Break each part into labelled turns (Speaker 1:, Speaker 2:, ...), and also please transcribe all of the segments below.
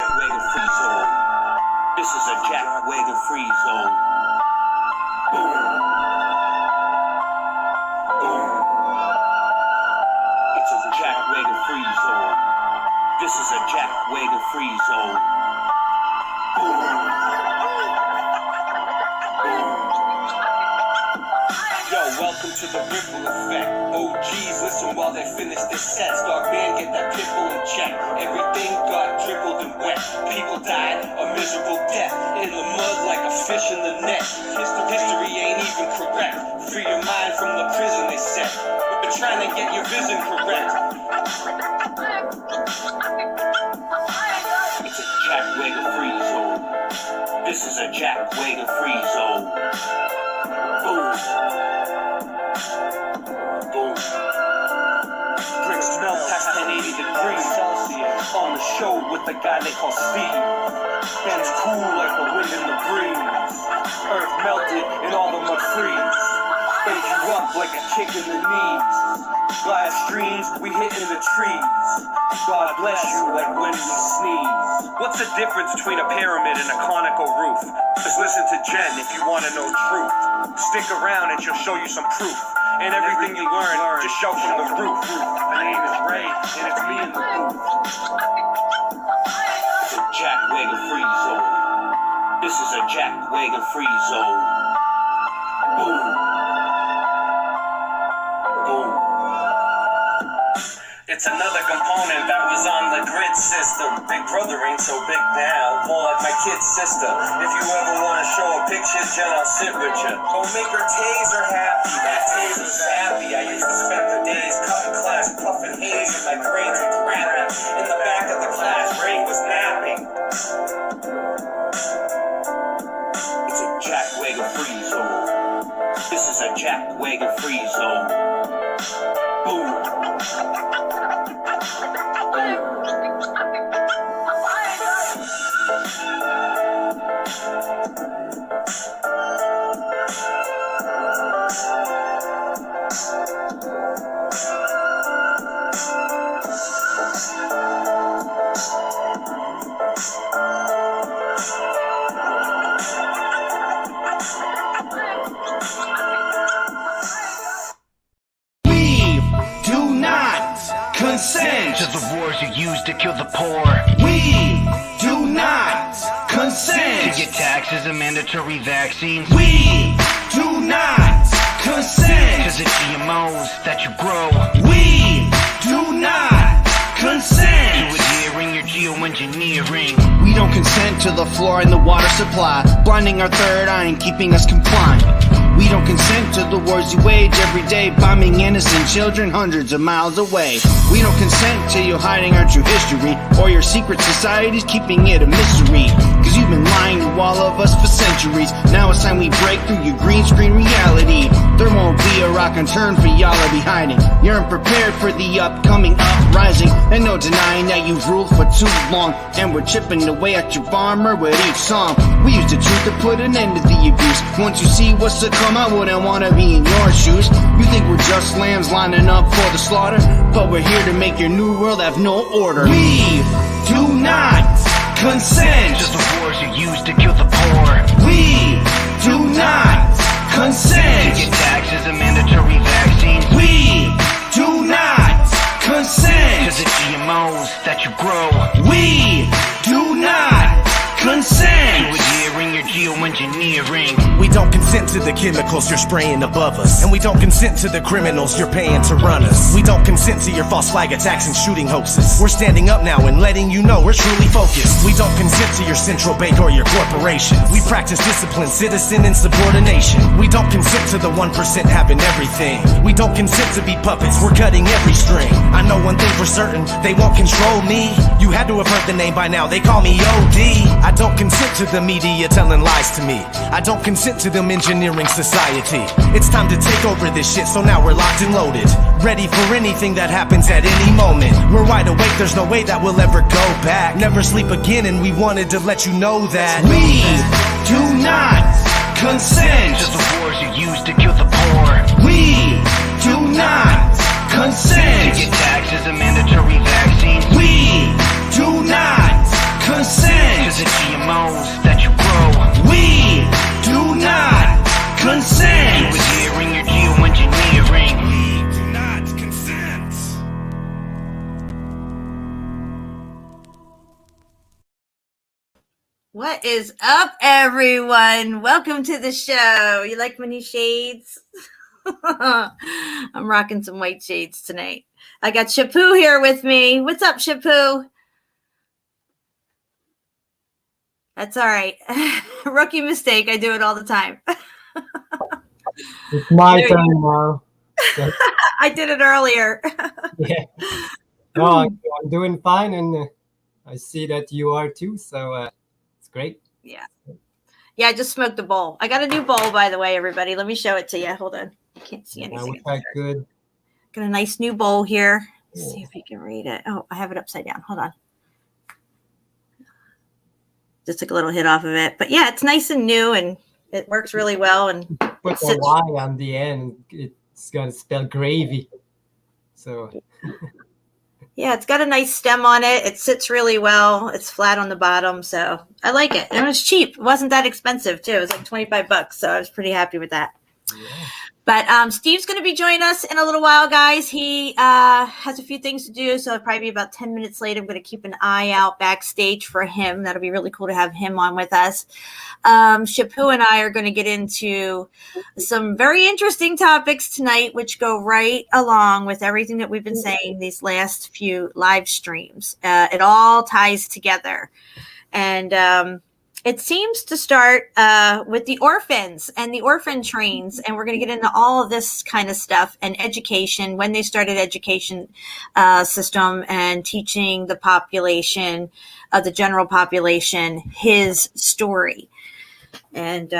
Speaker 1: jackwagon free zone. This is a jackwagon free zone. Boom. Boom. It's a jackwagon free zone. This is a jackwagon free zone. Boom. Yo, welcome to the ripple effect. OGs listen while they finish this set. Star band, get that pimple in check. Everything got dribbled and wet. People died a miserable death in the mud like a fish in the net. History ain't even correct. Free your mind from the prison they set. We're trying to get your vision correct. It's a jackwagon free zone. This is a jackwagon free zone. Boom. Boom. Bricks melt past 1080 degrees Celsius on the show with the guy they call Steve. Band's cool like the wind and the breeze. Earth melted and all the mud freeze. Wake you up like a kick in the knees. Glass streams, we hit in the trees. God bless you like when we sneeze. What's the difference between a pyramid and a conical roof? Just listen to Jen if you want to know truth. Stick around and she'll show you some proof. And everything you learn, just show from the roof. My name is Ray, and it's me in the booth. It's a jackwagon free zone. This is a jackwagon free zone. Boom. Boom. It's another component that was on the grid system. Big brother ain't so big now, more like my kid's sister. If you ever want to show a picture, Jen, I'll sit with you. Go make her taser happy, that taser's happy. I used to spend the days cutting class, puffing haze in my grades and grabbing in the back of the class. Ray was napping. It's a jackwagon free zone. This is a jackwagon free zone. Boom.
Speaker 2: Consent
Speaker 3: to the wars you use to kill the poor.
Speaker 2: We do not consent
Speaker 3: to get taxes and mandatory vaccines.
Speaker 2: We do not consent
Speaker 3: to the GMOs that you grow.
Speaker 2: We do not consent
Speaker 3: to adhering your geoengineering.
Speaker 4: We don't consent to the floor and the water supply, blinding our third eye and keeping us compliant. We don't consent to the wars you wage every day, bombing innocent children hundreds of miles away. We don't consent to you hiding our true history, or your secret societies keeping it a mystery. Cause you've been lying to all of us for centuries. Now it's time we break through your green screen reality. There won't be a rock and turn for y'all to be hiding. You're unprepared for the upcoming uprising, and no denying that you've ruled for too long. And we're chipping away at your armor with each song. We use the truth to put an end to the abuse. Once you see what's to come, I wouldn't wanna be in your shoes. You think we're just lambs lining up for the slaughter, but we're here to make your new world have no order.
Speaker 2: We do not consent
Speaker 3: to the wars you use to kill the poor.
Speaker 2: We do not consent
Speaker 3: to get taxes and mandatory vaccines.
Speaker 2: We do not consent
Speaker 3: to the GMOs that you grow.
Speaker 2: We do not consent
Speaker 3: to adhering your geoengineering.
Speaker 5: We don't consent to the chemicals you're spraying above us, and we don't consent to the criminals you're paying to run us. We don't consent to your false flag attacks and shooting hoaxes. We're standing up now and letting you know we're truly focused. We don't consent to your central bank or your corporation. We practice discipline, citizen insubordination. We don't consent to the 1% having everything. We don't consent to be puppets, we're cutting every string. I know one thing for certain, they won't control me. You had to have heard the name by now, they call me OD. I don't consent to the media telling lies to me. I don't consent to them engineering society. It's time to take over this shit, so now we're locked and loaded, ready for anything that happens at any moment. We're wide awake, there's no way that we'll ever go back. Never sleep again, and we wanted to let you know that
Speaker 2: we do not consent
Speaker 3: to the wars you use to kill the poor.
Speaker 2: We do not consent
Speaker 3: to get taxes and mandatory vaccines.
Speaker 2: We do not consent
Speaker 6: What is up, everyone? Welcome to the show. You like my new shades? I'm rocking some white shades tonight. I got Shepu here with me. What's up, Shepu? That's all right. Rookie mistake. I do it all the time.
Speaker 7: It's my turn now. So,
Speaker 6: I did it earlier.
Speaker 7: yeah. No, I'm doing fine, and I see that you are too. So it's great.
Speaker 6: Yeah. Yeah, I just smoked a bowl. I got a new bowl, by the way, everybody. Let me show it to you. Hold on. I can't see
Speaker 7: I
Speaker 6: anything.
Speaker 7: wish I could.
Speaker 6: Got a nice new bowl here. Let's see if you can read it. Oh, I have it upside down. Hold on. Just took a little hit off of it. But yeah, it's nice and new, and it works really well. And
Speaker 7: Put a Y on the end. It's gonna spell gravy. So
Speaker 6: yeah, it's got a nice stem on it. It sits really well. It's flat on the bottom, so I like it. And it was cheap. It wasn't that expensive too. It was like $25, so I was pretty happy with that.
Speaker 7: yeah.
Speaker 6: But Steve's going to be joining us in a little while, guys. He has a few things to do, so it'll probably be about 10 minutes late. I'm going to keep an eye out backstage for him. That'll be really cool to have him on with us. Shepu and I are going to get into some very interesting topics tonight, which go right along with everything that we've been saying these last few live streams. It all ties together. And it seems to start with the orphans and the orphan trains, and we're going to get into all of this kind of stuff and education, when they started education system and teaching the population, the general population, his story. And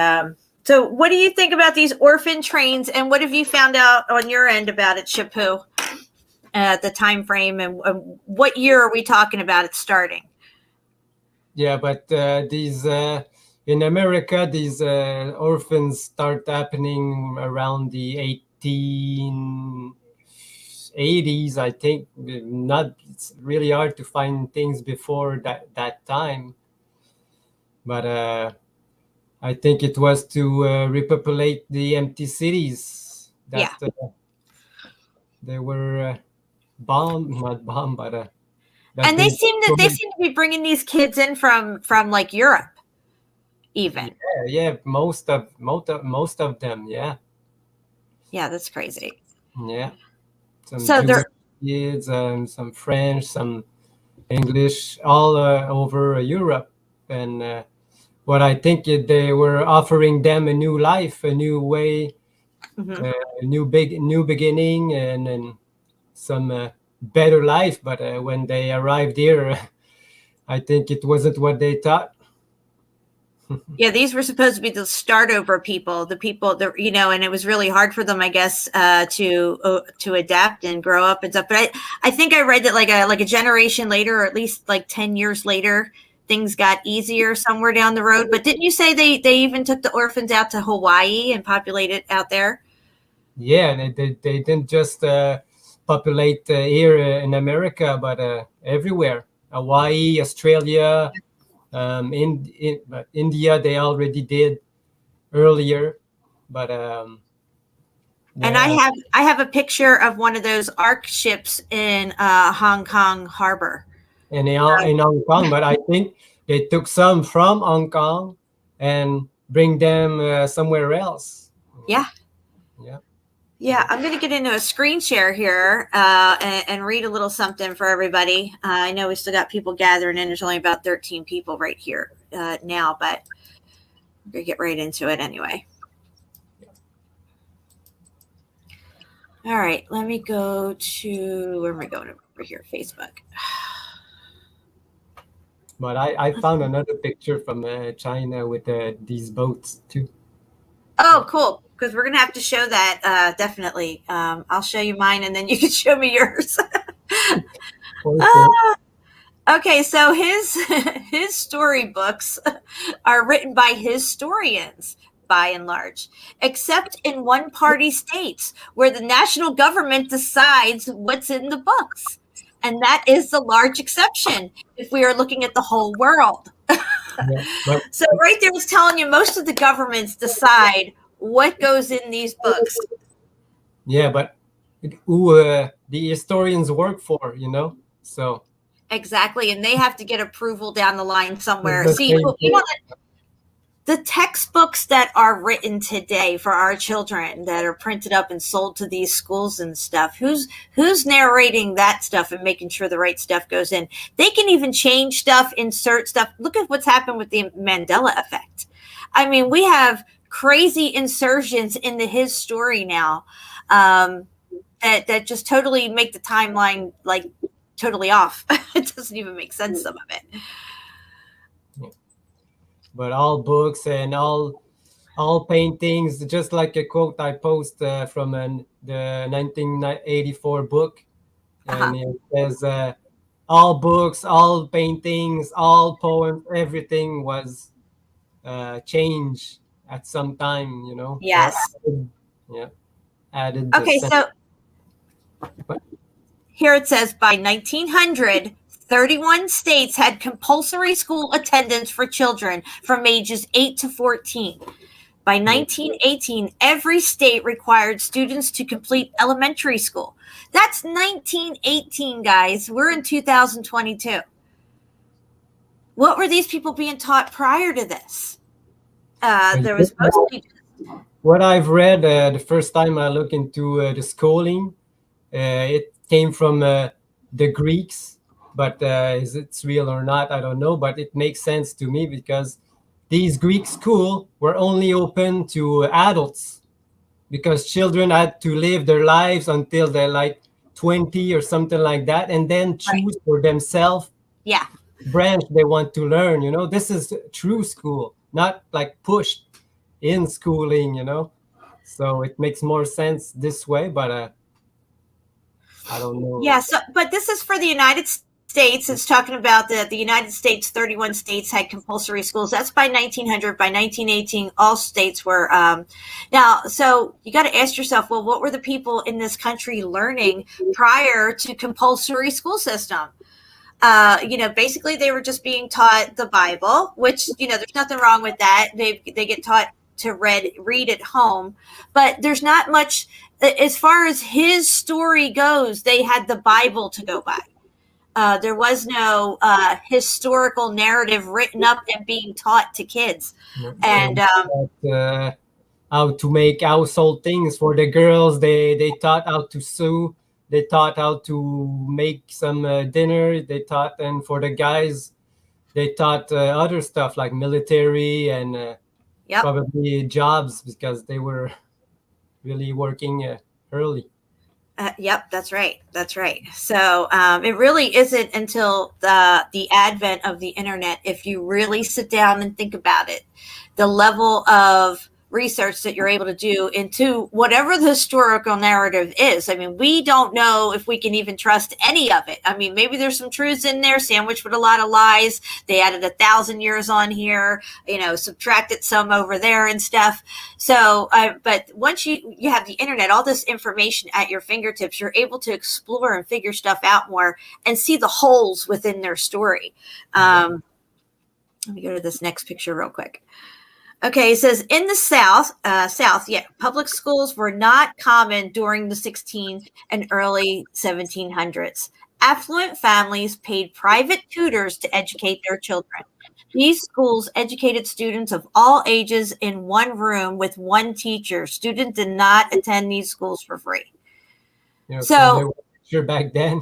Speaker 6: so what do you think about these orphan trains, and what have you found out on your end about it, Shepu, the time frame, and what year are we talking about it starting?
Speaker 7: Yeah, but these in America, these orphans start happening around the 1880s, I think. It's really hard to find things before that time, but I think it was to repopulate the empty cities that they were not bombed, but.
Speaker 6: And they seem to be bringing these kids in from like Europe, even.
Speaker 7: Yeah, most of them, yeah.
Speaker 6: Yeah, that's crazy.
Speaker 7: Yeah, some
Speaker 6: So
Speaker 7: Jewish kids, some French, some English, all over Europe, and what I think they were offering them a new life, a new way, a new beginning, and some. Better life, but when they arrived here, I think it wasn't what they thought.
Speaker 6: Yeah, these were supposed to be the start over people, the people that, you know, and it was really hard for them, I guess, to adapt and grow up and stuff. But I think I read that like a generation later, or at least like 10 years later, things got easier somewhere down the road. But didn't you say they even took the orphans out to Hawaii and populated out there?
Speaker 7: Yeah, and they didn't just populate here in America, but everywhere. Hawaii, Australia, but India, they already did earlier. But
Speaker 6: and I have a picture of one of those ARC ships in Hong Kong Harbor.
Speaker 7: And in Hong Kong, but I think they took some from Hong Kong and bring them somewhere else.
Speaker 6: Yeah.
Speaker 7: Yeah.
Speaker 6: Yeah, I'm going to get into a screen share here and read a little something for everybody. I know we still got people gathering in. There's only about 13 people right here now, but we're going to get right into it anyway. All right, let me go to, where am I going over here? Facebook.
Speaker 7: But I found another picture from China with these boats too.
Speaker 6: Oh, cool. Because we're going to have to show that, definitely. I'll show you mine, and then you can show me yours. Okay, so his storybooks are written by historians, by and large, except in one-party states where the national government decides what's in the books. And that is the large exception if we are looking at the whole world. So right there, it's telling you most of the governments decide what goes in these books.
Speaker 7: Yeah, but who the historians work for, you know? So
Speaker 6: Exactly, and they have to get approval down the line somewhere.
Speaker 7: The
Speaker 6: See,
Speaker 7: same
Speaker 6: you
Speaker 7: thing.
Speaker 6: want the textbooks that are written today for our children that are printed up and sold to these schools and stuff, who's narrating that stuff and making sure the right stuff goes in? They can even change stuff, insert stuff. Look at what's happened with the Mandela effect. I mean, we have crazy insertions into his story now, that just totally make the timeline like totally off. It doesn't even make sense, some of it.
Speaker 7: But all books and all paintings, just like a quote I post from the 1984 book, and it says, all books, all paintings, all poems, everything was changed at some time, you know. Or
Speaker 6: Yes.
Speaker 7: added, yeah, added the
Speaker 6: Okay, so here it says by 1900, 31 states had compulsory school attendance for children from ages 8 to 14. By 1918, every state required students to complete elementary school. That's 1918, guys. We're in 2022. What were these people being taught prior to this? There was mostly.
Speaker 7: What I've read the first time I looked into the schooling, it came from the Greeks, but is it real or not, I don't know. But it makes sense to me because these Greek schools were only open to adults, because children had to live their lives until they're like 20 or something like that, and then choose for themselves
Speaker 6: Yeah.
Speaker 7: branch they want to learn. You know, this is true school, not like pushed in schooling, you know. So it makes more sense this way, but I don't know.
Speaker 6: Yeah, so but this is for the United States. It's talking about the United States, 31 states had compulsory schools. That's by 1900. By 1918, all states were. Now, so you got to ask yourself, well, what were the people in this country learning prior to compulsory school system? Basically they were just being taught the Bible, which, there's nothing wrong with that. They get taught to read at home, but there's not much as far as his story goes. They had the Bible to go by. There was no historical narrative written up and being taught to kids. And
Speaker 7: how to make household things for the girls. They taught how to sew. They taught how to make some dinner. They taught, and for the guys, they taught other stuff like military and probably jobs, because they were really working early.
Speaker 6: Yep, that's right. That's right. So it really isn't until the advent of the internet, if you really sit down and think about it, the level of research that you're able to do into whatever the historical narrative is. I mean, we don't know if we can even trust any of it. I mean, maybe there's some truths in there sandwiched with a lot of lies. They added 1,000 years on here, subtracted some over there and stuff. So, but once you have the internet, all this information at your fingertips, you're able to explore and figure stuff out more and see the holes within their story. Let me go to this next picture real quick. Okay, it says in the South, public schools were not common during the 16th and early 1700s. Affluent families paid private tutors to educate their children. These schools educated students of all ages in one room with one teacher. Students did not attend these schools for free.
Speaker 7: So they were sure back then.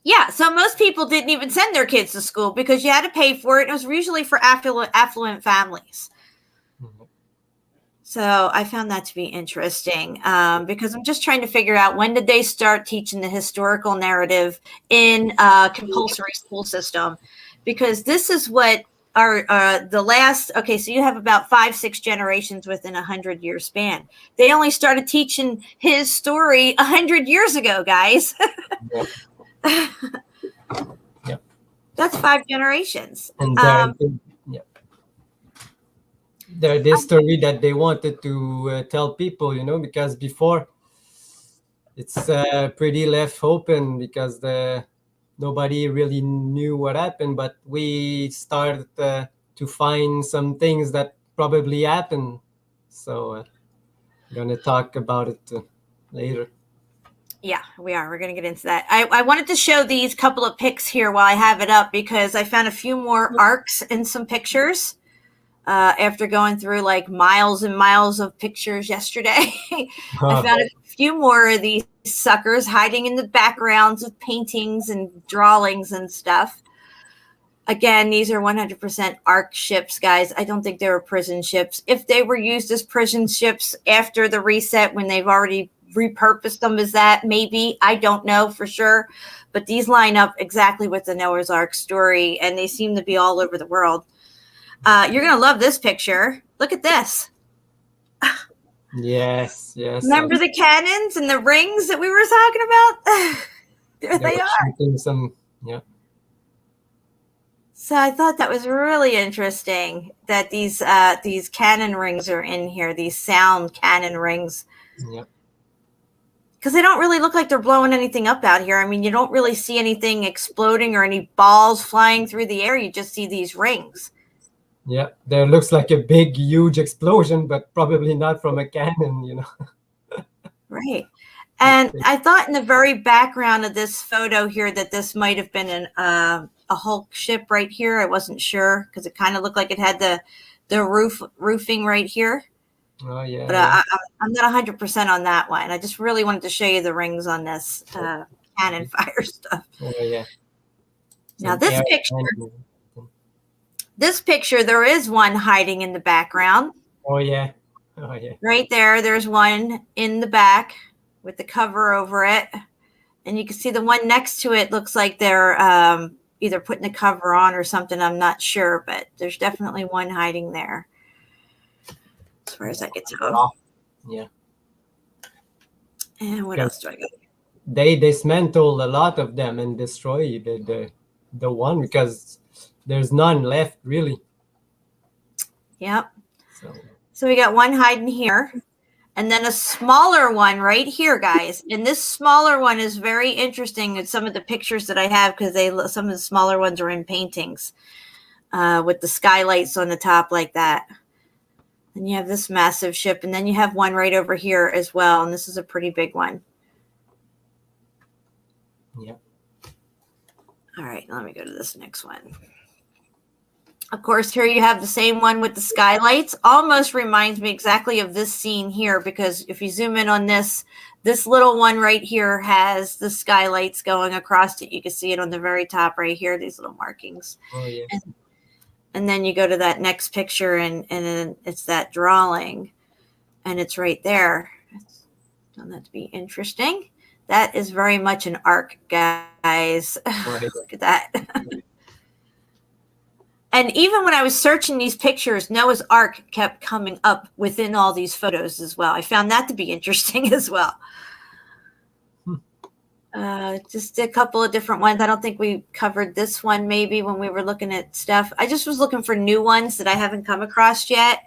Speaker 6: Yeah, so most people didn't even send their kids to school because you had to pay for it. It was usually for affluent families. Mm-hmm. So I found that to be interesting because I'm just trying to figure out, when did they start teaching the historical narrative in compulsory school system? Because this is what are the last. Okay, so you have about 5-6 generations within a 100-year span. They only started teaching his story 100 years ago, guys.
Speaker 7: Yep. Yep.
Speaker 6: That's 5 generations.
Speaker 7: And this story that they wanted to tell people, because before it's pretty left open, because nobody really knew what happened, but we started to find some things that probably happened. So I'm gonna talk about it later.
Speaker 6: Yeah, we are. We're going to get into that. I wanted to show these couple of pics here while I have it up because I found a few more arcs in some pictures after going through like miles and miles of pictures yesterday. I found a few more of these suckers hiding in the backgrounds of paintings and drawings and stuff. Again, these are 100% ARC ships, guys. I don't think they were prison ships. If they were used as prison ships after the reset when they've already repurposed them as that, maybe. I don't know for sure. But these line up exactly with the Noah's Ark story, and they seem to be all over the world. You're going to love this picture. Look at this.
Speaker 7: Yes, yes.
Speaker 6: Remember the cannons and the rings that we were talking about? There they are.
Speaker 7: Shooting some, yeah.
Speaker 6: So I thought that was really interesting that these cannon rings are in here, these sound cannon rings.
Speaker 7: Yeah.
Speaker 6: Because they don't really look like they're blowing anything up out here. I mean, you don't really see anything exploding or any balls flying through the air. You just see these rings.
Speaker 7: Yeah, there looks like a big, huge explosion, but probably not from a cannon, you know.
Speaker 6: Right. And I thought in the very background of this photo here that this might have been a Hulk ship right here. I wasn't sure because it kind of looked like it had the roofing right here.
Speaker 7: Oh, yeah.
Speaker 6: But
Speaker 7: yeah.
Speaker 6: I'm not 100% on that one. I just really wanted to show you the rings on this cannon fire stuff.
Speaker 7: Oh, yeah.
Speaker 6: Now
Speaker 7: Some
Speaker 6: this
Speaker 7: air
Speaker 6: picture, there is one hiding in the background.
Speaker 7: Oh, yeah. Oh, yeah.
Speaker 6: Right there, there's one in the back with the cover over it. And you can see the one next to it looks like they're either putting the cover on or something. I'm not sure, but there's definitely one hiding there. As far as I can tell.
Speaker 7: Yeah.
Speaker 6: And what else do I got?
Speaker 7: They dismantled a lot of them and destroyed the one because there's none left really.
Speaker 6: Yep.
Speaker 7: So
Speaker 6: we got one hiding here. And then a smaller one right here, guys. And this smaller one is very interesting in some of the pictures that I have because some of the smaller ones are in paintings with the skylights on the top like that. And you have this massive ship, and then you have one right over here as well. And this is a pretty big one.
Speaker 7: Yeah.
Speaker 6: All right, let me go to this next one. Of course, here you have the same one with the skylights. Almost reminds me exactly of this scene here because if you zoom in on this little one right here has the skylights going across it. You can see it on the very top right here, these little markings.
Speaker 7: Oh, yeah.
Speaker 6: And then you go to that next picture and it's that drawing and it's right there. Found that to be interesting. That is very much an arc, guys. Look at that. And even when I was searching these pictures, Noah's Ark kept coming up within all these photos as well. I found that to be interesting as well. Just a couple of different ones. I don't think we covered this one maybe when we were looking at stuff. I just was looking for new ones that I haven't come across yet.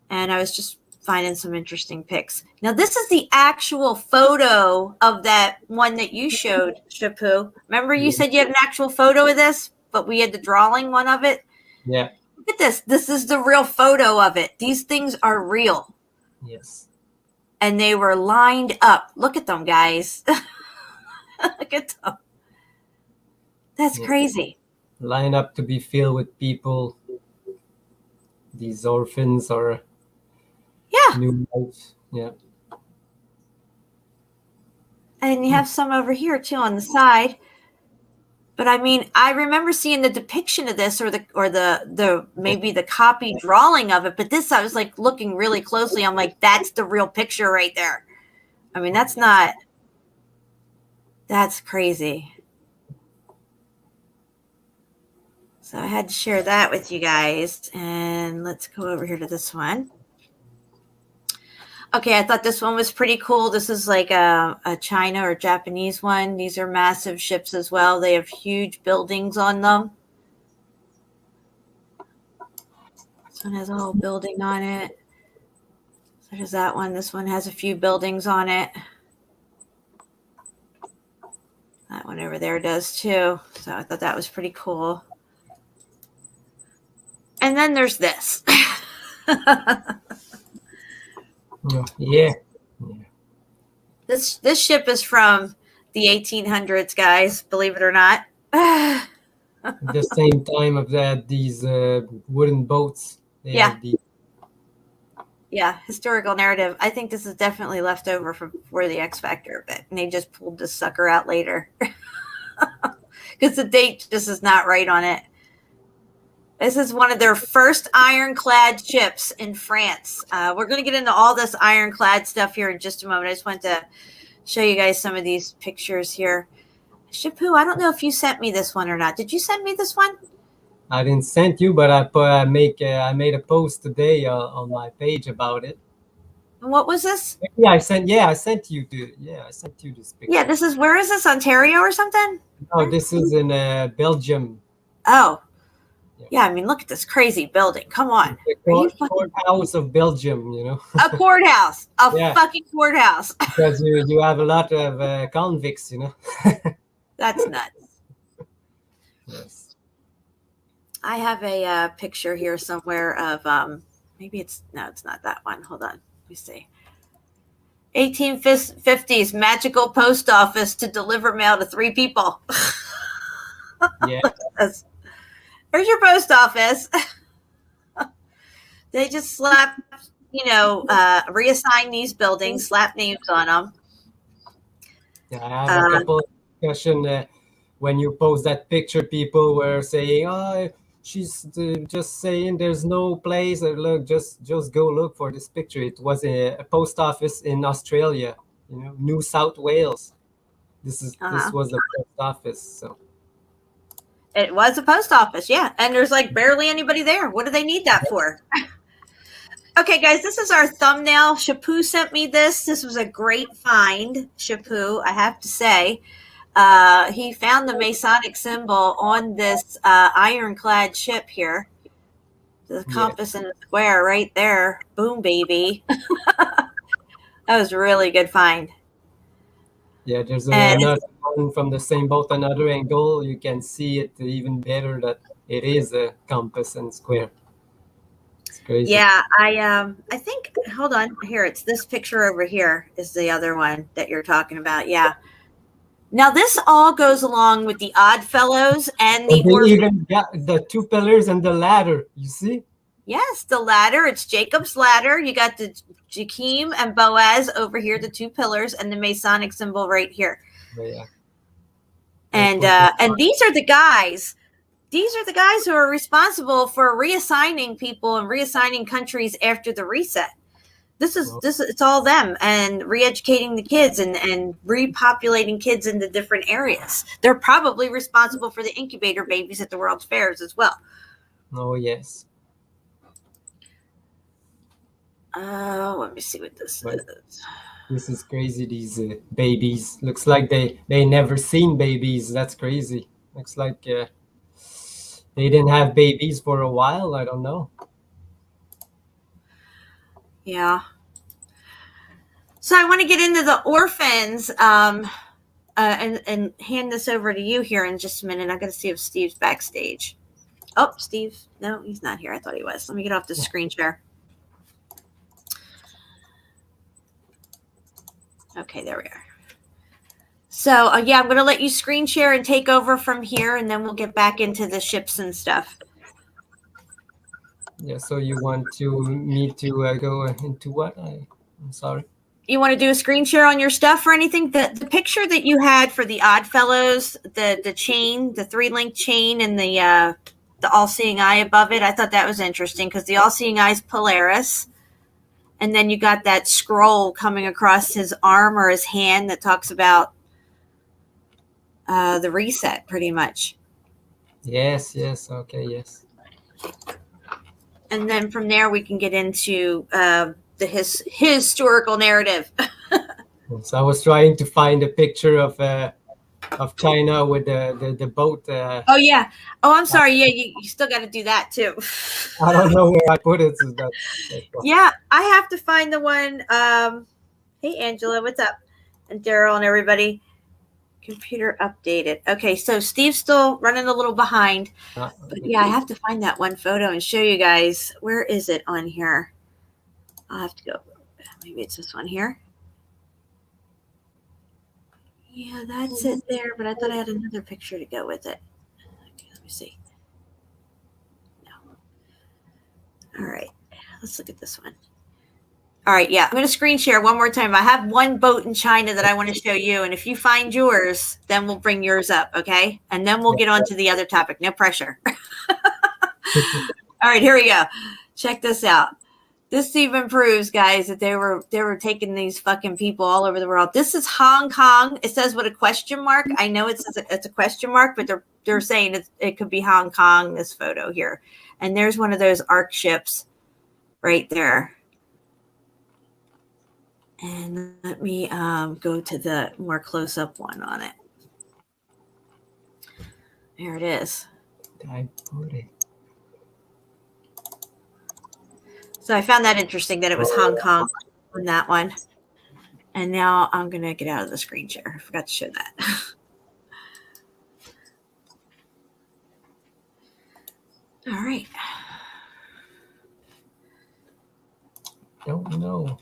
Speaker 6: And I was just finding some interesting pics. Now, this is the actual photo of that one that you showed, Shepu. Remember you said you had an actual photo of this, but we had the drawing one of it?
Speaker 7: Yeah.
Speaker 6: Look at this. This is the real photo of it. These things are real.
Speaker 7: Yes.
Speaker 6: And they were lined up. Look at them, guys. Look at them. That's crazy.
Speaker 7: Line up to be filled with people. These orphans are new life. Yeah.
Speaker 6: And you have some over here too on the side. But I mean, I remember seeing the depiction of this or the maybe the copy drawing of it. But this, I was like looking really closely. I'm like, that's the real picture right there. I mean, that's crazy. So I had to share that with you guys. And let's go over here to this one. Okay, I thought this one was pretty cool. This is like a China or Japanese one. These are massive ships as well. They have huge buildings on them. This one has a whole building on it. So there's that one. This one has a few buildings on it. That one over there does too. So I thought that was pretty cool. And then there's this.
Speaker 7: Yeah.
Speaker 6: This ship is from the 1800s, guys. Believe it or not.
Speaker 7: At the same time of that, these wooden boats. They
Speaker 6: Yeah.
Speaker 7: have these.
Speaker 6: Yeah, historical narrative. I think this is definitely left over from for the X Factor bit, and they just pulled this sucker out later because the date just is not right on it. This is one of their first ironclad ships in France. We're going to get into all this ironclad stuff here in just a moment. I just wanted to show you guys some of these pictures here. Shepu, I don't know if you sent me this one or not. Did you send me this one?
Speaker 7: I didn't send you, but I made a post today on my page about it.
Speaker 6: And what was this?
Speaker 7: Yeah, I sent you this picture.
Speaker 6: Yeah, this is, where is this? Ontario or something?
Speaker 7: Oh, this is in Belgium.
Speaker 6: Oh, yeah. I mean, look at this crazy building. Come on.
Speaker 7: The courthouse of Belgium, you know.
Speaker 6: A courthouse. A
Speaker 7: Yeah.
Speaker 6: fucking courthouse.
Speaker 7: Because you have a lot of convicts, you know.
Speaker 6: That's nuts.
Speaker 7: Yes.
Speaker 6: I have a picture here somewhere of maybe it's not that one. Hold on, let me see. 1850s magical post office to deliver mail to 3 people.
Speaker 7: Yeah.
Speaker 6: There's your post office. They just slap, reassign these buildings, slap names on them.
Speaker 7: Yeah, I have a couple of discussion when you post that picture. People were saying, "Oh, she's just saying there's no place." Look, just go look for this picture. It was a post office in Australia, New South Wales. This was a post office. So
Speaker 6: it was a post office, yeah. And there's like barely anybody there. What do they need that for? Okay, guys, this is our thumbnail. Shepu sent me this. This was a great find, Shepu, I have to say. He found the Masonic symbol on this ironclad ship here. The compass and the square right there. Boom, baby. That was a really good find.
Speaker 7: Yeah, there's another one from the same boat, another angle. You can see it even better that it is a compass and square. It's crazy.
Speaker 6: Yeah, I think, hold on, here, it's this picture over here is the other one that you're talking about. Yeah. Now this all goes along with the Odd Fellows and the
Speaker 7: Orphans. Even got the 2 pillars and the ladder. You see?
Speaker 6: Yes, the ladder. It's Jacob's ladder. You got the Jakim and Boaz over here, the 2 pillars, and the Masonic symbol right here.
Speaker 7: Oh, yeah.
Speaker 6: And these are the guys. These are the guys who are responsible for reassigning people and reassigning countries after the reset. It's all them, and re-educating the kids and repopulating kids into different areas. They're probably responsible for the incubator babies at the World's Fairs as well.
Speaker 7: Oh, yes.
Speaker 6: Let me see what this is.
Speaker 7: This is crazy. These babies. Looks like they never seen babies. That's crazy. Looks like they didn't have babies for a while. I don't know.
Speaker 6: Yeah. So I want to get into the orphans and hand this over to you here in just a minute. I got to see if Steve's backstage. Oh, Steve. No, he's not here. I thought he was. Let me get off the screen share. Okay, there we are. So, yeah, I'm going to let you screen share and take over from here, and then we'll get back into the ships and stuff.
Speaker 7: Yeah, so you want me to go into what? I'm sorry.
Speaker 6: You want to do a screen share on your stuff or anything? The picture that you had for the Odd Fellows, the chain, the 3-link chain, and the all-seeing eye above it, I thought that was interesting because the all-seeing eye is Polaris. And then you got that scroll coming across his arm or his hand that talks about the reset, pretty much.
Speaker 7: Yes. Okay, yes.
Speaker 6: And then from there, we can get into his historical narrative.
Speaker 7: So I was trying to find a picture of China with the boat.
Speaker 6: Oh, yeah. Oh, I'm sorry. Yeah, you still got to do that, too.
Speaker 7: I don't know where I put it. So
Speaker 6: yeah, I have to find the one. Hey, Angela, what's up? And Daryl and everybody. Computer updated. Okay, so Steve's still running a little behind. But yeah, I have to find that one photo and show you guys. Where is it on here? I'll have to go. Maybe it's this one here. Yeah, that's it there, but I thought I had another picture to go with it. Okay, let me see. No. All right, let's look at this one. All right, yeah, I'm going to screen share one more time. I have one boat in China that I want to show you, and if you find yours, then we'll bring yours up, okay? And then we'll get on to the other topic. No pressure. All right, here we go. Check this out. This even proves, guys, that they were taking these fucking people all over the world. This is Hong Kong. It says with a question mark. I know it's a question mark, but they're saying it could be Hong Kong. This photo here, and there's one of those ARC ships right there. And let me go to the more close-up one on it. There it is. So I found that interesting that it was Hong Kong on that one. And now I'm going to get out of the screen share. I forgot to show that. All right.
Speaker 7: Don't know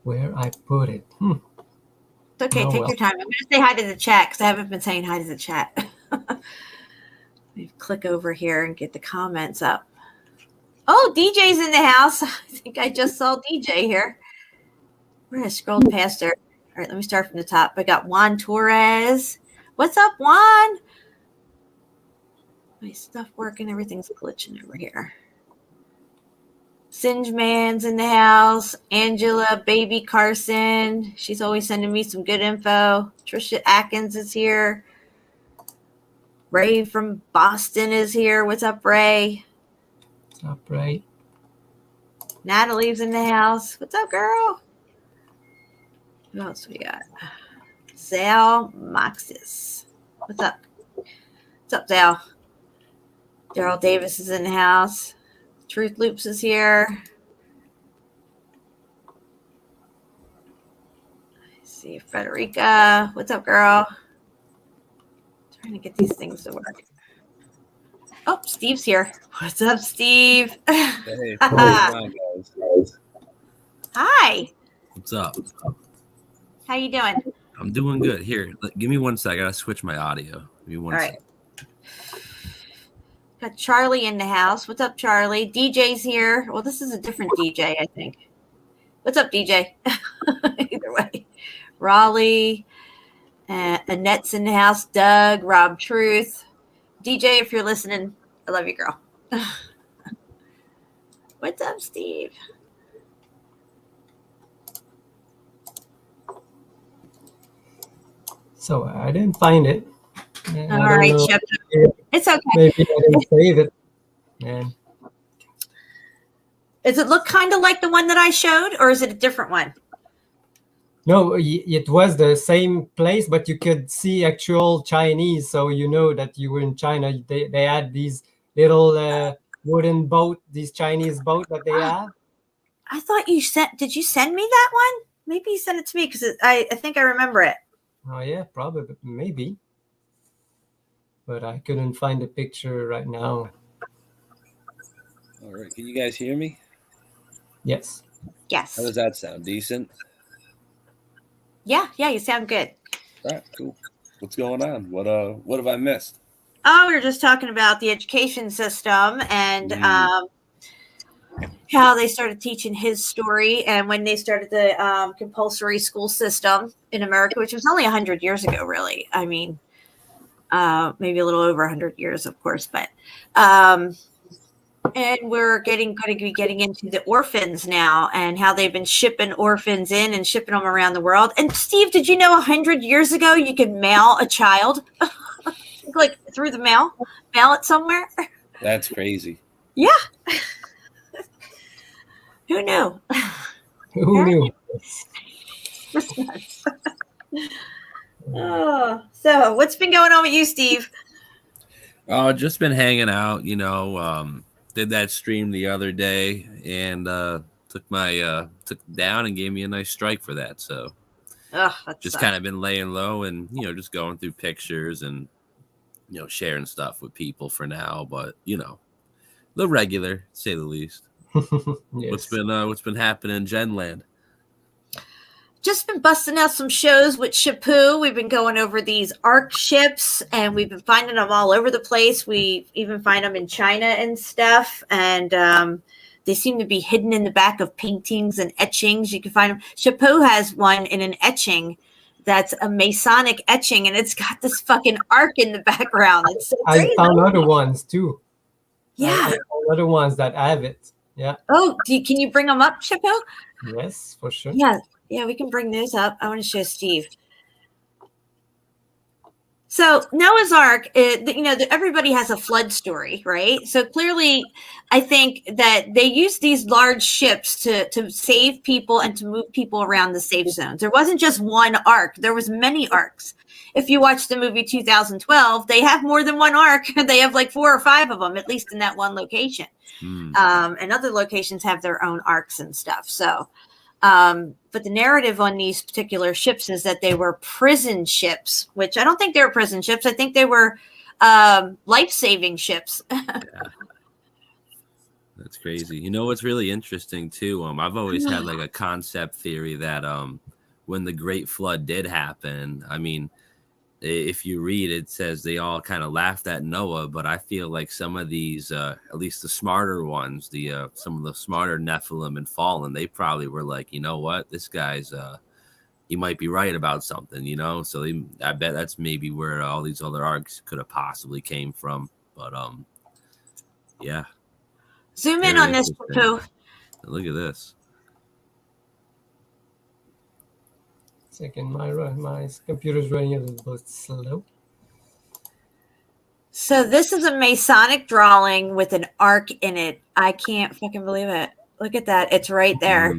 Speaker 7: where I put it.
Speaker 6: It's okay. Take your time. I'm going to say hi to the chat because I haven't been saying hi to the chat. Let me click over here and get the comments up. Oh, DJ's in the house. I think I just saw DJ here. Where I scrolled past her. All right, let me start from the top. I got Juan Torres. What's up, Juan? My stuff working. Everything's glitching over here. Singe Man's in the house. Angela, Baby Carson. She's always sending me some good info. Trisha Atkins is here. Ray from Boston is here. What's up, Ray?
Speaker 7: What's up, Ray?
Speaker 6: Natalie's in the house. What's up, girl? Who else we got? Zal Moxis. What's up? What's up, Zal? Daryl Davis is in the house. Truth Loops is here. I see Frederica. What's up, girl? Trying to get these things to work. Oh, Steve's here. What's up, Steve?
Speaker 8: Hey, what's going on, guys?
Speaker 6: Hi.
Speaker 8: What's up?
Speaker 6: How you doing?
Speaker 8: I'm doing good. Here, give me 1 sec. I gotta switch my audio. Give me one
Speaker 6: All
Speaker 8: sec.
Speaker 6: right. Got Charlie in the house. What's up, Charlie? DJ's here. Well, this is a different DJ, I think. What's up, DJ? Either way. Raleigh. Annette's in the house. Doug. Rob Truth. DJ, if you're listening, I love you, girl. What's up, Steve?
Speaker 7: So I didn't find it.
Speaker 6: All right, Shepu. It's okay.
Speaker 7: Maybe I didn't save it. And
Speaker 6: Does it look kind of like the one that I showed, or is it a different one?
Speaker 7: no, it was the same place, but you could see actual Chinese, so you know that you were in China. They had these little wooden boat, these Chinese boat that they have.
Speaker 6: I thought you sent. Did you send me that one? Maybe you sent it to me because I think I remember it.
Speaker 7: Oh yeah, probably, maybe. But I couldn't find the picture right now.
Speaker 8: All right, can you guys hear me?
Speaker 7: Yes.
Speaker 6: Yes.
Speaker 8: How does that sound? Decent?
Speaker 6: Yeah, you sound good.
Speaker 8: All right, cool. What's going on? What have I missed?
Speaker 6: Oh, we were just talking about the education system and how they started teaching his story and when they started the compulsory school system in America, which was only 100 years ago, really. I mean, maybe a little over 100 years, of course, but and we're going to be getting into the orphans now and how they've been shipping orphans in and shipping them around the world. And Steve, did you know 100 years ago you could mail a child like through the mail it somewhere?
Speaker 8: That's crazy.
Speaker 6: Yeah. Who knew?
Speaker 7: Who knew?
Speaker 6: Oh, so what's been going on with you, Steve?
Speaker 8: Oh, just been hanging out, did that stream the other day and took down and gave me a nice strike for that. So just kind of been laying low and, just going through pictures and, sharing stuff with people for now, but the regular, to say the least.
Speaker 7: Yes.
Speaker 8: What's been happening in Genland?
Speaker 6: just been busting out some shows with Shepu. We've been going over these ARC ships, and we've been finding them all over the place. We even find them in China and stuff, and they seem to be hidden in the back of paintings and etchings. You can find them. Shepu has one in an etching that's a Masonic etching, and it's got this fucking arc in the background. It's so
Speaker 7: I
Speaker 6: crazy.
Speaker 7: found other ones too.
Speaker 6: Yeah.
Speaker 7: I found other ones that have it. Yeah.
Speaker 6: Oh, can you bring them up, Shepu?
Speaker 7: Yes, for sure.
Speaker 6: Yeah, we can bring those up. I want to show Steve. So Noah's Ark, everybody has a flood story, right? So clearly, I think that they used these large ships to save people and to move people around the safe zones. There wasn't just one ark. There was many arcs. If you watch the movie 2012, they have more than one ark. They have like 4 or 5 of them, at least in that one location. And other locations have their own arcs and stuff. So, but the narrative on these particular ships is that they were prison ships, which I don't think they were prison ships. I think they were life-saving ships.
Speaker 8: That's crazy. You know what's really interesting too? I've always had like a concept theory that when the Great Flood did happen, I mean, if you read, it says they all kind of laughed at Noah, but I feel like some of these, at least the smarter ones, some of the smarter Nephilim and Fallen, they probably were like, you know what, this guy's, he might be right about something, you know? So I bet that's maybe where all these other arcs could have possibly came from. But yeah.
Speaker 6: Zoom in on this, too.
Speaker 8: Look at this.
Speaker 7: Second, my computer's running a little bit slow.
Speaker 6: So this is a Masonic drawing with an arc in it. I can't fucking believe it. Look at that. It's right there.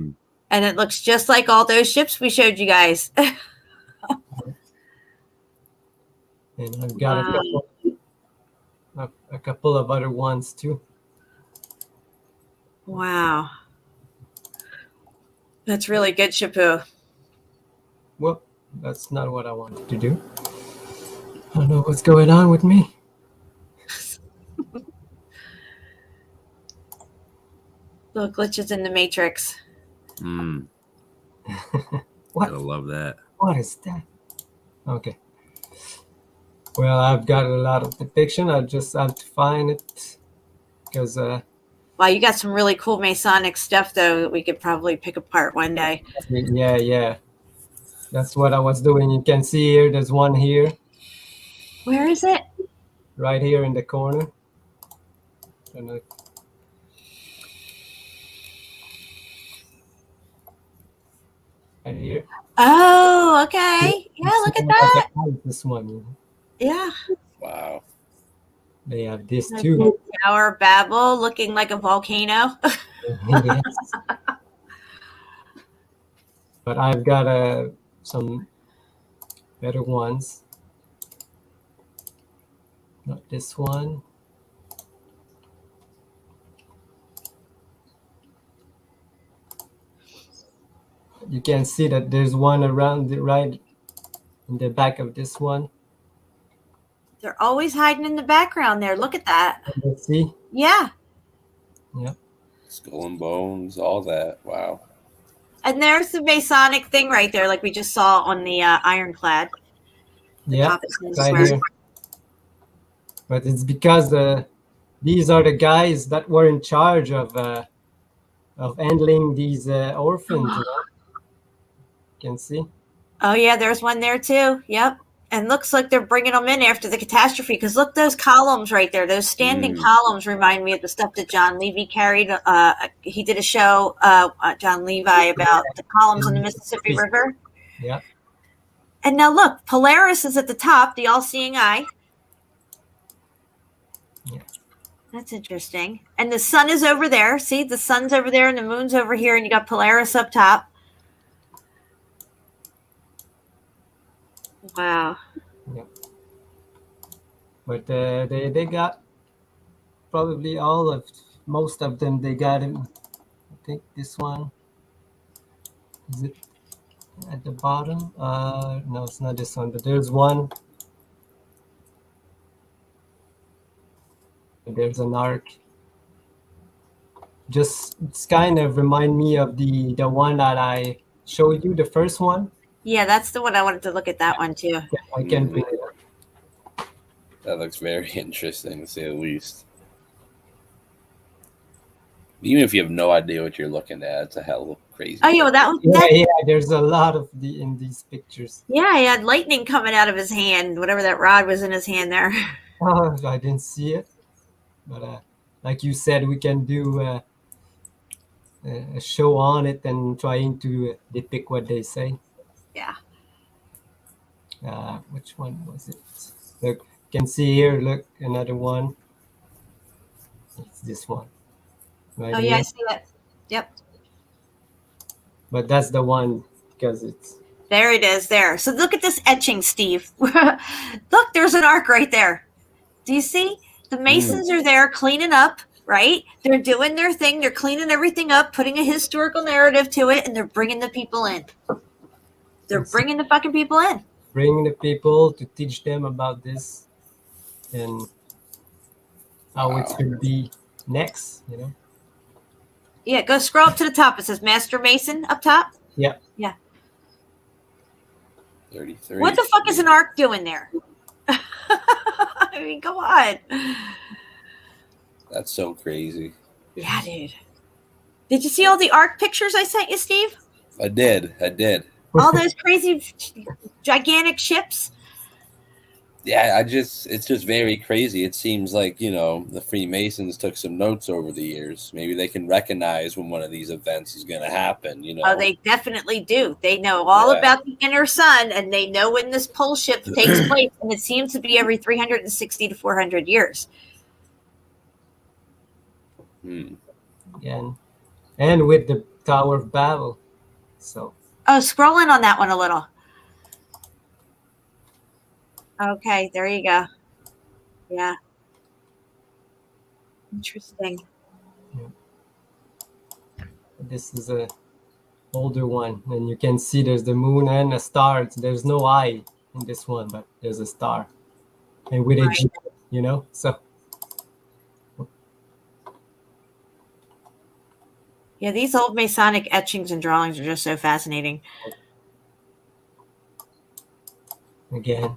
Speaker 6: And it looks just like all those ships we showed you guys.
Speaker 7: And I've got a couple of other ones too.
Speaker 6: Wow. That's really good, Shepu.
Speaker 7: Well, that's not what I wanted to do. I don't know what's going on with me.
Speaker 6: Little glitches in the Matrix.
Speaker 7: What?
Speaker 8: I love that.
Speaker 7: What is that? Okay. Well, I've got a lot of depiction. I just have to find it because.
Speaker 6: Wow, you got some really cool Masonic stuff though that we could probably pick apart one day.
Speaker 7: Yeah. That's what I was doing. You can see here, there's one here.
Speaker 6: Where is it?
Speaker 7: Right here in the corner. Right here.
Speaker 6: Oh, okay. Yeah, look at that.
Speaker 7: This one.
Speaker 6: Yeah.
Speaker 8: Wow.
Speaker 7: They have this too.
Speaker 6: Tower of Babel looking like a volcano.
Speaker 7: Yes. But I've got some better ones. Not this one. You can see that there's one around the right in the back of this one.
Speaker 6: They're always hiding in the background there. Look at that.
Speaker 7: Let's see.
Speaker 6: Yeah.
Speaker 7: Yep.
Speaker 8: Skull and bones, all that. Wow.
Speaker 6: And there's the Masonic thing right there, like we just saw on the ironclad.
Speaker 7: Yeah, right here. But it's because these are the guys that were in charge of handling these orphans. You know? You can see.
Speaker 6: Oh yeah, there's one there too. Yep. And looks like they're bringing them in after the catastrophe because look, those columns right there, those standing columns remind me of the stuff that John Levy carried. He did a show, John Levi, about the columns on the Mississippi River.
Speaker 7: Yeah.
Speaker 6: And now look, Polaris is at the top, the all-seeing eye.
Speaker 7: Yeah.
Speaker 6: That's interesting. And the sun is over there. See, the sun's over there and the moon's over here, and you got Polaris up top. Wow.
Speaker 7: Yeah. But they got probably most of them. They got him. I think this one is it at the bottom. No, it's not this one. But there's one. There's an arc. Just it's kind of remind me of the one that I show you the first one?
Speaker 6: Yeah, that's the one I wanted to look at. That one too.
Speaker 7: Yeah, I can bring it up.
Speaker 8: That looks very interesting, to say the least. Even if you have no idea what you're looking at, it's a hell of crazy.
Speaker 6: Oh, yeah, well, that one.
Speaker 7: Yeah,
Speaker 6: That,
Speaker 7: yeah. There's a lot of in these pictures.
Speaker 6: yeah, he had lightning coming out of his hand. Whatever that rod was in his hand there.
Speaker 7: Oh, I didn't see it, but like you said, we can do a show on it and trying to depict what they say.
Speaker 6: Yeah.
Speaker 7: Which one was it? Look, you can see here. Look, another one. It's this one. Right
Speaker 6: Oh yeah, I
Speaker 7: here.
Speaker 6: see it. Yep.
Speaker 7: But that's the one because it's.
Speaker 6: There it is. There. So look at this etching, Steve. Look, there's an arc right there. Do you see? The Masons are there cleaning up, right? They're doing their thing. They're cleaning everything up, putting a historical narrative to it, and they're bringing the people in. They're bringing the fucking people in.
Speaker 7: Bring the people to teach them about this and how it should be next, you know?
Speaker 6: Yeah, go scroll up to the top. It says Master Mason up top.
Speaker 7: Yeah.
Speaker 6: Yeah.
Speaker 8: 33.
Speaker 6: What the fuck is an arc doing there? I mean, come on.
Speaker 8: That's so crazy.
Speaker 6: Yeah, dude. Did you see all the arc pictures I sent you, Steve?
Speaker 8: I did.
Speaker 6: All those crazy, gigantic ships.
Speaker 8: Yeah, it's just very crazy. It seems like, you know, the Freemasons took some notes over the years. Maybe they can recognize when one of these events is going to happen, you know.
Speaker 6: Oh, they definitely do. They know all about the inner sun, and they know when this pole shift takes place, and it seems to be every 360 to 400 years.
Speaker 7: And with the Tower of Babel. So.
Speaker 6: Oh, scroll in on that one a little. Okay, there you go. Yeah. Interesting.
Speaker 7: Yeah. This is a older one, and you can see there's the moon and a star. There's no eye in this one, but there's a star, and with a G, you know. So.
Speaker 6: Yeah, these old Masonic etchings and drawings are just so fascinating.
Speaker 7: Again.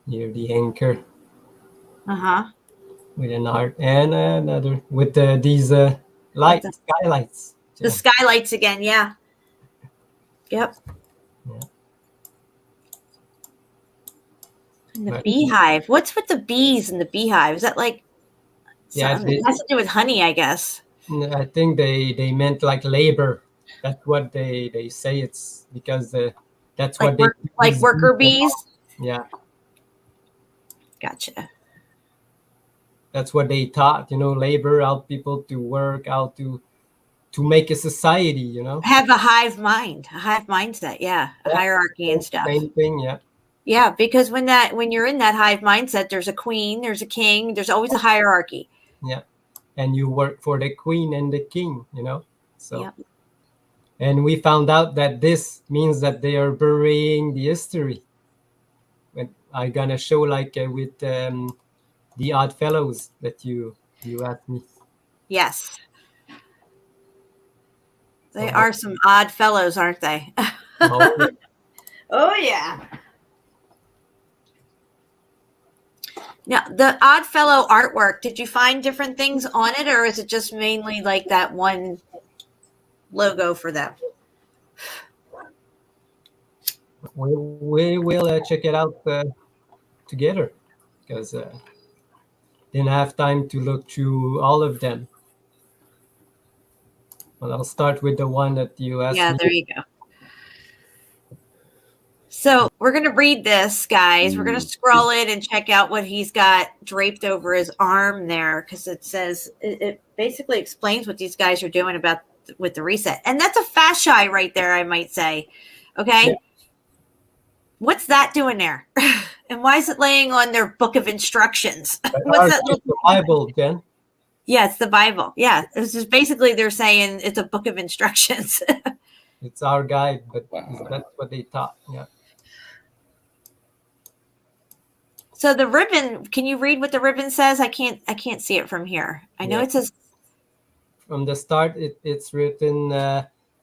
Speaker 7: Here the anchor. With an art and another with these lights, skylights.
Speaker 6: The skylights again, yeah. Yep.
Speaker 7: Yeah.
Speaker 6: And the beehive. What's with the bees and the beehive? Is that like something that has to do with honey, I guess?
Speaker 7: I think they meant like labor. That's what they say. It's because that's
Speaker 6: like
Speaker 7: what they
Speaker 6: like worker bees.
Speaker 7: Yeah.
Speaker 6: Gotcha.
Speaker 7: That's what they taught, you know, labor, how people to work, how to make a society, you know.
Speaker 6: Have a hive mind, a hive mindset, yeah, a hierarchy and stuff.
Speaker 7: Same thing, yeah.
Speaker 6: Yeah, because when you're in that hive mindset, there's a queen, there's a king, there's always a hierarchy.
Speaker 7: Yeah, and you work for the queen and the king, you know. So.
Speaker 6: Yep.
Speaker 7: And we found out that this means that they are burying the history. I'm gonna show like with the Odd Fellows that you asked me.
Speaker 6: Yes, they are some odd fellows, aren't they? Oh yeah. Now the Odd Fellow artwork. Did you find different things on it, or is it just mainly like that one logo for them?
Speaker 7: We will check it out together because didn't have time to look through all of them. Well, I'll start with the one that you asked me.
Speaker 6: Yeah, there you go. So we're going to read this, guys. We're going to scroll it and check out what he's got draped over his arm there, because it says it basically explains what these guys are doing with the reset. And that's a fasci right there, I might say. Okay. Yeah. What's that doing there? And why is it laying on their book of instructions? What's that?
Speaker 7: The Bible, Jen.
Speaker 6: Yeah, it's the Bible. Yeah, it's just basically they're saying it's a book of instructions.
Speaker 7: It's our guide, but that's what they taught. Yeah.
Speaker 6: So the ribbon, can you read what the ribbon says? I can't see it from here. I know it says
Speaker 7: from the start, it's written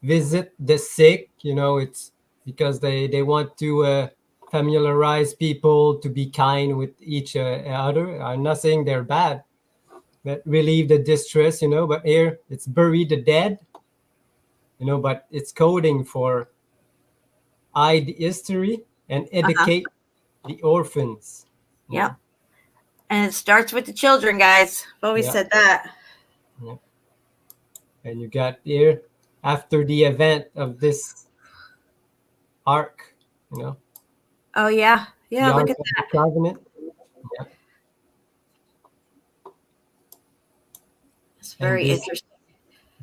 Speaker 7: visit the sick. It's because they want to familiarize people to be kind with each other. I'm not saying they're bad, but relieve the distress. But here it's bury the dead. But it's coding for hide the history and educate the orphans.
Speaker 6: Yep. And it starts with the children, guys. I've always said that.
Speaker 7: Yeah. And you got here after the event of this arc,
Speaker 6: Oh yeah,
Speaker 7: the
Speaker 6: look
Speaker 7: Ark
Speaker 6: at
Speaker 7: of
Speaker 6: that.
Speaker 7: the Covenant. Yeah.
Speaker 6: It's very
Speaker 7: this-
Speaker 6: interesting.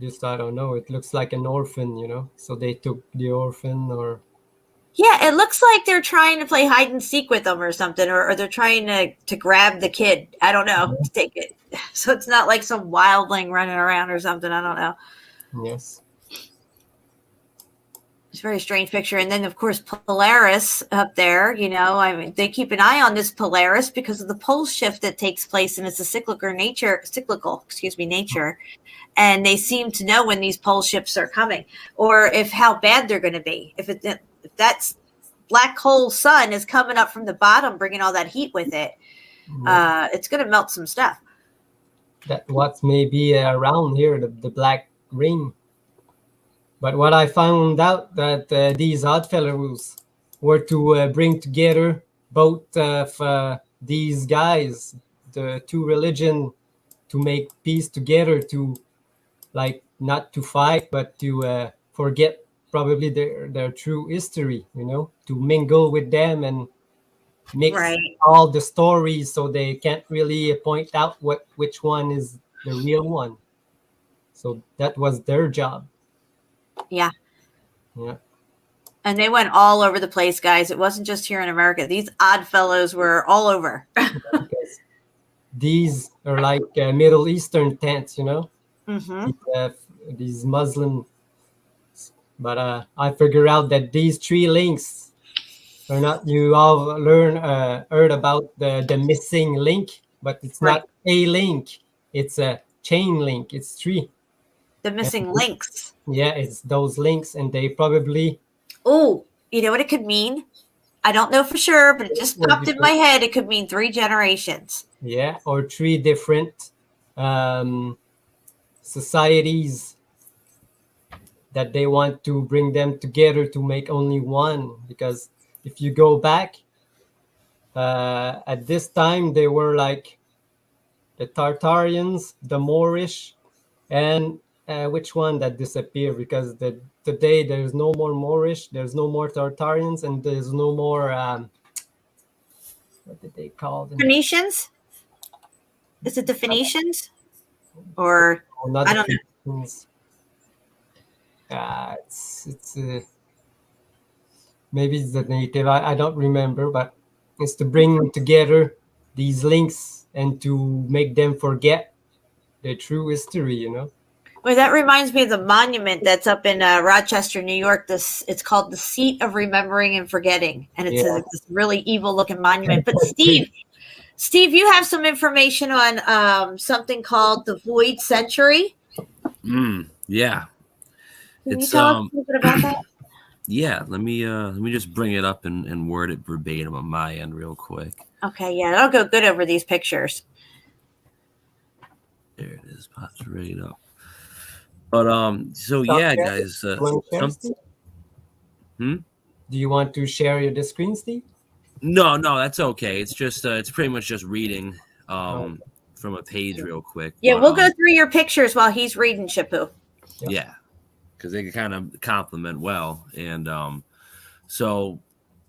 Speaker 7: Just I don't know. It looks like an orphan, So they took the orphan, or
Speaker 6: Yeah, it looks like they're trying to play hide and seek with them or something, or they're trying to grab the kid. I don't know, to take it. So it's not like some wildling running around or something. I don't know.
Speaker 7: yes,
Speaker 6: It's a very strange picture. And then, of course, Polaris up there, I mean, they keep an eye on this Polaris because of the pole shift that takes place, and it's a cyclical nature. And they seem to know when these pole shifts are coming, or if how bad they're going to be. If that's black hole sun is coming up from the bottom, bringing all that heat with it, it's going to melt some stuff.
Speaker 7: that what's maybe around here, the black ring. But what I found out that these Oddfellows were to bring together both of these guys, the two religion, to make peace together, to like not to fight, but to forget probably their true history, to mingle with them and mix all the stories, so they can't really point out which one is the real one. So that was their job.
Speaker 6: Yeah.
Speaker 7: Yeah.
Speaker 6: And they went all over the place, guys. It wasn't just here in America. These Oddfellows were all over.
Speaker 7: Because these are like Middle Eastern tents,
Speaker 6: Mm-hmm.
Speaker 7: These Muslim. But I figured out that these three links are not. You all heard about the missing link, but it's not a link. It's a chain link. It's three.
Speaker 6: The missing links.
Speaker 7: Yeah, it's those links, and they probably.
Speaker 6: Oh, you know what it could mean? I don't know for sure, but it just popped in my head. It could mean 3 generations.
Speaker 7: Yeah, or 3 different societies that they want to bring them together to make only one. Because if you go back, at this time, they were like the Tartarians, the Moorish, and which one that disappeared? Because today there's no more Moorish, there's no more Tartarians, and there's no more what did they call them?
Speaker 6: Phoenicians? Is it the Phoenicians? Or
Speaker 7: Not
Speaker 6: I don't know.
Speaker 7: Phoenicians. It's maybe it's the native. I don't remember, but it's to bring together these links and to make them forget their true history.
Speaker 6: Well, that reminds me of the monument that's up in Rochester, New York. It's called the Seat of Remembering and Forgetting, and it's this really evil-looking monument. But Steve, you have some information on something called the Void Century.
Speaker 8: Yeah.
Speaker 6: Can you tell us a little bit about that?
Speaker 8: Yeah, let me just bring it up and word it verbatim on my end real quick.
Speaker 6: Okay, yeah, that'll go good over these pictures.
Speaker 8: There it is, pops right up. But so yeah, guys.
Speaker 7: Do you want to share the screen, Steve?
Speaker 8: No, that's okay. It's just it's pretty much just reading from a page real quick.
Speaker 6: Yeah, we'll go through your pictures while he's reading, Shepu.
Speaker 8: Yeah, because they can kind of complement well. And so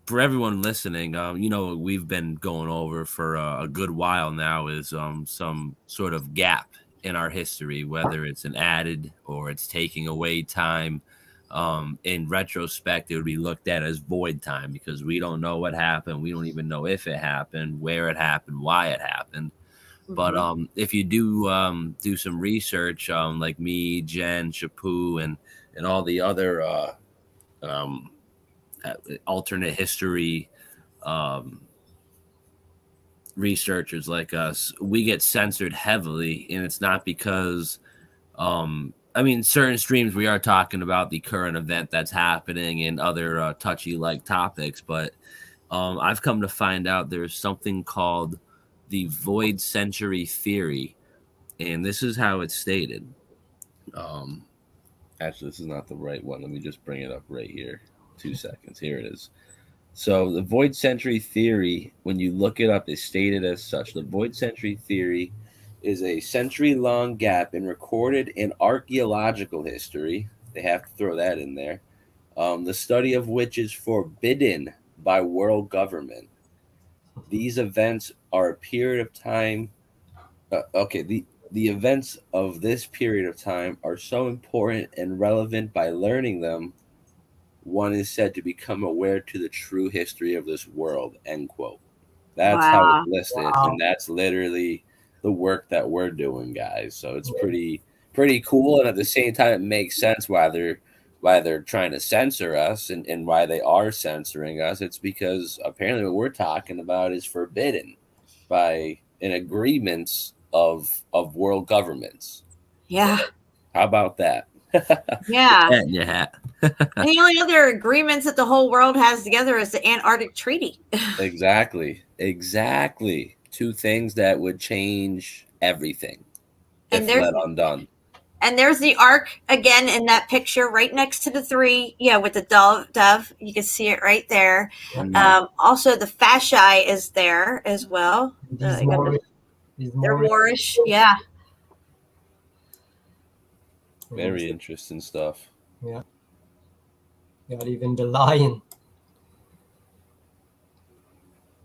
Speaker 8: for everyone listening, we've been going over for a good while now is some sort of gap in our history, whether it's an added or it's taking away time. In retrospect, it would be looked at as void time because we don't know what happened. We don't even know if it happened, where it happened, why it happened. Mm-hmm. But if you do some research, like me, Jen, Shepu, and all the other alternate history researchers like us, we get censored heavily, and it's not because I mean, certain streams we are talking about the current event that's happening and other touchy like topics, but I've come to find out there's something called the void century theory, and this is how it's stated. Actually, this is not the right one. Let me just bring it up right here. 2 seconds. Here it is. So the void century theory, when you look it up, is stated as such. The void century theory is a century-long gap in recorded and archaeological history. They have to throw that in there. The study of which is forbidden by world government. These events are a period of time. The events of this period of time are so important and relevant by learning them, one is said to become aware to the true history of this world, end quote. That's how
Speaker 6: Wow.
Speaker 8: it's listed,
Speaker 7: Wow.
Speaker 8: and that's literally the work that we're doing, guys. So it's pretty cool, and at the same time, it makes sense why they're trying to censor us and why they are censoring us. It's because apparently what we're talking about is forbidden by an agreements of world governments.
Speaker 6: Yeah.
Speaker 8: So, how about that?
Speaker 6: Yeah.
Speaker 8: Put that in your hat.
Speaker 6: And the only other agreements that the whole world has together is the Antarctic Treaty.
Speaker 8: Exactly. 2 things that would change everything
Speaker 6: And
Speaker 8: if
Speaker 6: there's
Speaker 8: let undone.
Speaker 6: And there's the ark again in that picture right next to the 3. Yeah, with the dove. You can see it right there. Also, the fasci is there as well.
Speaker 7: These
Speaker 6: They're
Speaker 7: Moorish.
Speaker 6: Moorish. Yeah.
Speaker 8: Very interesting stuff.
Speaker 7: Yeah. Got even the lion.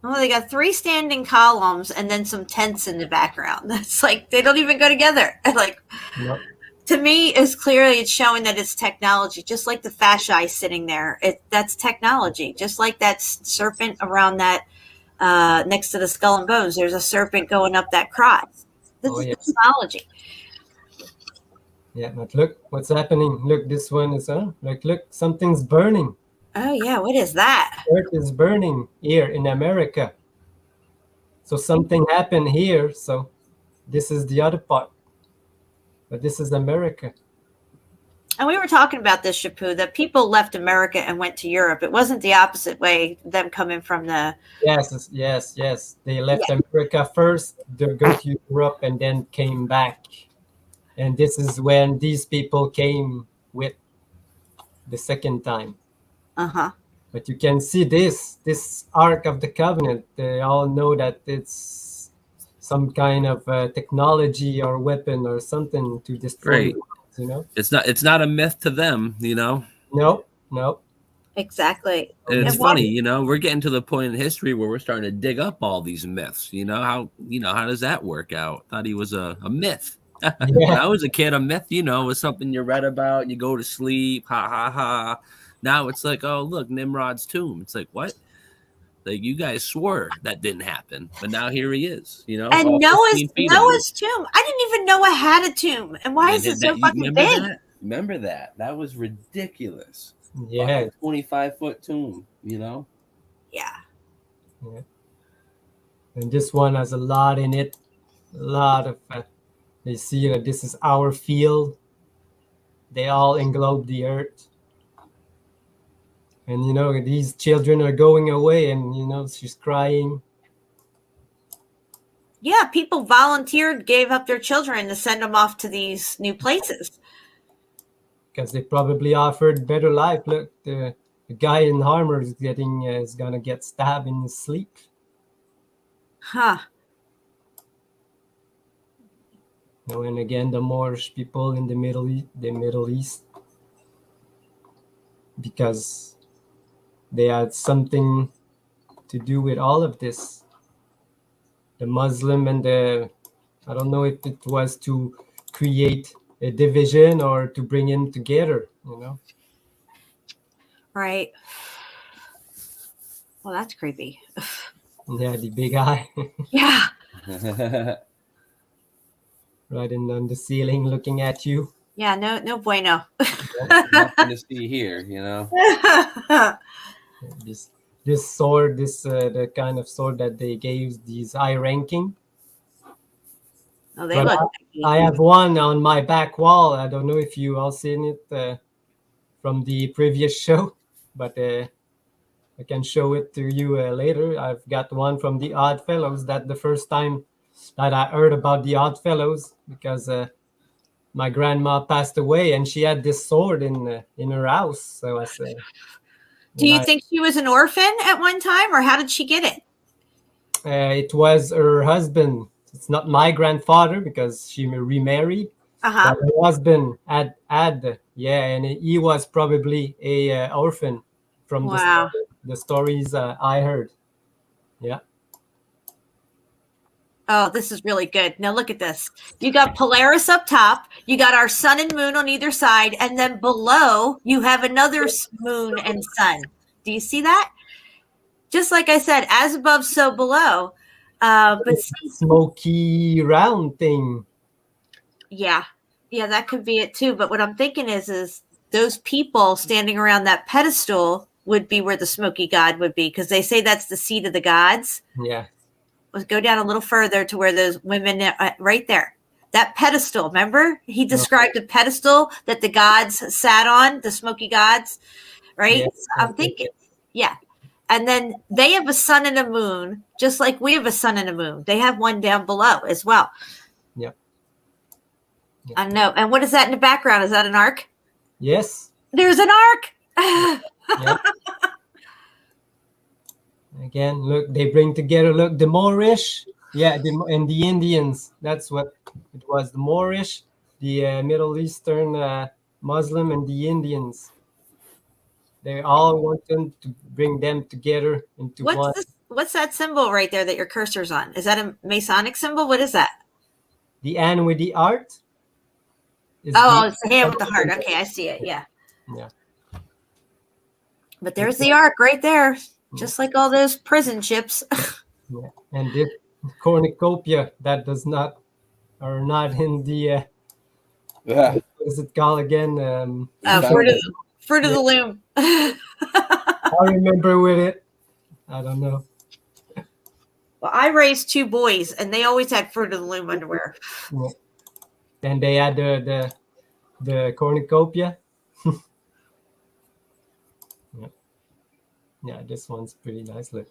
Speaker 6: Oh, they got 3 standing columns and then some tents in the background. That's like they don't even go together. Like,
Speaker 7: Yep.
Speaker 6: to me, it's showing that it's technology, just like the fasci sitting there. That's technology, just like that serpent around that next to the skull and bones. There's a serpent going up that cross. This is technology.
Speaker 7: Yeah, but look what's happening. Look, this one is look, something's burning.
Speaker 6: Oh yeah, what is that?
Speaker 7: Earth is burning here in America. So something happened here. So this is the other part. But this is America.
Speaker 6: And we were talking about this, Shepu, that people left America and went to Europe. It wasn't the opposite way, them coming from the...
Speaker 7: Yes. They left America first, they go to Europe and then came back. And this is when these people came with the second time.
Speaker 6: Uh-huh.
Speaker 7: But you can see this Ark of the Covenant. They all know that it's some kind of technology or weapon or something to destroy.
Speaker 8: Right.
Speaker 7: You know,
Speaker 8: It's not a myth to them. You know.
Speaker 7: No.
Speaker 6: Exactly.
Speaker 8: It's funny, you know, we're getting to the point in history where we're starting to dig up all these myths. How does that work out? Thought he was a myth. When I was a kid, a myth, was something you read about, you go to sleep, ha ha ha. Now it's like, oh look, Nimrod's tomb. It's like, what? Like, you guys swore that didn't happen, but now here he is.
Speaker 6: And Noah's tomb. I didn't even know I had a tomb. And why is it so fucking big?
Speaker 8: Remember that? That was ridiculous.
Speaker 7: Yeah.
Speaker 8: 25-foot tomb.
Speaker 6: Yeah.
Speaker 7: And this one has a lot in it. A lot of. They see that this is our field. They all englobe the earth. And these children are going away, and she's crying.
Speaker 6: Yeah, people volunteered, gave up their children to send them off to these new places.
Speaker 7: Because they probably offered better life. Look, the guy in armor is gonna get stabbed in his sleep.
Speaker 6: Huh.
Speaker 7: And again, the Moorish people in the Middle East, because they had something to do with all of this. The Muslim and I don't know if it was to create a division or to bring them together,
Speaker 6: Right. Well, that's creepy.
Speaker 7: Yeah, the big eye.
Speaker 6: Yeah.
Speaker 7: Right on the ceiling looking at you.
Speaker 6: Yeah, no bueno.
Speaker 8: Nothing to see here,
Speaker 7: This sword, the kind of sword that they gave these high ranking.
Speaker 6: Oh, they
Speaker 7: But
Speaker 6: look.
Speaker 7: I have one on my back wall. I don't know if you all seen it from the previous show, but I can show it to you later. I've got one from the Odd Fellows. That the first time that I heard about the Odd Fellows, because my grandma passed away and she had this sword in her house. So I said,
Speaker 6: Do you think she was an orphan at one time, or how did she get it?
Speaker 7: it was her husband. It's not my grandfather because she remarried.
Speaker 6: Uh-huh.
Speaker 7: But her husband had and he was probably a orphan from
Speaker 6: Wow.
Speaker 7: the stories I heard. Yeah.
Speaker 6: Oh, this is really good. Now look at this. You got Polaris up top. You got our sun and moon on either side. And then below, you have another moon and sun. Do you see that? Just like I said, as above, so below. But see,
Speaker 7: Smoky round thing.
Speaker 6: yeah, that could be it too. But what I'm thinking is those people standing around that pedestal would be where the smoky god would be, because they say that's the seat of the gods.
Speaker 7: Yeah.
Speaker 6: Let's go down a little further to where those women right there. That pedestal, remember? He described a pedestal that the gods sat on, the smoky gods, right?
Speaker 7: Yes,
Speaker 6: So I'm thinking, yeah. And then they have a sun and a moon, just like we have a sun and a moon. They have one down below as well.
Speaker 7: Yep.
Speaker 6: I know. And what is that in the background? Is that an ark?
Speaker 7: Yes.
Speaker 6: There's an ark.
Speaker 7: Yep. Again, look, they bring together, look, the Moorish, and the Indians. That's what it was, the Moorish, the Middle Eastern Muslim, and the Indians. They all want them to bring them together into one.
Speaker 6: What's that symbol right there that your cursor's on? Is that a Masonic symbol? What is that?
Speaker 7: The hand with the art.
Speaker 6: It's the hand with the heart. Okay, I see it. Yeah.
Speaker 7: Yeah.
Speaker 6: But there's the ark right there. Just like all those prison ships.
Speaker 7: Yeah. And this cornucopia that are not in the what is it called again?
Speaker 6: Fruit of the loom.
Speaker 7: I remember with it. I don't know.
Speaker 6: Well, I raised 2 boys, and they always had fruit of the loom underwear.
Speaker 7: Yeah. And they had the cornucopia. Yeah, this one's pretty nice. Look,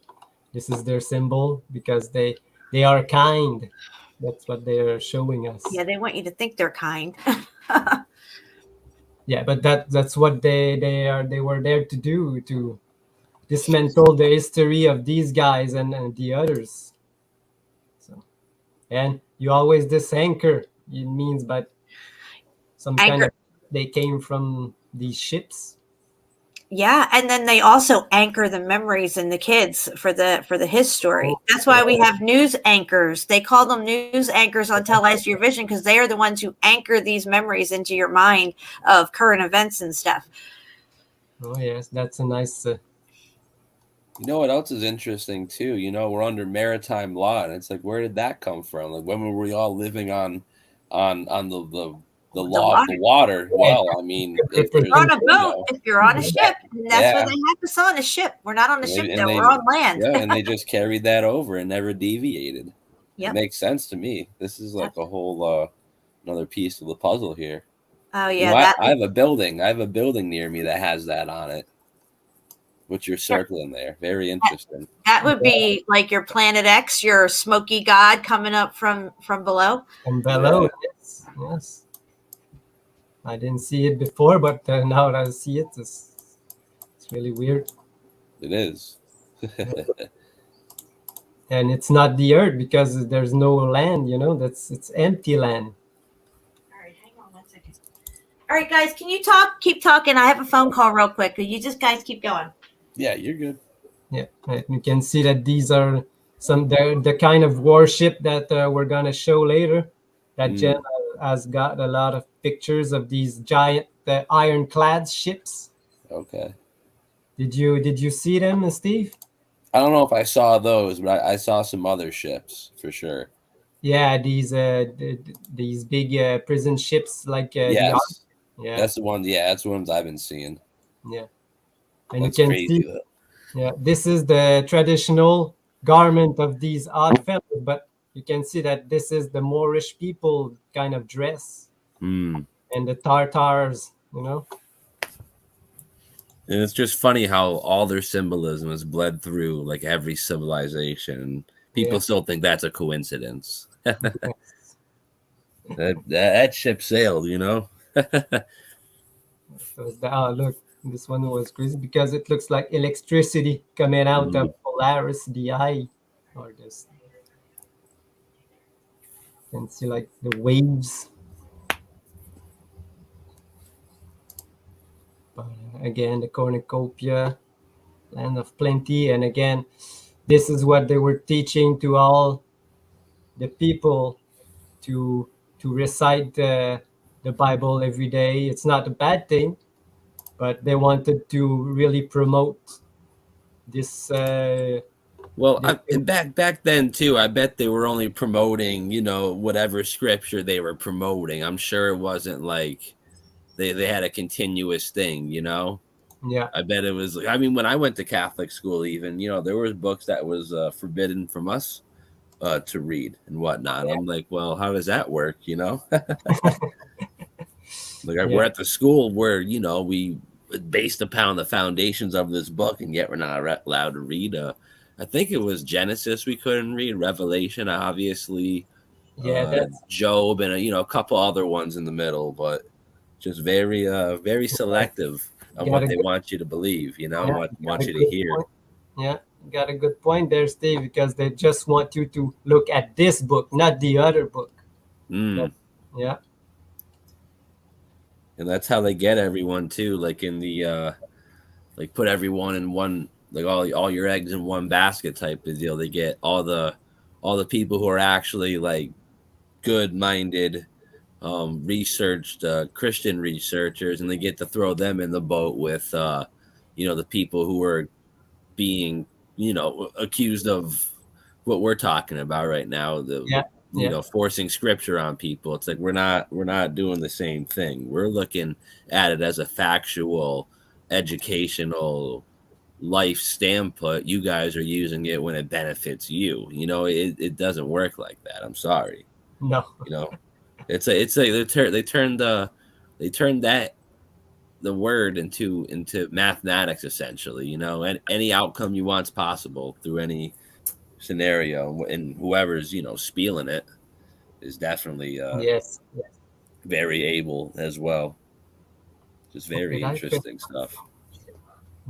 Speaker 7: this is their symbol because they are kind. That's what they are showing us.
Speaker 6: Yeah, they want you to think they're kind.
Speaker 7: Yeah, but that's what they were there to do, to dismantle the history of these guys and the others. So, and you always this anchor. It means, but some
Speaker 6: anchor.
Speaker 7: kind of they came from these ships.
Speaker 6: Yeah, and then they also anchor the memories in the kids for the history. That's why we have news anchors. They call them news anchors on Televised Your Vision, because they are the ones who anchor these memories into your mind of current events and stuff.
Speaker 7: Oh yes, that's a nice.
Speaker 8: You know what else is interesting too? You know, we're under maritime law, and it's like, where did that come from? Like, when were we all living on the law of the water? Well, I mean, if
Speaker 6: you're on a boat, if you're on a ship, that's what they have us on, a ship. We're not on a ship, though. We're on land.
Speaker 8: Yeah, and they just carried that over and never deviated.
Speaker 6: Yep.
Speaker 8: It makes sense to me. This is like a whole another piece of the puzzle here.
Speaker 6: Oh yeah,
Speaker 8: you know, I have a building. I have a building near me that has that on it, which you're circling there. Very interesting.
Speaker 6: That would be like your Planet X, your smoky god coming up from below.
Speaker 7: From below, yes. I didn't see it before, but now that I see it, it's really weird.
Speaker 8: It is.
Speaker 7: And it's not the earth because there's no land, it's empty land.
Speaker 6: All right, hang on 1 second. All right, guys, can you keep talking? I have a phone call real quick. You just guys keep going.
Speaker 8: Yeah, you're good.
Speaker 7: Yeah, and you can see that these are the kind of warship that we're going to show later. That Jen has got a lot of pictures of these giant ironclad ships.
Speaker 8: Okay.
Speaker 7: Did you see them, Steve?
Speaker 8: I don't know if I saw those, but I saw some other ships for sure.
Speaker 7: Yeah, these big prison ships, like
Speaker 8: yes,
Speaker 7: yeah,
Speaker 8: that's the ones. Yeah, that's the ones I've been seeing.
Speaker 7: Yeah, and
Speaker 8: that's
Speaker 7: you can
Speaker 8: crazy,
Speaker 7: see.
Speaker 8: though.
Speaker 7: Yeah, this is the traditional garment of these odd fellows, but you can see that this is the Moorish people kind of dress,
Speaker 8: Mm.
Speaker 7: and the Tartars, you know.
Speaker 8: And it's just funny how all their symbolism has bled through like every civilization. People
Speaker 7: Yeah.
Speaker 8: still think that's a coincidence.
Speaker 7: Yes.
Speaker 8: that ship sailed, you know.
Speaker 7: So look, this one was crazy because it looks like electricity coming out of Polaris, the eye, or this. You can see like the waves. But again, the cornucopia, land of plenty, and again, this is what they were teaching to all the people to recite the Bible every day. It's not a bad thing, but they wanted to really promote this.
Speaker 8: Well,
Speaker 7: this
Speaker 8: and back then too, I bet they were only promoting, you know, whatever scripture they were promoting. I'm sure it wasn't like they had a continuous thing, you know.
Speaker 7: Yeah.
Speaker 8: I bet it was. I mean, when I went to Catholic school, even, you know, there was books that was forbidden from us to read and whatnot.
Speaker 7: Yeah.
Speaker 8: I'm like, well, how does that work? You know, like we're
Speaker 7: Yeah.
Speaker 8: at the school where, you know, we based upon the foundations of this book, and yet we're not allowed to read. I think it was Genesis we couldn't read, Revelation, obviously,
Speaker 7: Yeah, that's
Speaker 8: Job, and you know, a couple other ones in the middle, but just very selective on
Speaker 7: got
Speaker 8: what
Speaker 7: a
Speaker 8: they
Speaker 7: good,
Speaker 8: want you to believe. You know,
Speaker 7: yeah,
Speaker 8: what
Speaker 7: got
Speaker 8: want
Speaker 7: a
Speaker 8: you to
Speaker 7: good
Speaker 8: hear.
Speaker 7: point. Yeah, you got a good point there, Steve, because they just want you to look at this book, not the other book.
Speaker 8: Mm.
Speaker 7: Yeah.
Speaker 8: And that's how they get everyone too. Like in the like put everyone in one, like all your eggs in one basket type of deal. They get all the people who are actually like good-minded, researched Christian researchers, and they get to throw them in the boat with you know, the people who are being, you know, accused of what we're talking about right now,
Speaker 7: Yeah.
Speaker 8: you
Speaker 7: Yeah.
Speaker 8: know, forcing scripture on people. It's like we're not doing the same thing. We're looking at it as a factual, educational, life standpoint. You guys are using it when it benefits you. You know, it doesn't work like that. I'm sorry.
Speaker 7: No.
Speaker 8: You know, it's a they turned that the word into mathematics, essentially. You know, and any outcome you want's possible through any scenario, and whoever's, you know, spieling it is definitely
Speaker 7: Yes. Yes.
Speaker 8: very able as well. Just very
Speaker 7: Did I fit?
Speaker 8: interesting stuff.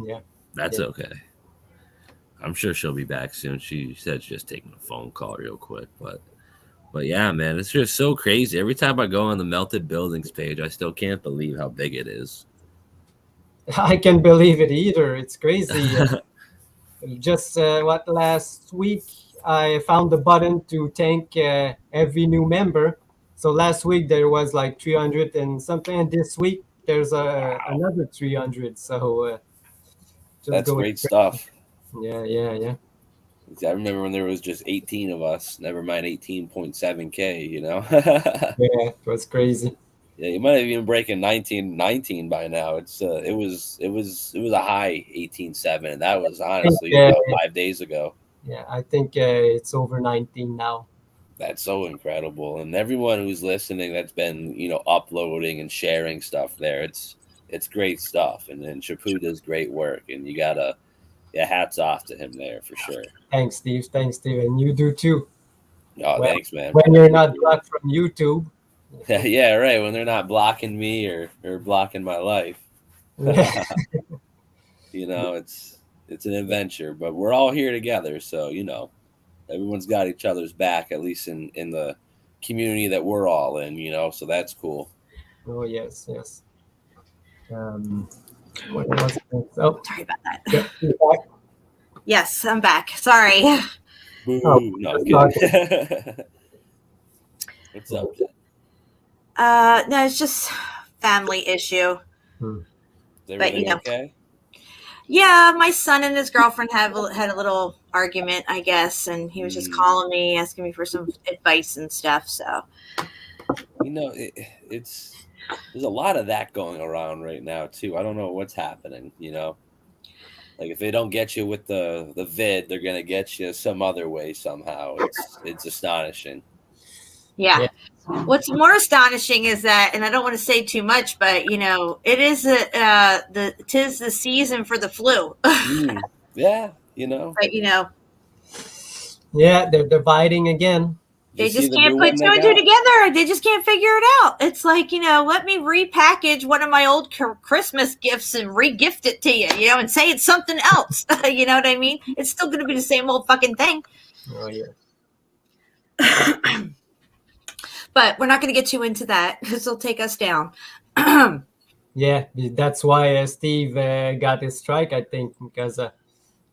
Speaker 7: Yeah.
Speaker 8: That's
Speaker 7: Yeah.
Speaker 8: okay. I'm sure she'll be back soon. She said she's just taking a phone call real quick, but yeah, man, it's just so crazy. Every time I go on the Melted Buildings page, I still can't believe how big it is.
Speaker 7: I can believe it either. It's crazy. Just last week I found the button to thank every new member. So last week there was like 300 and something, and this week there's another 300. So just
Speaker 8: That's
Speaker 7: going
Speaker 8: great
Speaker 7: crazy.
Speaker 8: stuff.
Speaker 7: Yeah, yeah, yeah.
Speaker 8: I remember when there was just 18 of us, never mind 18.7K, you know?
Speaker 7: Yeah, it was crazy.
Speaker 8: Yeah, you might have even breaking 19 by now. It's it was a high 18.7, and that was honestly about 5 days ago.
Speaker 7: Yeah, I think it's over 19 now.
Speaker 8: That's so incredible. And everyone who's listening that's been, you know, uploading and sharing stuff there, it's great stuff. And then Shepu does great work, and you gotta, yeah, hats off to him there for sure.
Speaker 7: Thanks, Steve. Thanks, Steve. And you do too.
Speaker 8: Oh, well, thanks, man.
Speaker 7: When you're not blocked from YouTube.
Speaker 8: Yeah, right. When they're not blocking me or blocking my life. You know, it's an adventure, but we're all here together. So, you know, everyone's got each other's back, at least in the community that we're all in, you know, so that's cool.
Speaker 7: Oh, yes, yes. What was it? Oh,
Speaker 6: Sorry about that.
Speaker 7: yeah,
Speaker 6: Yes, I'm back. Sorry.
Speaker 8: Boo.
Speaker 7: Oh,
Speaker 8: No, I'm kidding. What's up, Jen?
Speaker 6: No, it's just family issue.
Speaker 8: Is everything okay?
Speaker 6: Yeah, my son and his girlfriend had a little argument, I guess, and he was just calling me, asking me for some advice and stuff. So,
Speaker 8: you know, there's a lot of that going around right now too. I don't know what's happening. You know, Like if they don't get you with the vid, they're gonna get you some other way somehow. It's astonishing.
Speaker 6: Yeah.
Speaker 7: Yeah.
Speaker 6: What's more astonishing is that, and I don't want to say too much, but it is tis the season for the flu.
Speaker 8: Yeah,
Speaker 6: But
Speaker 7: Yeah, they're dividing again.
Speaker 8: Did you
Speaker 6: they
Speaker 8: see
Speaker 6: just
Speaker 8: the
Speaker 6: can't
Speaker 8: new
Speaker 6: put
Speaker 8: one
Speaker 6: two
Speaker 8: they
Speaker 6: and two
Speaker 8: got?
Speaker 6: together. They just can't figure it out. It's like, let me repackage one of my old Christmas gifts and re-gift it to you, and say it's something else. You know what I mean? It's still going to be the same old fucking thing.
Speaker 7: Oh yeah.
Speaker 6: But we're not going to get too into that because it'll take us down.
Speaker 7: Yeah, that's why Steve got his strike, I think, because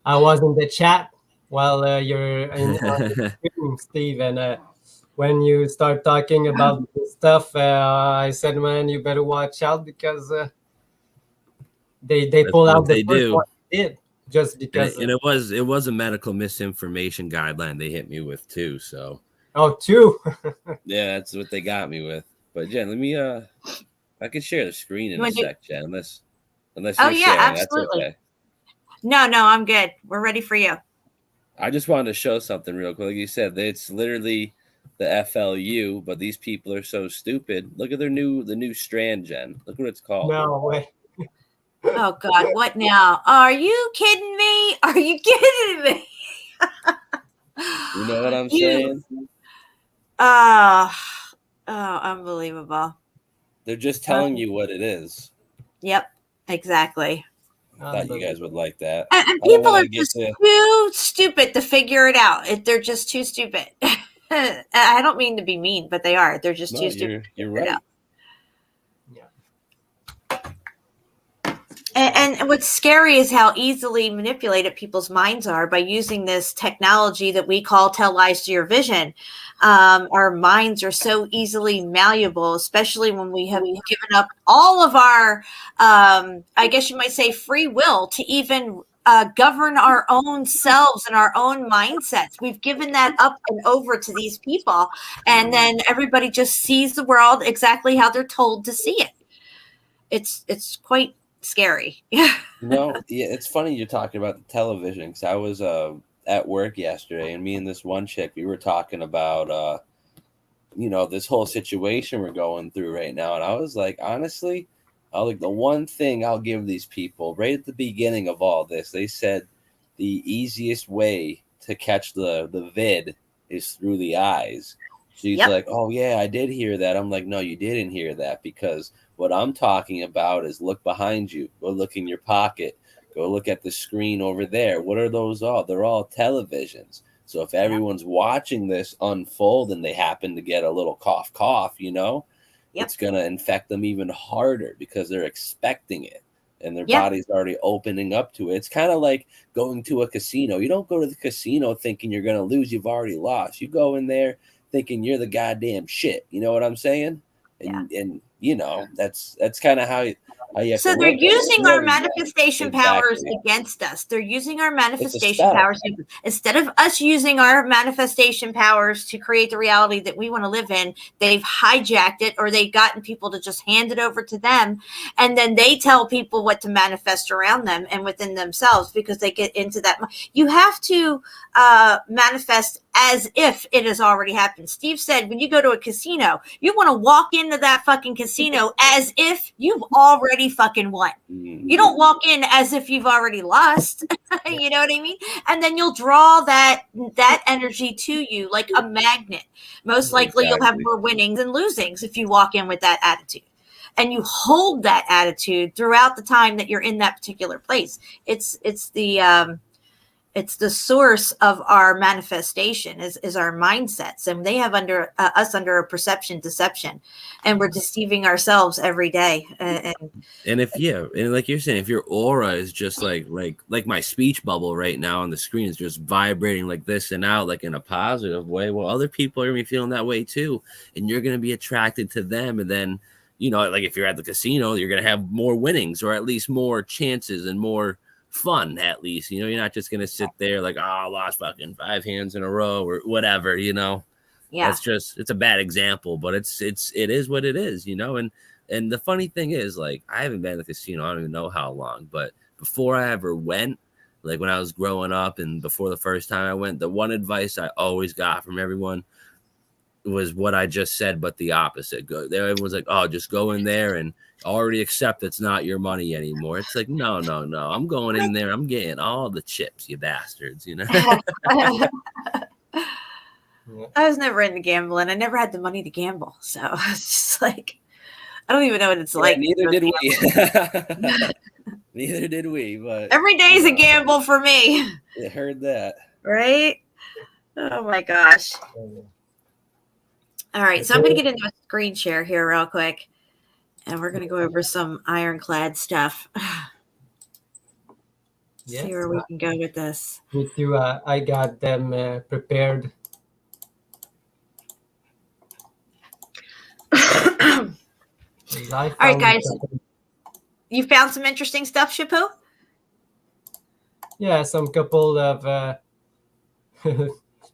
Speaker 7: I was in the chat while you're on the stream, Steve, and when you start talking about this stuff, I said, man, you better watch out because they
Speaker 8: That's
Speaker 7: pull
Speaker 8: what
Speaker 7: out the
Speaker 8: they
Speaker 7: first
Speaker 8: do.
Speaker 7: one they did just
Speaker 8: And
Speaker 7: because.
Speaker 8: it was a medical misinformation guideline they hit me with too. So
Speaker 7: Two.
Speaker 8: yeah, that's what they got me with. But Jen, let me I can share the screen in a sec, Jen, unless
Speaker 6: Oh
Speaker 8: you're
Speaker 6: yeah,
Speaker 8: sharing.
Speaker 6: absolutely.
Speaker 8: That's okay.
Speaker 6: No, I'm good. We're ready for you.
Speaker 8: I just wanted to show something real quick. Like you said, it's literally the FLU, but these people are so stupid. Look at the new strand, Jen. Look what it's called.
Speaker 7: No way.
Speaker 6: Oh God, what now? Are you kidding me? Are you kidding me?
Speaker 8: You know what I'm saying?
Speaker 6: Oh, unbelievable.
Speaker 8: They're just telling you what it is.
Speaker 6: Yep, exactly.
Speaker 8: I thought you guys would like that.
Speaker 6: And people are just too stupid to figure it out. They're just too stupid. I don't mean to be mean, but they are. They're just too stupid.
Speaker 8: You're right.
Speaker 6: And what's scary is how easily manipulated people's minds are by using this technology that we call tell lies to your vision. Our minds are so easily malleable, especially when we have given up all of our, I guess you might say, free will to even govern our own selves and our own mindsets. We've given that up and over to these people. And then everybody just sees the world exactly how they're told to see it. It's quite scary.
Speaker 8: Yeah, it's funny you're talking about the television because I was at work yesterday and me and this one chick, we were talking about this whole situation we're going through right now, and I was like, honestly, the one thing I'll give these people right at the beginning of all this, they said the easiest way to catch the vid is through the eyes. She's like, oh yeah, I did hear that. I'm like, no, you didn't hear that, because what I'm talking about is look behind you. Go look in your pocket. Go look at the screen over there. What are those all? They're all televisions. So if everyone's watching this unfold and they happen to get a little cough, it's going to infect them even harder because they're expecting it and their body's already opening up to it. It's kind of like going to a casino. You don't go to the casino thinking you're going to lose. You've already lost. You go in there thinking you're the goddamn shit. You know what I'm saying? And that's kind of how you have
Speaker 6: so
Speaker 8: to
Speaker 6: they're
Speaker 8: look
Speaker 6: using
Speaker 8: at it.
Speaker 6: our manifestation powers against us. They're using our manifestation powers instead of us using our manifestation powers to create the reality that we want to live in. They've hijacked it, or they've gotten people to just hand it over to them, and then they tell people what to manifest around them and within themselves, because they get into that. You have to manifest as if it has already happened. Steve said, when you go to a casino, you want to walk into that fucking casino as if you've already fucking won. You don't walk in as if you've already lost. You know what I mean? And then you'll draw that energy to you like a magnet. Most likely you'll have more winnings than losings if you walk in with that attitude. And you hold that attitude throughout the time that you're in that particular place. It's the source of our manifestation is our mindsets, and they have us under a perception deception, and we're deceiving ourselves every day. And
Speaker 8: like you're saying, if your aura is just like my speech bubble right now on the screen is just vibrating like this and out, like in a positive way, well, other people are gonna be feeling that way too, and you're gonna be attracted to them. And then like if you're at the casino, you're gonna have more winnings, or at least more chances and more fun. At least you're not just gonna sit there like, oh, I lost fucking 5 hands in a row or whatever. That's just, it's a bad example, but it is what it is. And the funny thing is, like, I haven't been to the casino, I don't even know how long, but before I ever went, Like when I was growing up and before the first time I went, the one advice I always got from everyone was what I just said, but the opposite. Everyone's like, oh, just go in there and already accept it's not your money anymore. It's like, no. I'm going in there. I'm getting all the chips, you bastards, you know?
Speaker 6: I was never into gambling. I never had the money to gamble. So I was just like, I don't even know what it's like.
Speaker 8: Neither did we. Neither did we. But
Speaker 6: every day's a gamble for me.
Speaker 8: I heard that.
Speaker 6: Right? Oh my gosh. All right. So I'm going to get into a screen share here real quick. And we're going to go over some ironclad stuff.
Speaker 7: Yes.
Speaker 6: See where we can go with this.
Speaker 7: Me too. I got them prepared.
Speaker 6: All right, guys. You found some interesting stuff, Shepu?
Speaker 7: Yeah, some couple of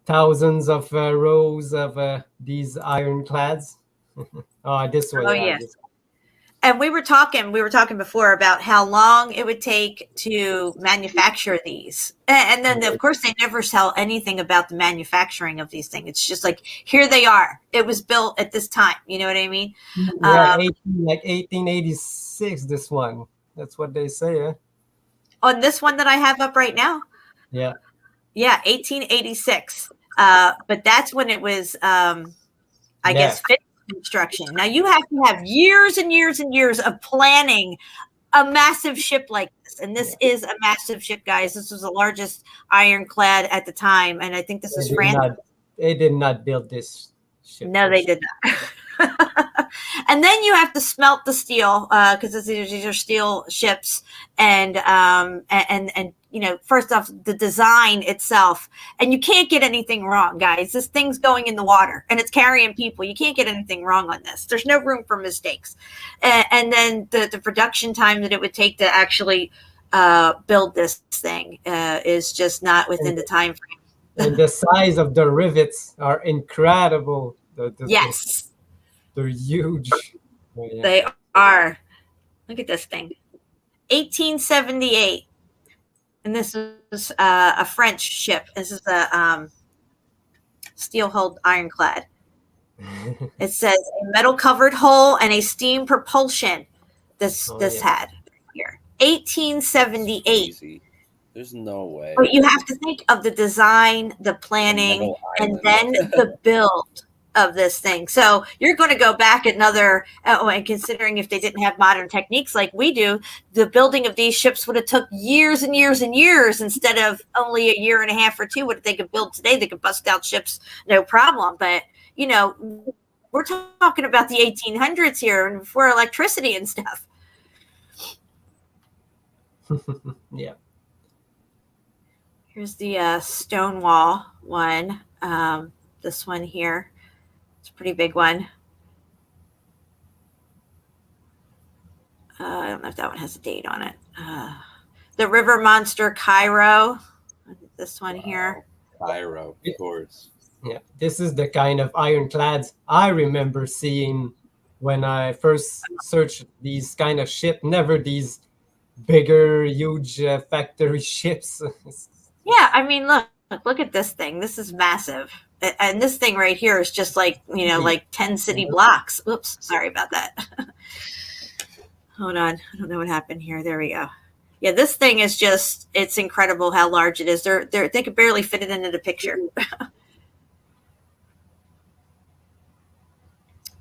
Speaker 7: thousands of rows of these ironclads. This one.
Speaker 6: Oh, yeah. And we were talking before about how long it would take to manufacture these. And then, of course, they never tell anything about the manufacturing of these things. It's just like, here they are. It was built at this time. You know what I mean?
Speaker 7: Yeah, 1886, this one. That's what they say, huh?
Speaker 6: On this one that I have up right now?
Speaker 7: Yeah.
Speaker 6: Yeah, 1886. But that's when it was, I guess, fit construction. Now you have to have years and years and years of planning a massive ship like this, and this is a massive ship, guys. This was the largest ironclad at the time, and I think this is France.
Speaker 7: They did not build this ship.
Speaker 6: No, they did not. And then you have to smelt the steel because these are steel ships, and you know, first off, the design itself, and you can't get anything wrong, guys. This thing's going in the water and it's carrying people. You can't get anything wrong on this. There's no room for mistakes. And then the production time that it would take to actually build this thing is just not within the time frame.
Speaker 7: And the size of the rivets are incredible.
Speaker 6: Yes.
Speaker 7: They're huge. Oh, yeah.
Speaker 6: They are. Look at this thing. 1878. And this is a French ship. This is a steel-hulled ironclad. It says a metal-covered hull and a steam propulsion. This had here. 1878.
Speaker 8: There's no way.
Speaker 6: But you have to think of the design, the planning, and then the build of this thing. So you're going to go back another, and considering if they didn't have modern techniques like we do, the building of these ships would have took years and years and years instead of only a year and a half or two. What they could build today, they could bust out ships, no problem. But, you know, we're talking about the 1800s here and before electricity and stuff.
Speaker 7: Yeah.
Speaker 6: Here's the Stonewall one. This one here. It's a pretty big one. I don't know if that one has a date on it. The River Monster Cairo. This one here.
Speaker 8: Cairo, of course.
Speaker 7: Yeah, this is the kind of ironclads I remember seeing when I first searched these kind of ships. Never these bigger, huge factory ships.
Speaker 6: Yeah, I mean, look at this thing. This is massive. And this thing right here is just like, you know, like 10 city blocks. Oops, sorry about that. Hold on. I don't know what happened here. There we go. Yeah, this thing is just, it's incredible how large it is. They could barely fit it into the picture.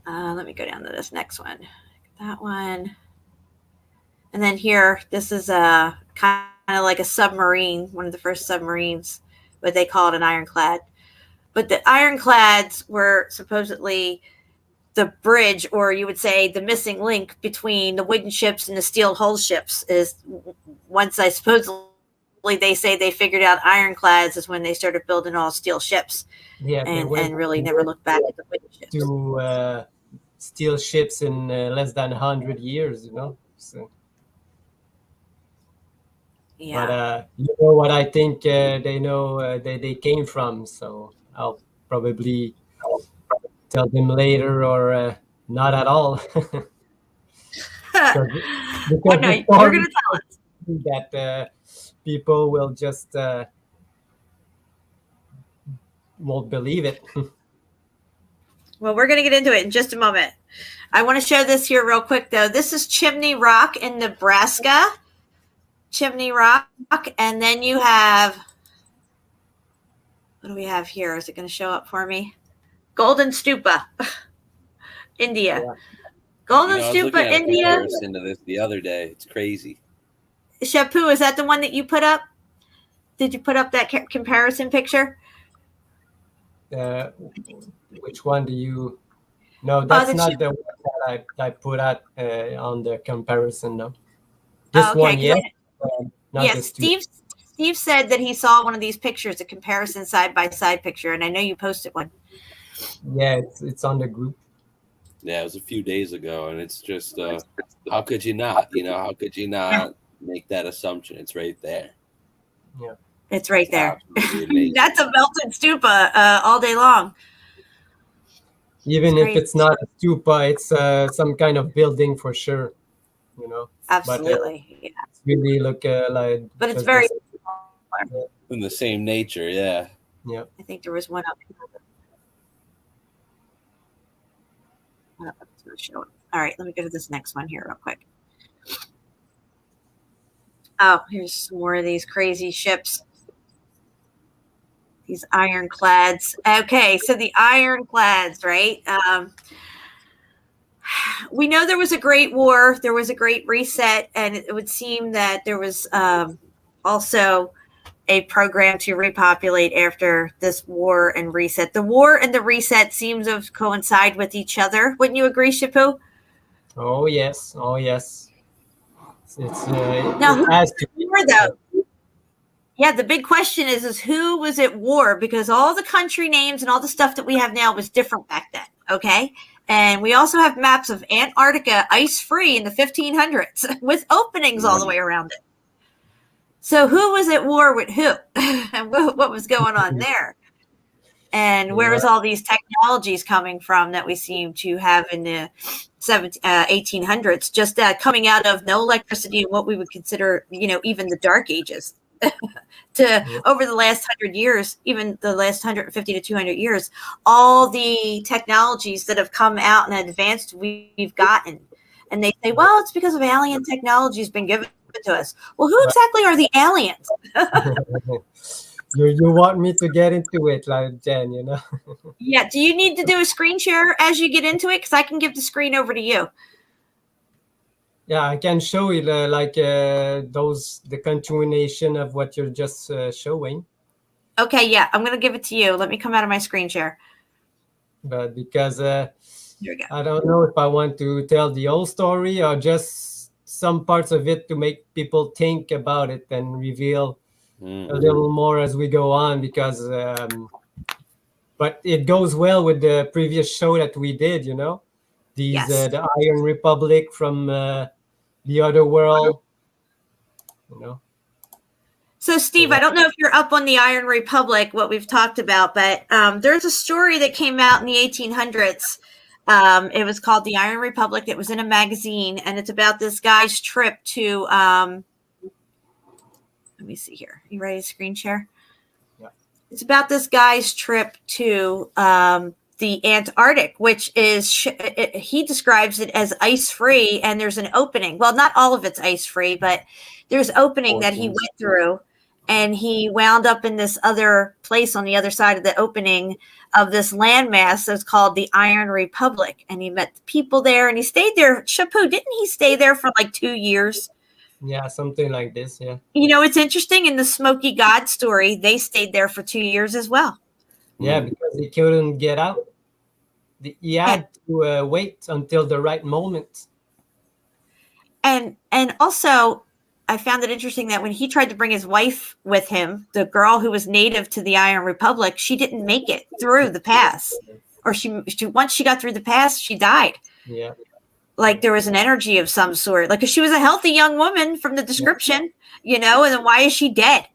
Speaker 6: Let me go down to this next one. That one. And then here, this is a kind of like a submarine, one of the first submarines, but they call it an ironclad. But the ironclads were supposedly the bridge, or you would say the missing link between the wooden ships and the steel hull ships. Is once I supposedly they say they figured out ironclads is when they started building all steel ships.
Speaker 7: Yeah,
Speaker 6: and really never looked back at the wooden ships.
Speaker 7: To steel ships in less than 100 years, you know. So.
Speaker 6: Yeah.
Speaker 7: But you know what I think they know they came from, so I'll probably tell them later or not at all. because
Speaker 6: What, no, you're going to tell us.
Speaker 7: That people will just won't believe it.
Speaker 6: Well, we're going to get into it in just a moment. I want to show this here real quick, though. This is Chimney Rock in Nebraska. Chimney Rock. And then you have, what do we have here? Is it going to show up for me? Golden Stupa, India.
Speaker 7: Yeah.
Speaker 6: Golden
Speaker 8: I was looking
Speaker 6: Stupa,
Speaker 8: at a
Speaker 6: India.
Speaker 8: comparison to this the other day. It's crazy.
Speaker 6: Shepu, is that the one that you put up? Did you put up that comparison picture?
Speaker 7: Which one do you? No, that's
Speaker 6: the
Speaker 7: not the one that I put out on the comparison. No, this
Speaker 6: okay,
Speaker 7: one, yes. Not
Speaker 6: Yes,
Speaker 7: this two.
Speaker 6: Steve said that he saw one of these pictures, a comparison side by side picture, and I know you posted one.
Speaker 7: Yeah, it's on the group.
Speaker 8: Yeah, it was a few days ago, and it's just how could you not? How could you not make that assumption? It's right there.
Speaker 7: Yeah,
Speaker 6: it's right there.
Speaker 8: Absolutely amazing.
Speaker 6: That's a melted stupa all day long.
Speaker 7: Even if it's not a stupa, it's some kind of building for sure.
Speaker 6: Absolutely.
Speaker 7: But, it's really look like.
Speaker 6: But it's very
Speaker 8: in the same nature. Yeah.
Speaker 7: Yeah.
Speaker 6: I think there was one up here. All right, let me go to this next one here real quick. Oh, here's some more of these crazy ships. These ironclads. Okay, so the ironclads, right? We know there was a great war. There was a great reset, and it would seem that there was also a program to repopulate after this war and reset. The war and the reset seems to coincide with each other. Wouldn't you agree, Shepu?
Speaker 7: Oh yes. It's
Speaker 6: now
Speaker 7: it has to be.
Speaker 6: Though. Yeah, the big question is who was at war, because all the country names and all the stuff that we have now was different back then. Okay. And we also have maps of Antarctica ice-free in the 1500s with openings all the way around it. So who was at war with who? And what was going on there? And where is all these technologies coming from that we seem to have in the 1800s, just coming out of no electricity and what we would consider, even the dark ages to over the last 100 years, even the last 150 to 200 years, all the technologies that have come out and advanced we've gotten. And they say, well, it's because of alien technology has been given to us. Well, who exactly are the aliens?
Speaker 7: You want me to get into it, like Jen,
Speaker 6: Yeah. Do you need to do a screen share as you get into it? Because I can give the screen over to you.
Speaker 7: Yeah, I can show you the continuation of what you're just showing.
Speaker 6: Okay, yeah, I'm going to give it to you. Let me come out of my screen share.
Speaker 7: But because
Speaker 6: here we go.
Speaker 7: I don't know if I want to tell the whole story or just some parts of it to make people think about it and reveal a little more as we go on, because but it goes well with the previous show that we did, these the Iron Republic from the other world,
Speaker 6: So Steve, I don't know if you're up on the Iron Republic, what we've talked about, but there's a story that came out in the 1800s. It was called The Iron Republic. It was in a magazine, and it's about this guy's trip to let me see here. You ready to screen share?
Speaker 7: Yeah.
Speaker 6: It's about this guy's trip to the Antarctic, which is, he describes it as ice-free, and there's an opening. Well, not all of it's ice-free, but there's opening that he went through, and he wound up in this other place on the other side of the opening of this landmass that's called the Iron Republic, and he met the people there, and he stayed there. Shepu, didn't he stay there for like 2 years?
Speaker 7: Yeah, something like this, yeah.
Speaker 6: It's interesting. In the Smoky God story, they stayed there for 2 years as well.
Speaker 7: Yeah, because he couldn't get out. He had to wait until the right moment.
Speaker 6: And also, I found it interesting that when he tried to bring his wife with him, the girl who was native to the Iron Republic, she didn't make it through the pass. Or she once she got through the pass, she died.
Speaker 7: Yeah.
Speaker 6: Like there was an energy of some sort. Like, 'cause she was a healthy young woman from the description, and then why is she dead?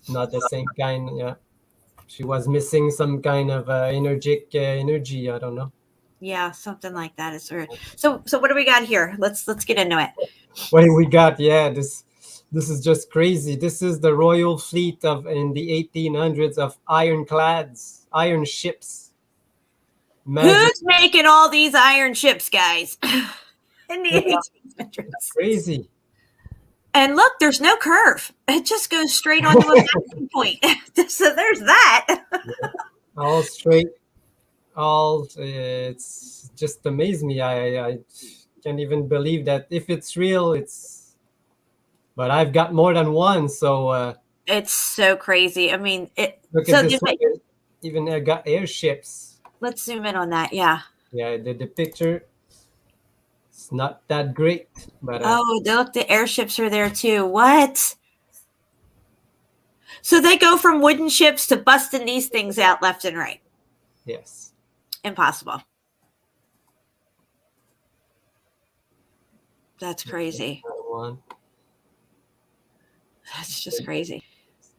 Speaker 7: Not the same kind, yeah. She was missing some kind of energy. I don't know.
Speaker 6: Yeah, something like that. So what do we got here? Let's get into it.
Speaker 7: What do we got? Yeah, this This is just crazy. This is the royal fleet of in the 1800s of ironclads, iron ships. Imagine,
Speaker 6: Who's making all these iron ships, guys? In the
Speaker 7: Yeah.
Speaker 6: 1800s.
Speaker 7: crazy.
Speaker 6: And look, there's no curve. It just goes straight onto a bounding point. So there's that.
Speaker 7: All straight. All it's just amazed me. I can't even believe that if it's real, it's. But I've got more than one, so
Speaker 6: It's so crazy. I mean,
Speaker 7: look
Speaker 6: so
Speaker 7: at this one. Even I got airships.
Speaker 6: let's zoom in on that. Yeah.
Speaker 7: Yeah, the picture. It's not that great, but
Speaker 6: Oh, look, the airships are there too. What? So they go from wooden ships to busting these things out left and right.
Speaker 7: yes.
Speaker 6: Impossible. That's crazy.
Speaker 7: One.
Speaker 6: That's just crazy.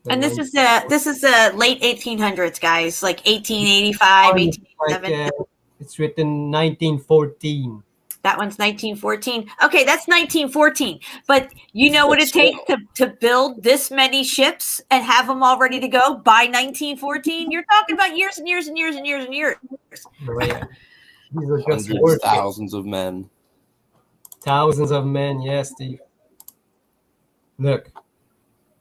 Speaker 7: The
Speaker 6: And
Speaker 7: one-
Speaker 6: this is the late 1800s, guys, like 1885,
Speaker 7: One is
Speaker 6: 1887.
Speaker 7: it's written 1914.
Speaker 6: That one's 1914. Okay, that's 1914. But you know what it takes to build this many ships and have them all ready to go by 1914? You're talking about years and years and years and years and years.
Speaker 7: Right. These are just
Speaker 8: Hundreds,
Speaker 7: warships.
Speaker 8: thousands of men.
Speaker 7: Thousands of men, yes, Steve. Look,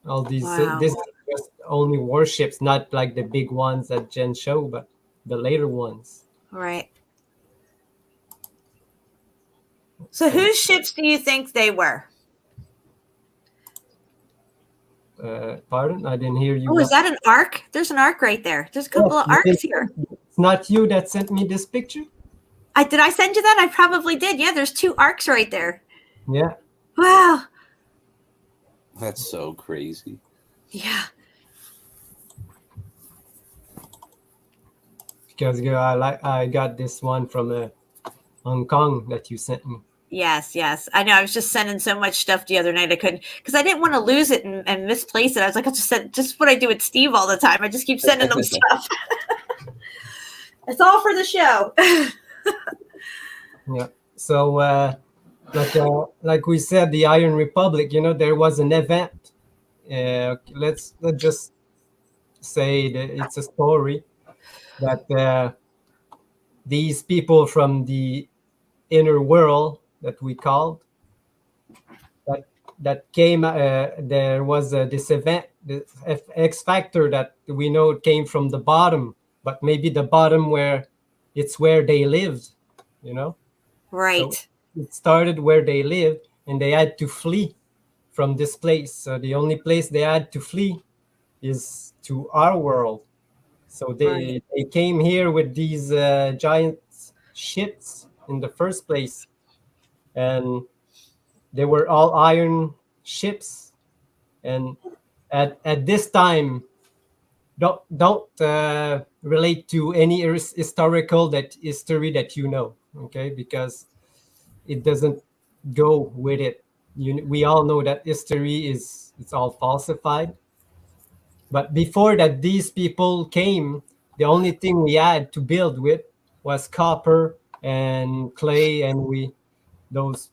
Speaker 7: all these.
Speaker 6: Wow.
Speaker 7: This is just only warships, not like the big ones that Jen showed, but the later ones.
Speaker 6: Right. So whose ships do you think they were?
Speaker 7: Pardon, I didn't hear you.
Speaker 6: Oh, is that an arc? There's an arc right there. There's a couple of arcs here.
Speaker 7: It's not you that sent me this picture.
Speaker 6: Did I send you that? I probably did. Yeah, there's 2 arcs right there.
Speaker 7: Yeah.
Speaker 6: Wow.
Speaker 8: That's so crazy.
Speaker 6: Yeah.
Speaker 7: Because I got this one from Hong Kong that you sent me.
Speaker 6: Yes, yes. I know. I was just sending so much stuff the other night. I couldn't because I didn't want to lose it and misplace it. I was like, I'll just send just what I do with Steve all the time. I just keep sending them stuff. It's all for the show.
Speaker 7: Yeah. So, like we said, the Iron Republic. There was an event. Let's just say that it's a story that these people from the inner world that we called that came. There was this event, the X Factor that we know came from the bottom, but maybe the bottom where they lived.
Speaker 6: Right.
Speaker 7: So it started where they lived, and they had to flee from this place. So the only place they had to flee is to our world. So they came here with these giant ships in the first place, and they were all iron ships. And at this time, don't relate to any historical history that okay, because it doesn't go with it. We all know that history it's all falsified. But before that, these people came, the only thing we had to build with was copper and clay, and those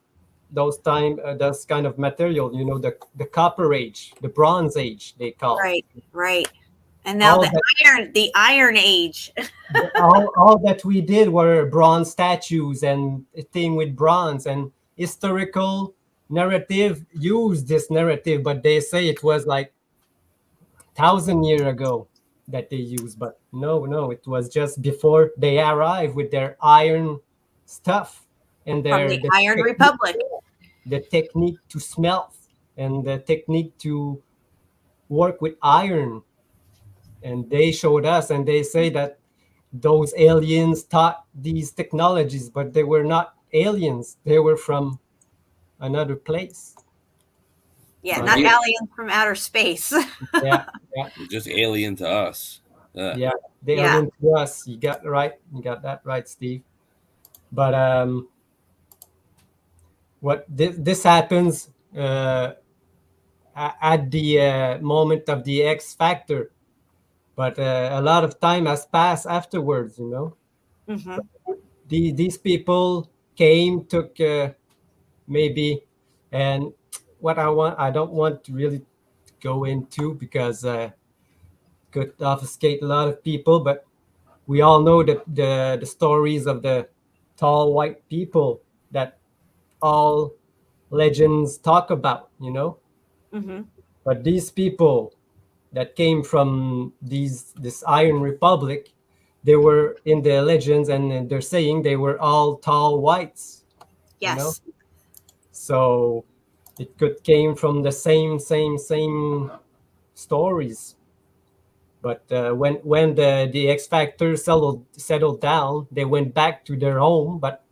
Speaker 7: kind of material, the copper age, the bronze age they call it.
Speaker 6: Right. And now
Speaker 7: All
Speaker 6: the iron age.
Speaker 7: all that we did were bronze statues and a thing with bronze, and historical narrative used this narrative, but they say it was like 1,000 years ago that they used. But no, it was just before they arrived with their iron stuff and
Speaker 6: From the Iron Republic.
Speaker 7: The technique to smelt and the technique to work with iron. And they showed us, and they say that those aliens taught these technologies, but they were not aliens. They were from another place.
Speaker 6: Yeah, not aliens from outer space.
Speaker 7: Yeah.
Speaker 8: Just alien to us.
Speaker 7: Yeah, they alien to us. You got that right, Steve. But what this happens at the moment of the X Factor. But a lot of time has passed afterwards,
Speaker 6: Mm-hmm.
Speaker 7: These people came, took maybe, and what I don't want to really go into because could obfuscate a lot of people, but we all know that the stories of the tall white people that all legends talk about, you know.
Speaker 6: Mm-hmm.
Speaker 7: But these people that came from this Iron Republic, they were in the legends, and they're saying they were all tall whites, you know.
Speaker 6: Yes.
Speaker 7: So it could came from the same stories. But when the X Factor settled down, they went back to their home. But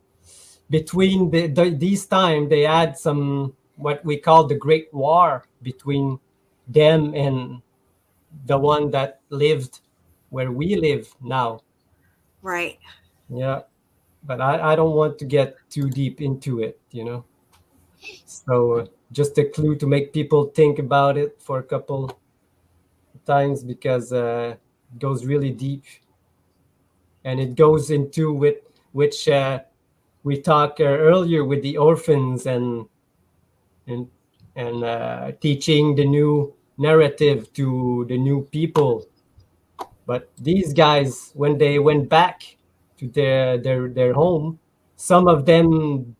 Speaker 7: between these time, they had some what we call the Great War between them and the one that lived where we live now.
Speaker 6: Right.
Speaker 7: Yeah, but I don't want to get too deep into it, you know. So just a clue to make people think about it for a couple times because it goes really deep, and it goes into with which we talked earlier with the orphans and teaching the new narrative to the new people. But these guys, when they went back to their home, some of them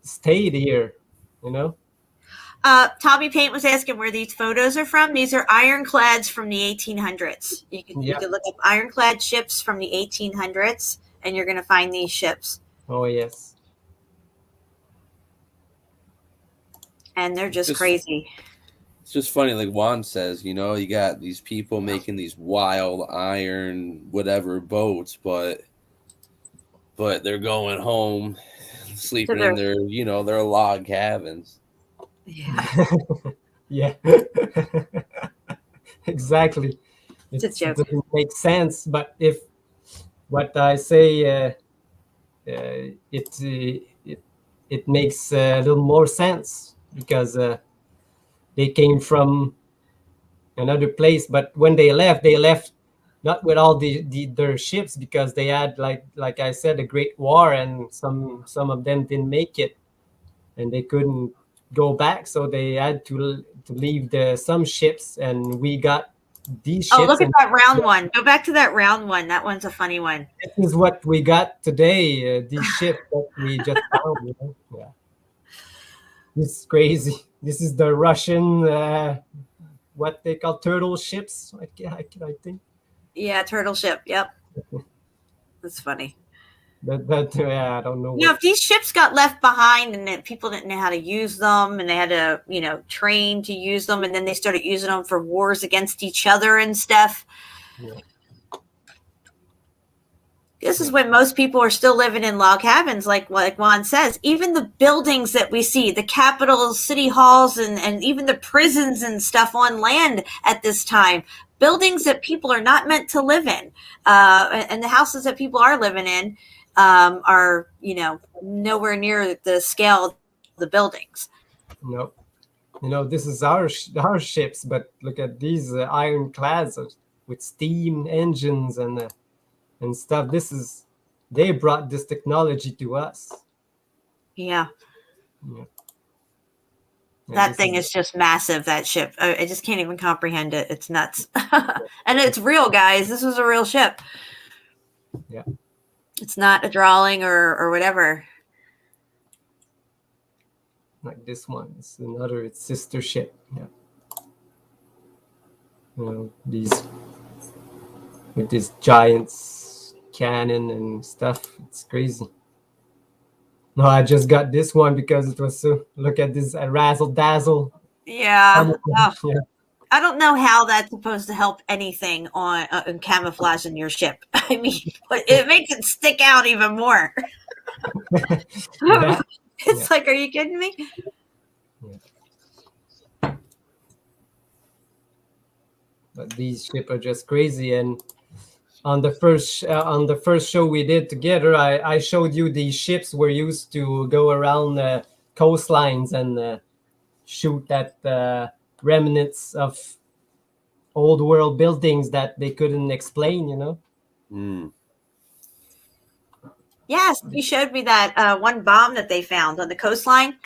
Speaker 7: stayed here, you know.
Speaker 6: Tommy Paint was asking where these photos are from. These are ironclads from the 1800s. You can look up ironclad ships from the 1800s, and you're going to find these ships.
Speaker 7: Oh yes.
Speaker 6: And they're just crazy.
Speaker 8: It's just funny, like Juan says, you know, you got these people making these wild iron whatever boats, but they're going home, sleeping in their, you know, their log cabins.
Speaker 6: Yeah.
Speaker 7: Yeah. Exactly.
Speaker 6: It's a joke.
Speaker 7: It doesn't make sense, but if what I say, it makes a little more sense because they came from another place. But when they left not with all their ships because they had like I said a great war, and some of them didn't make it, and they couldn't go back, so they had to leave some ships, and we got these ships.
Speaker 6: Oh, look at that round one. Go back to that round one. That one's a funny one.
Speaker 7: This is what we got today. These ships that we just found. You know? Yeah, this is crazy. This is the Russian, what they call turtle ships. I think.
Speaker 6: Yeah, turtle ship. Yep, that's funny.
Speaker 7: I don't know.
Speaker 6: You know, if these ships got left behind and that people didn't know how to use them, and they had to, you know, train to use them, and then they started using them for wars against each other and stuff.
Speaker 7: Yeah.
Speaker 6: This is when most people are still living in log cabins, like Juan says. Even the buildings that we see, the capitals, city halls, and even the prisons and stuff on land at this time, buildings that people are not meant to live in, and the houses that people are living in are, you know, nowhere near the scale of the buildings.
Speaker 7: No, you know, this is our ships, but look at these ironclads with steam engines and stuff. They brought this technology to us.
Speaker 6: Yeah.
Speaker 7: Yeah.
Speaker 6: That thing is just massive, that ship. I just can't even comprehend it. It's nuts. And it's real, guys. This was a real ship.
Speaker 7: Yeah.
Speaker 6: It's not a drawing or whatever.
Speaker 7: Like this one. It's sister ship. Yeah. You know, these with this giant cannon and stuff. It's crazy. No, I just got this one because it was so. Look at this razzle dazzle.
Speaker 6: Yeah.
Speaker 7: Yeah.
Speaker 6: I don't know how that's supposed to help anything on camouflage in your ship. I mean, it makes it stick out even more.
Speaker 7: Yeah.
Speaker 6: It's like, are you kidding me?
Speaker 7: Yeah. But these ships are just crazy. And on the first show we did together, I showed you these ships were used to go around coastlines and shoot at remnants of old world buildings that they couldn't explain, you know.
Speaker 6: Yes, you showed me that one bomb that they found on the coastline.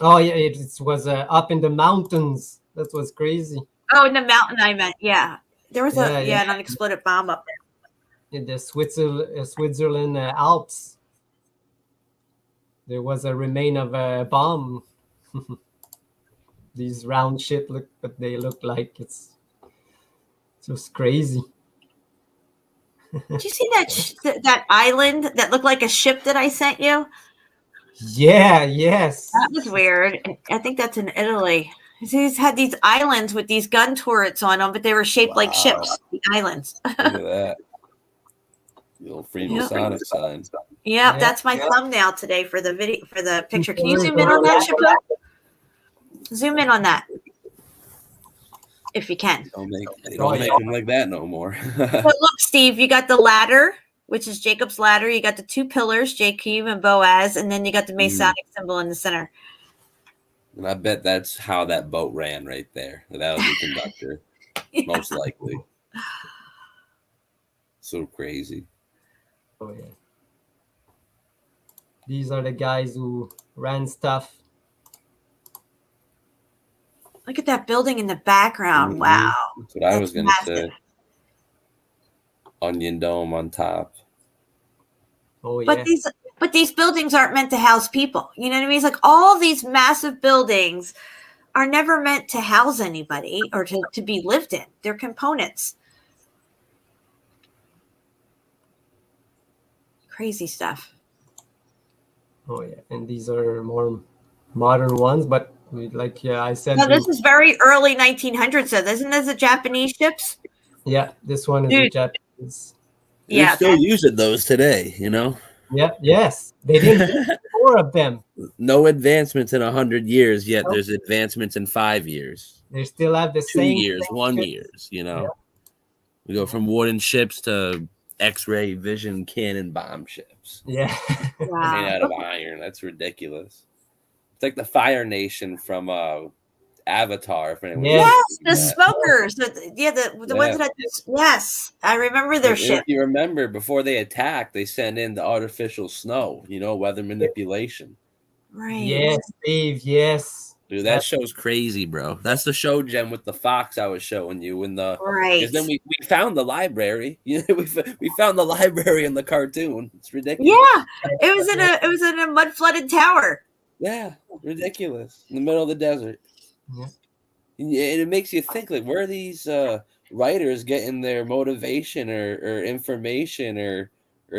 Speaker 7: Oh yeah, it was up in the mountains. That was crazy.
Speaker 6: Oh, in the mountain, I meant. Yeah, there was
Speaker 7: Yeah, yeah.
Speaker 6: an unexploded bomb up there.
Speaker 7: In the Switzerland Alps, there was a remain of a bomb. These round shit look, but they look like it's just crazy.
Speaker 6: Did you see that island that looked like a ship that I sent you?
Speaker 7: Yeah, yes.
Speaker 6: That was weird. I think that's in Italy. He's had these islands with these gun turrets on them, but they were shaped like ships. The islands.
Speaker 8: Look at that. The old Freemasonic sign.
Speaker 6: Yeah, that's my thumbnail today for the video, for the picture. Can you zoom in on that, Shepu? Zoom in on that, if you can.
Speaker 8: They don't make them like that no more.
Speaker 6: But look, Steve, you got the ladder, which is Jacob's ladder. You got the two pillars, Jacob and Boaz, and then you got the Masonic symbol in the center.
Speaker 8: And I bet that's how that boat ran right there. That was the conductor, most likely. So crazy.
Speaker 7: Oh yeah. These are the guys who ran stuff.
Speaker 6: Look at that building in the background. Wow.
Speaker 8: That's what I was going to say. Onion dome on top.
Speaker 7: Oh yeah.
Speaker 6: But these buildings aren't meant to house people. You know what I mean? It's like all these massive buildings are never meant to house anybody or to be lived in. They're components. Crazy stuff.
Speaker 7: Oh yeah, and these are more modern ones, but like I said.
Speaker 6: No, this is very early 1900s. So isn't this the Japanese ships?
Speaker 7: Yeah, this one is the Japanese.
Speaker 8: They're still using those today, you know?
Speaker 7: Yeah, yes. They didn't do 4 of them.
Speaker 8: No advancements in 100 years, yet there's advancements in 5 years.
Speaker 7: They still have the
Speaker 8: 2
Speaker 7: same
Speaker 8: years, 1 year, you know? Yeah. We go from wooden ships to X-ray vision cannon bomb ships.
Speaker 7: Yeah.
Speaker 6: Wow.
Speaker 8: Made out of iron. That's ridiculous. It's like the Fire Nation from Avatar.
Speaker 6: Yes, the smokers. The ones that yes, I remember their ship.
Speaker 8: If you remember, before they attack, they send in the artificial snow, you know, weather manipulation.
Speaker 6: Right.
Speaker 7: Yes, Steve, yes.
Speaker 8: Dude, that show's crazy, bro. That's the show gem with the fox I was showing you.
Speaker 6: Right.
Speaker 8: Because then we found the library. You know, we found the library in the cartoon. It's ridiculous.
Speaker 6: Yeah, it was in a mud flooded tower.
Speaker 8: Yeah, ridiculous in the middle of the desert.
Speaker 7: Yeah.
Speaker 8: And it makes you think, like, where are these writers getting their motivation or information or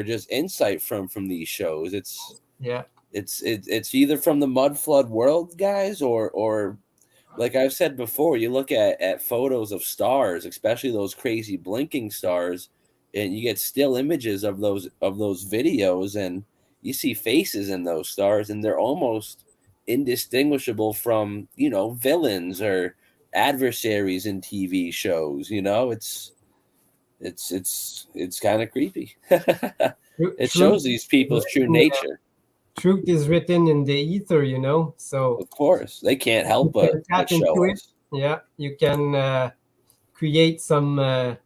Speaker 8: just insight from these shows? It's either from the mud flood world guys or like I've said before, you look at photos of stars, especially those crazy blinking stars, and you get still images of those videos, and you see faces in those stars, and they're almost indistinguishable from, you know, villains or adversaries in TV shows. You know, it's kind of creepy. It shows these people's true nature.
Speaker 7: Truth is written in the ether, you know, so
Speaker 8: of course they can't help but show us.
Speaker 7: Yeah, you can create some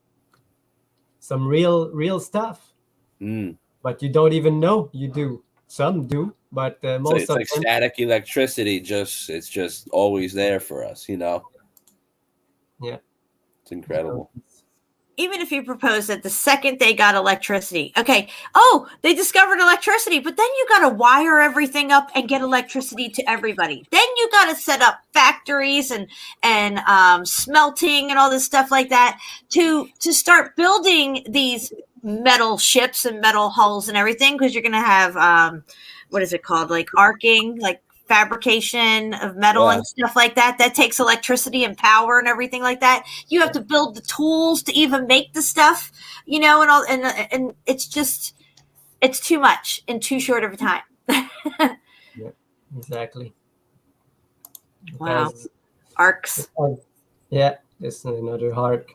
Speaker 7: real stuff, but you don't even know you do. Some do, but most
Speaker 8: it's like static electricity. It's just always there for us, you know.
Speaker 7: Yeah,
Speaker 8: it's incredible.
Speaker 6: Even if you propose that the second they got electricity, they discovered electricity, but then you got to wire everything up and get electricity to everybody. Then you got to set up factories and smelting and all this stuff like that to start building these metal ships and metal hulls and everything, because you're going to have what is it called, like arcing, like fabrication of metal and stuff like that. That takes electricity and power and everything like that. You have to build the tools to even make the stuff, you know, and all, and it's too much in too short of a time.
Speaker 7: Yeah, exactly.
Speaker 6: Wow. Arcs.
Speaker 7: Yeah, it's another arc.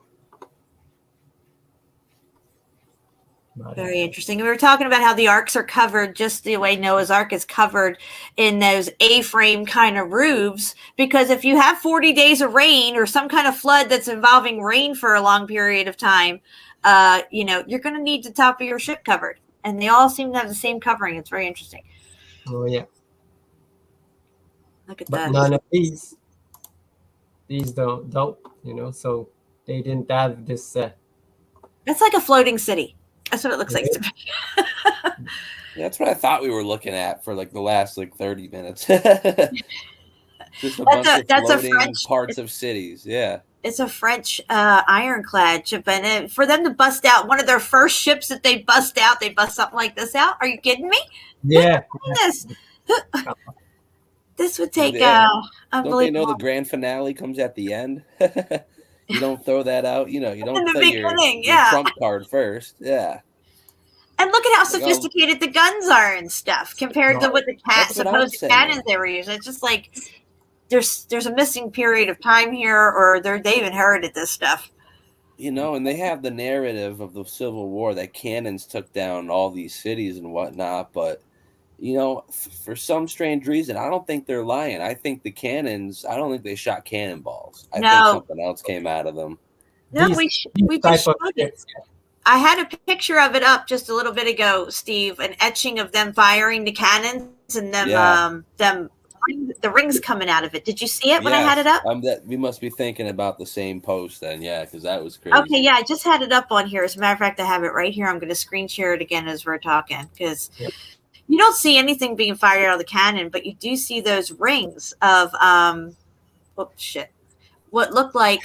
Speaker 6: Very interesting. We were talking about how the arcs are covered just the way Noah's Ark is covered in those A-frame kind of roofs, because if you have 40 days of rain or some kind of flood that's involving rain for a long period of time, you know, you're going to need the top of your ship covered. And they all seem to have the same covering. It's very interesting.
Speaker 7: Oh, yeah.
Speaker 6: Look at
Speaker 7: but
Speaker 6: that.
Speaker 7: none of these don't, so they didn't have this.
Speaker 6: It's like a floating city. That's what it looks like to me.
Speaker 9: That's what I thought we were looking at for like the last like 30 minutes. Just a bunch of floating parts of cities. Yeah.
Speaker 6: It's a French ironclad ship, and for them to bust out one of their first ships that they bust something like this out. Are you kidding me?
Speaker 7: Yeah.
Speaker 6: This. This would take
Speaker 9: Don't they know the grand finale comes at the end? You don't throw that out. You don't play your trump card first. Yeah.
Speaker 6: And look at how sophisticated the guns are and stuff compared to what the supposed cannons they were using. It's just like there's a missing period of time here, or they've inherited this stuff.
Speaker 9: And they have the narrative of the Civil War that cannons took down all these cities and whatnot, but for some strange reason, I don't think they're lying. I think the cannons, I don't think they shot cannonballs. I think something else came out of them.
Speaker 6: No, we just showed it. I had a picture of it up just a little bit ago, Steve, an etching of them firing the cannons and them the rings coming out of it. Did you see it when I had it up?
Speaker 9: We must be thinking about the same post then, because that was crazy.
Speaker 6: Okay, yeah, I just had it up on here. As a matter of fact, I have it right here. I'm going to screen share it again as we're talking, because you don't see anything being fired out of the cannon, but you do see those rings of what looked like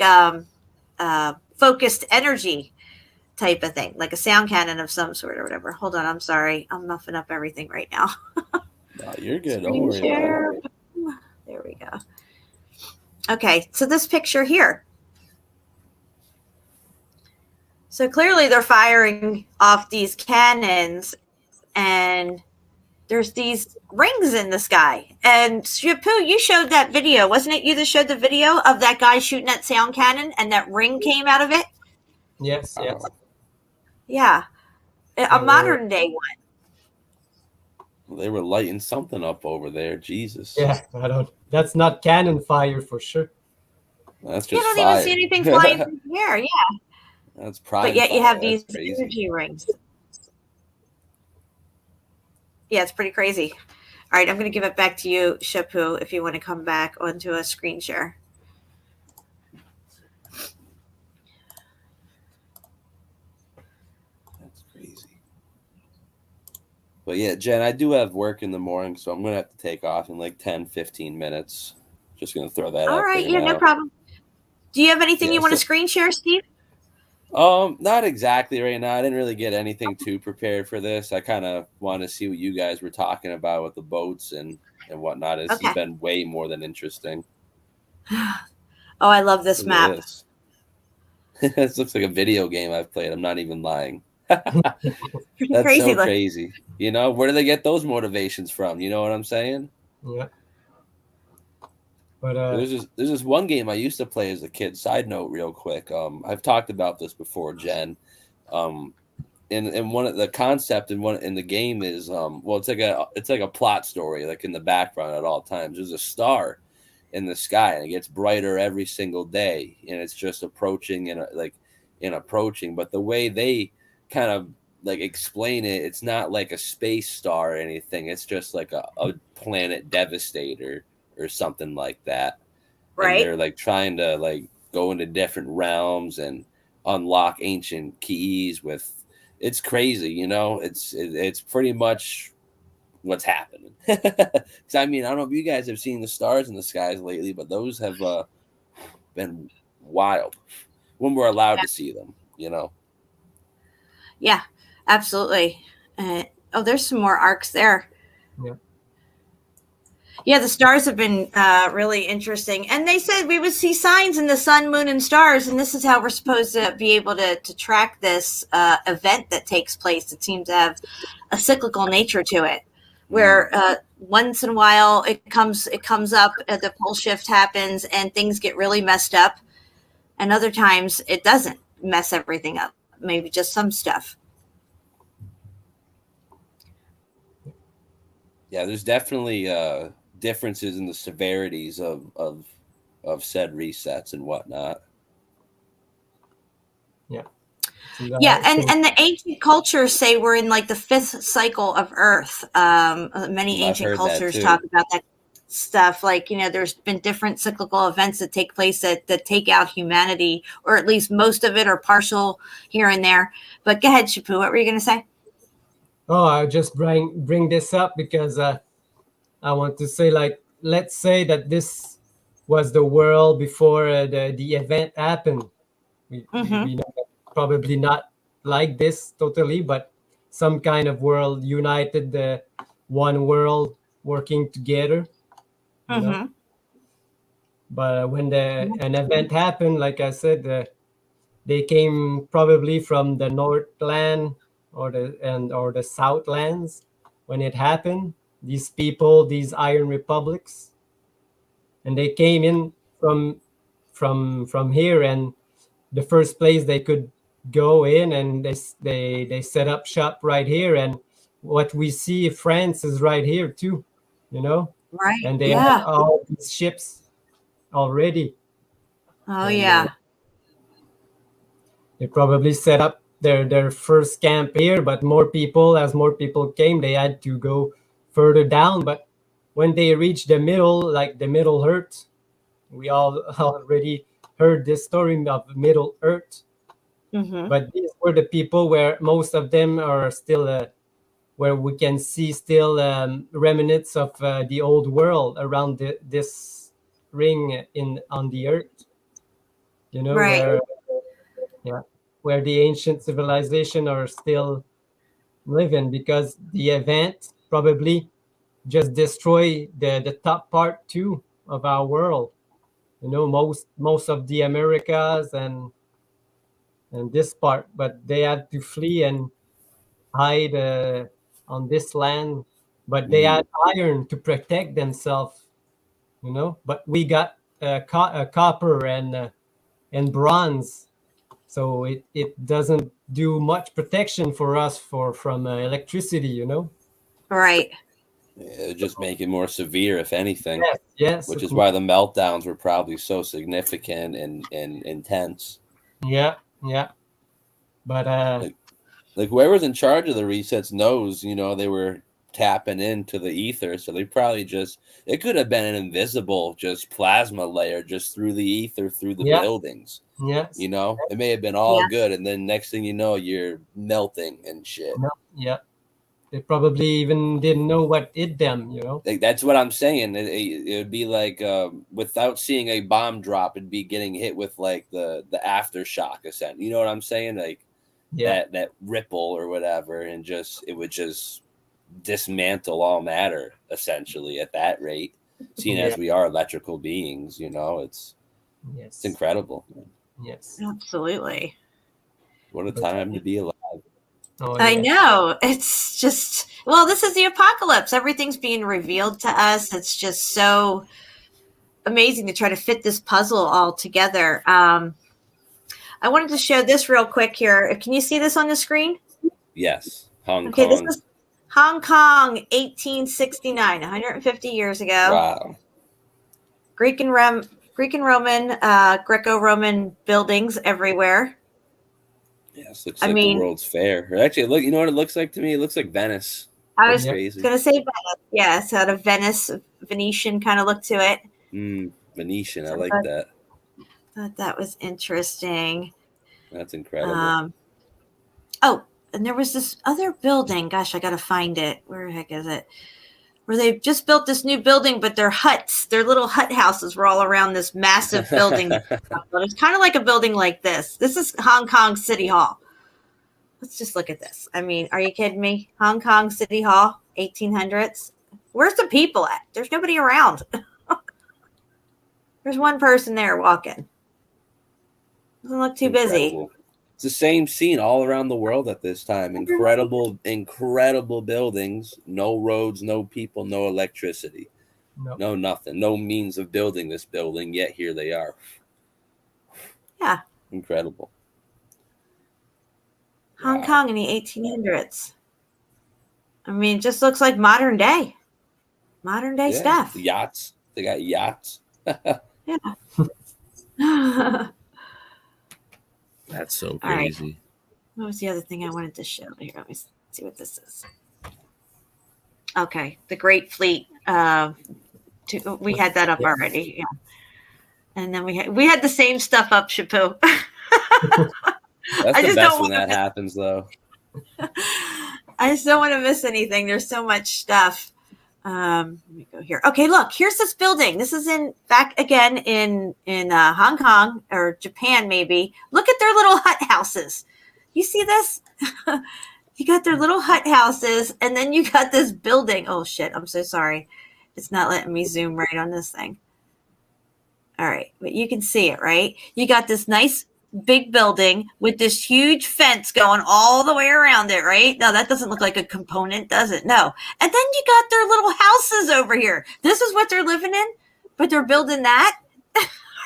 Speaker 6: focused energy type of thing, like a sound cannon of some sort or whatever. Hold on, I'm sorry. I'm muffing up everything right now.
Speaker 9: No, you're good. Don't worry about it.
Speaker 6: There we go. Okay, so this picture here. So clearly they're firing off these cannons, and there's these rings in the sky. And Shepu, you showed that video. Wasn't it you that showed the video of that guy shooting that sound cannon and that ring came out of it?
Speaker 7: Yes.
Speaker 6: Yeah. A modern day one.
Speaker 9: They were lighting something up over there. Jesus.
Speaker 7: Yeah, that's not cannon fire for sure.
Speaker 9: That's just
Speaker 6: you don't
Speaker 9: fire.
Speaker 6: even see anything flying through the air. Yeah.
Speaker 9: That's prime.
Speaker 6: But yet
Speaker 9: fire.
Speaker 6: You have
Speaker 9: That's
Speaker 6: these
Speaker 9: crazy.
Speaker 6: energy rings. Yeah, it's pretty crazy. All right, I'm going to give it back to you, Shepu, if you want to come back onto a screen share.
Speaker 9: That's crazy. But yeah, Jen, I do have work in the morning, so I'm going to have to take off in like 10, 15 minutes. Just going to throw that out.
Speaker 6: All right, yeah, no problem. Do you have anything you want to screen share, Steve?
Speaker 9: Not exactly right now. I didn't really get anything too prepared for this. I kind of want to see what you guys were talking about with the boats and whatnot. It's been way more than interesting.
Speaker 6: Oh, I love this map.
Speaker 9: This looks like a video game I've played. I'm not even lying.
Speaker 6: Pretty
Speaker 9: That's
Speaker 6: crazy.
Speaker 9: So crazy. Where do they get those motivations from? You know what I'm saying?
Speaker 7: Yeah. But
Speaker 9: there's this one game I used to play as a kid. Side note, real quick. I've talked about this before, Jen. And one of the concept in the game is it's like a plot story, like in the background at all times. There's a star in the sky, and it gets brighter every single day, and it's just approaching and approaching. But the way they kind of like explain it, it's not like a space star or anything. It's just like a planet devastator or something like that.
Speaker 6: Right.
Speaker 9: And they're like trying to like go into different realms and unlock ancient keys with. It's crazy, It's pretty much what's happening. Because I don't know if you guys have seen the stars in the skies lately, but those have been wild when we're allowed to see them.
Speaker 6: Yeah, absolutely. There's some more arcs there.
Speaker 7: Yeah.
Speaker 6: Yeah, the stars have been really interesting. And they said we would see signs in the sun, moon, and stars. And this is how we're supposed to be able to track this event that takes place. It seems to have a cyclical nature to it, where once in a while it comes up, the pole shift happens, and things get really messed up. And other times it doesn't mess everything up. Maybe just some stuff.
Speaker 9: Yeah, there's definitely differences in the severities of said resets and whatnot.
Speaker 7: Yeah.
Speaker 6: Yeah, and the ancient cultures say we're in like the 5th cycle of Earth. Many ancient cultures talk about that. stuff. Like, there's been different cyclical events that take place that take out humanity, or at least most of it, or partial here and there. But go ahead, Shepu, what were you going to say?
Speaker 7: Oh, I just bring this up because I want to say, like, let's say that this was the world before the event happened. We know that probably not like this totally, but some kind of world united, one world working together, you know. But when an event happened, like I said, they came probably from the Northland or the Southlands when it happened. These people, these Iron Republics, and they came in from here, and the first place they could go in, and they set up shop right here. And what we see, France is right here too,
Speaker 6: Right.
Speaker 7: and they have all these ships already.
Speaker 6: Oh,
Speaker 7: And,
Speaker 6: yeah.
Speaker 7: They probably set up their first camp here, but as more people came, they had to go further down. But when they reached the middle, like the Middle Earth, we all already heard this story of Middle Earth. But these were the people where most of them are still, where we can see still remnants of the old world around this ring on the Earth.
Speaker 6: Right.
Speaker 7: Where the ancient civilization are still living, because the event probably just destroy the top part too of our world. Most of the Americas and this part, but they had to flee and hide on this land. But they had iron to protect themselves, But we got copper and bronze. So it doesn't do much protection for us from electricity,
Speaker 6: Right.
Speaker 9: It just make it more severe, if anything.
Speaker 7: Yes.
Speaker 9: Which is why the meltdowns were probably so significant and intense.
Speaker 7: Yeah. But
Speaker 9: like whoever's in charge of the resets knows, they were tapping into the ether, so they probably it could have been an invisible just plasma layer just through the ether, through the buildings.
Speaker 7: Yes.
Speaker 9: It may have been all good, and then next thing you know, you're melting and shit.
Speaker 7: Yeah. They probably even didn't know what hit them,
Speaker 9: Like, that's what I'm saying. It would be like without seeing a bomb drop, it'd be getting hit with like the aftershock ascent. You know what I'm saying? Like that ripple or whatever, and it would just dismantle all matter essentially at that rate. Seeing as we are electrical beings, it's incredible.
Speaker 7: Yes,
Speaker 6: absolutely.
Speaker 9: What a time to be alive.
Speaker 7: Oh,
Speaker 6: I know. It's just, this is the apocalypse. Everything's being revealed to us. It's just so amazing to try to fit this puzzle all together. I wanted to show this real quick here. Can you see this on the screen?
Speaker 9: Yes. Hong
Speaker 6: Kong.
Speaker 9: This
Speaker 6: is Hong Kong, 1869, 150 years ago.
Speaker 9: Wow.
Speaker 6: Greek and Roman, Greco-Roman buildings everywhere.
Speaker 9: Yes, looks like the World's Fair. Or actually, look, you know what it looks like to me? It looks like Venice.
Speaker 6: I was going to say Venice. Yeah, it's got a Venetian kind of look to it.
Speaker 9: Venetian, I like that.
Speaker 6: Thought that was interesting.
Speaker 9: That's incredible.
Speaker 6: And there was this other building. Gosh, I got to find it. Where the heck is it? Where they just built this new building, but their little hut houses were all around this massive building. It's kind of like a building like this. This is Hong Kong City Hall. Let's just look at this. I mean, are you kidding me? Hong Kong City Hall, 1800s. Where's the people at? There's nobody around. There's one person there walking. Doesn't look too busy.
Speaker 9: It's the same scene all around the world at this time. Incredible buildings, no roads, no people, no electricity, no nothing, no means of building this building, yet here they are.
Speaker 6: Yeah.
Speaker 9: Incredible.
Speaker 6: Hong Kong in the 1800s. I mean, it just looks like modern day stuff.
Speaker 9: Yachts. They got yachts.
Speaker 6: Yeah.
Speaker 8: That's so crazy.
Speaker 6: Right. What was the other thing I wanted to show? Here, let me see what this is. Okay, the Great Fleet We had that up already. Yeah. And then we had the same stuff up, Shepu.
Speaker 9: That's the best when that happens, though.
Speaker 6: I just don't want to miss anything. There's so much stuff. Let me go here. Okay, look, here's this building. This is back again in Hong Kong or Japan, maybe. Look at their little hut houses. You see this? You got their little hut houses, and then you got this building. Oh shit! I'm so sorry. It's not letting me zoom right on this thing. All right, but you can see it, right? You got this nice big building with this huge fence going all the way around it, right? Now that doesn't look like a component, does it? No. And then you got their little houses over here. This is what they're living in, but they're building that.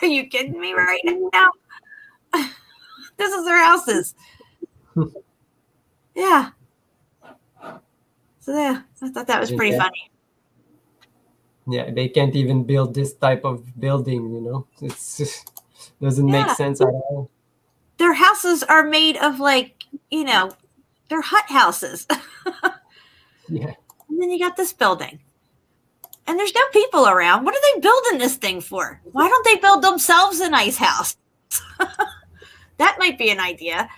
Speaker 6: Are you kidding me right now? This is their houses. Yeah. So yeah, I thought that was pretty funny.
Speaker 7: Yeah, they can't even build this type of building, you know. It's just doesn't make sense at all.
Speaker 6: Their houses are made of they're hut houses.
Speaker 7: Yeah.
Speaker 6: And then you got this building. And there's no people around. What are they building this thing for? Why don't they build themselves a nice house? That might be an idea.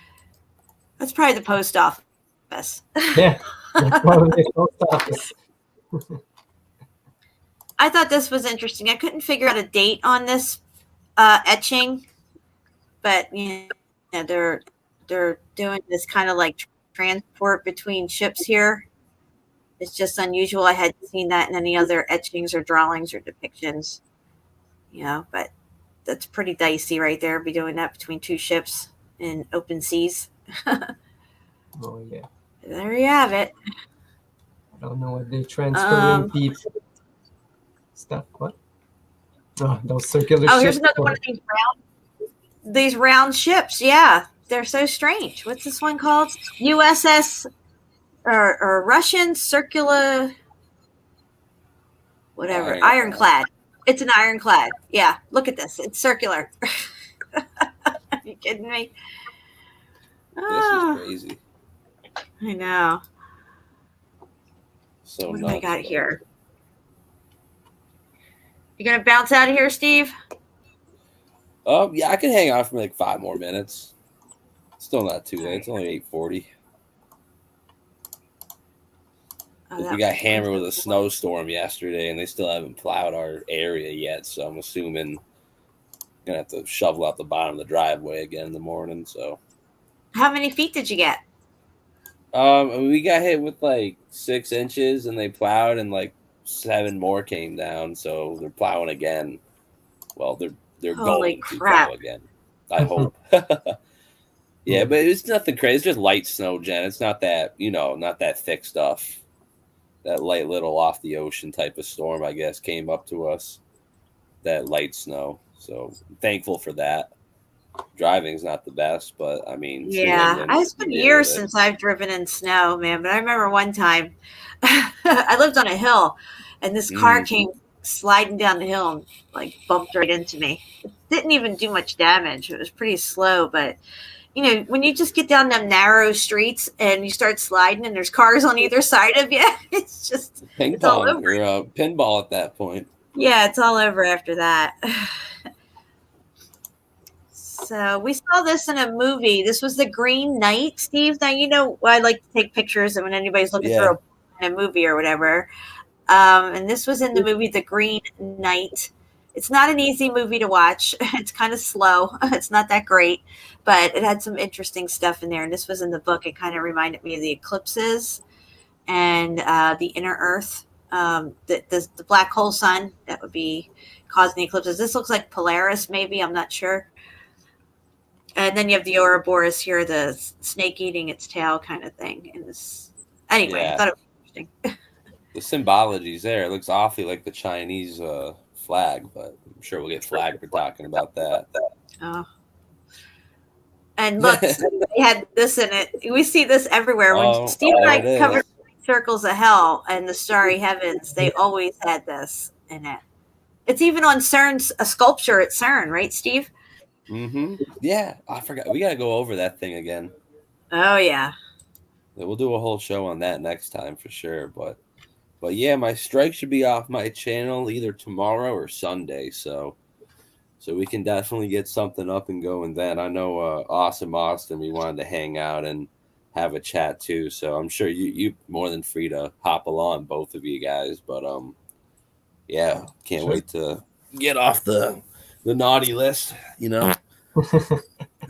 Speaker 6: That's probably the post office.
Speaker 7: Yeah. That's probably the post office.
Speaker 6: I thought this was interesting. I couldn't figure out a date on this etching, but they're doing this kind of like transport between ships here. It's just unusual. I hadn't seen that in any other etchings or drawings or depictions. But that's pretty dicey right there. Be doing that between two ships in open seas.
Speaker 7: Oh yeah.
Speaker 6: There you have it.
Speaker 7: I don't know what they're transferring people. Stuff. What? Oh, those circular ships.
Speaker 6: Oh, here's another one of these round ships. Yeah, they're so strange. What's this one called? USS or Russian circular whatever. Ironclad. It's an ironclad. Yeah, look at this. It's circular. Are you kidding me?
Speaker 9: This is crazy.
Speaker 6: I know.
Speaker 9: So
Speaker 6: what do I got here? You gonna bounce out of here, Steve?
Speaker 9: Yeah, I can hang on for like 5 more minutes. Still not too late. It's only 8:40. We got hammered with a snowstorm yesterday, and they still haven't plowed our area yet. So I'm assuming gonna have to shovel out the bottom of the driveway again in the morning. So,
Speaker 6: how many feet did you get?
Speaker 9: We got hit with like 6 inches, and they plowed, and like 7 more came down, so they're plowing again. Well, they're going to plow again. I hope. Yeah, but it's nothing crazy. It's just light snow, Jen. It's not that not that thick stuff. That light little off the ocean type of storm, I guess, came up to us. That light snow. So I'm thankful for that. Driving's not the best, but I mean,
Speaker 6: yeah, it's been years since I've driven in snow, man. But I remember one time I lived on a hill, and this car came sliding down the hill and like bumped right into me. It didn't even do much damage. It was pretty slow, but when you just get down them narrow streets and you start sliding, and there's cars on either side of you, it's just
Speaker 9: ping pong or pinball at that point.
Speaker 6: Yeah, it's all over after that. So we saw this in a movie. This was The Green Knight, Steve. Now, I like to take pictures when anybody's looking for a movie or whatever. And this was in the movie The Green Knight. It's not an easy movie to watch. It's kind of slow. It's not that great, but it had some interesting stuff in there. And this was in the book. It kind of reminded me of the eclipses and the inner Earth, the black hole sun that would be causing the eclipses. This looks like Polaris, maybe. I'm not sure. And then you have the Ouroboros here, the snake eating its tail kind of thing. And this, anyway, I thought it was interesting.
Speaker 9: The symbology's there. It looks awfully like the Chinese flag, but I'm sure we'll get flagged for talking about that.
Speaker 6: Oh. And look, they had this in it. We see this everywhere. When Steve and I covered Circles of Hell and the Starry Heavens, they always had this in it. It's even on CERN's a sculpture at CERN, right, Steve?
Speaker 9: Mm-hmm. Yeah, I forgot. We got to go over that thing again.
Speaker 6: Oh, yeah.
Speaker 9: We'll do a whole show on that next time for sure. But But yeah, my strike should be off my channel either tomorrow or Sunday. So we can definitely get something up and going then. I know Awesome Austin, we wanted to hang out and have a chat too. So I'm sure you more than free to hop along, both of you guys. But yeah, can't wait to get off the naughty list, you know.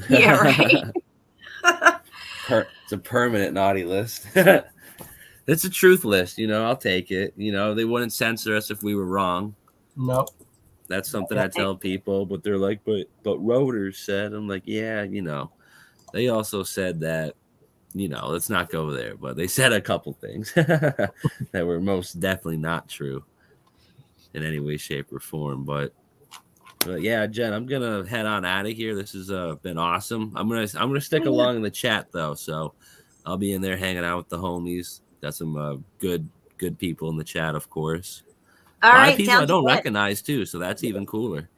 Speaker 6: Yeah, right.
Speaker 9: It's a permanent naughty list. It's a truth list, you know. I'll take it. You know, they wouldn't censor us if we were wrong.
Speaker 7: No.
Speaker 9: That's something I tell people, but they're like, but Rotors said. I'm like, yeah, you know, they also said that, you know, let's not go there. But they said a couple things that were most definitely not true in any way, shape, or form. But yeah, Jen, I'm gonna head on out of here. This has been awesome. I'm gonna stick along in the chat though, so I'll be in there hanging out with the homies. Got some good people in the chat, of course.
Speaker 6: All
Speaker 9: a lot
Speaker 6: right,
Speaker 9: of people I don't
Speaker 6: good.
Speaker 9: recognize too, so that's even cooler.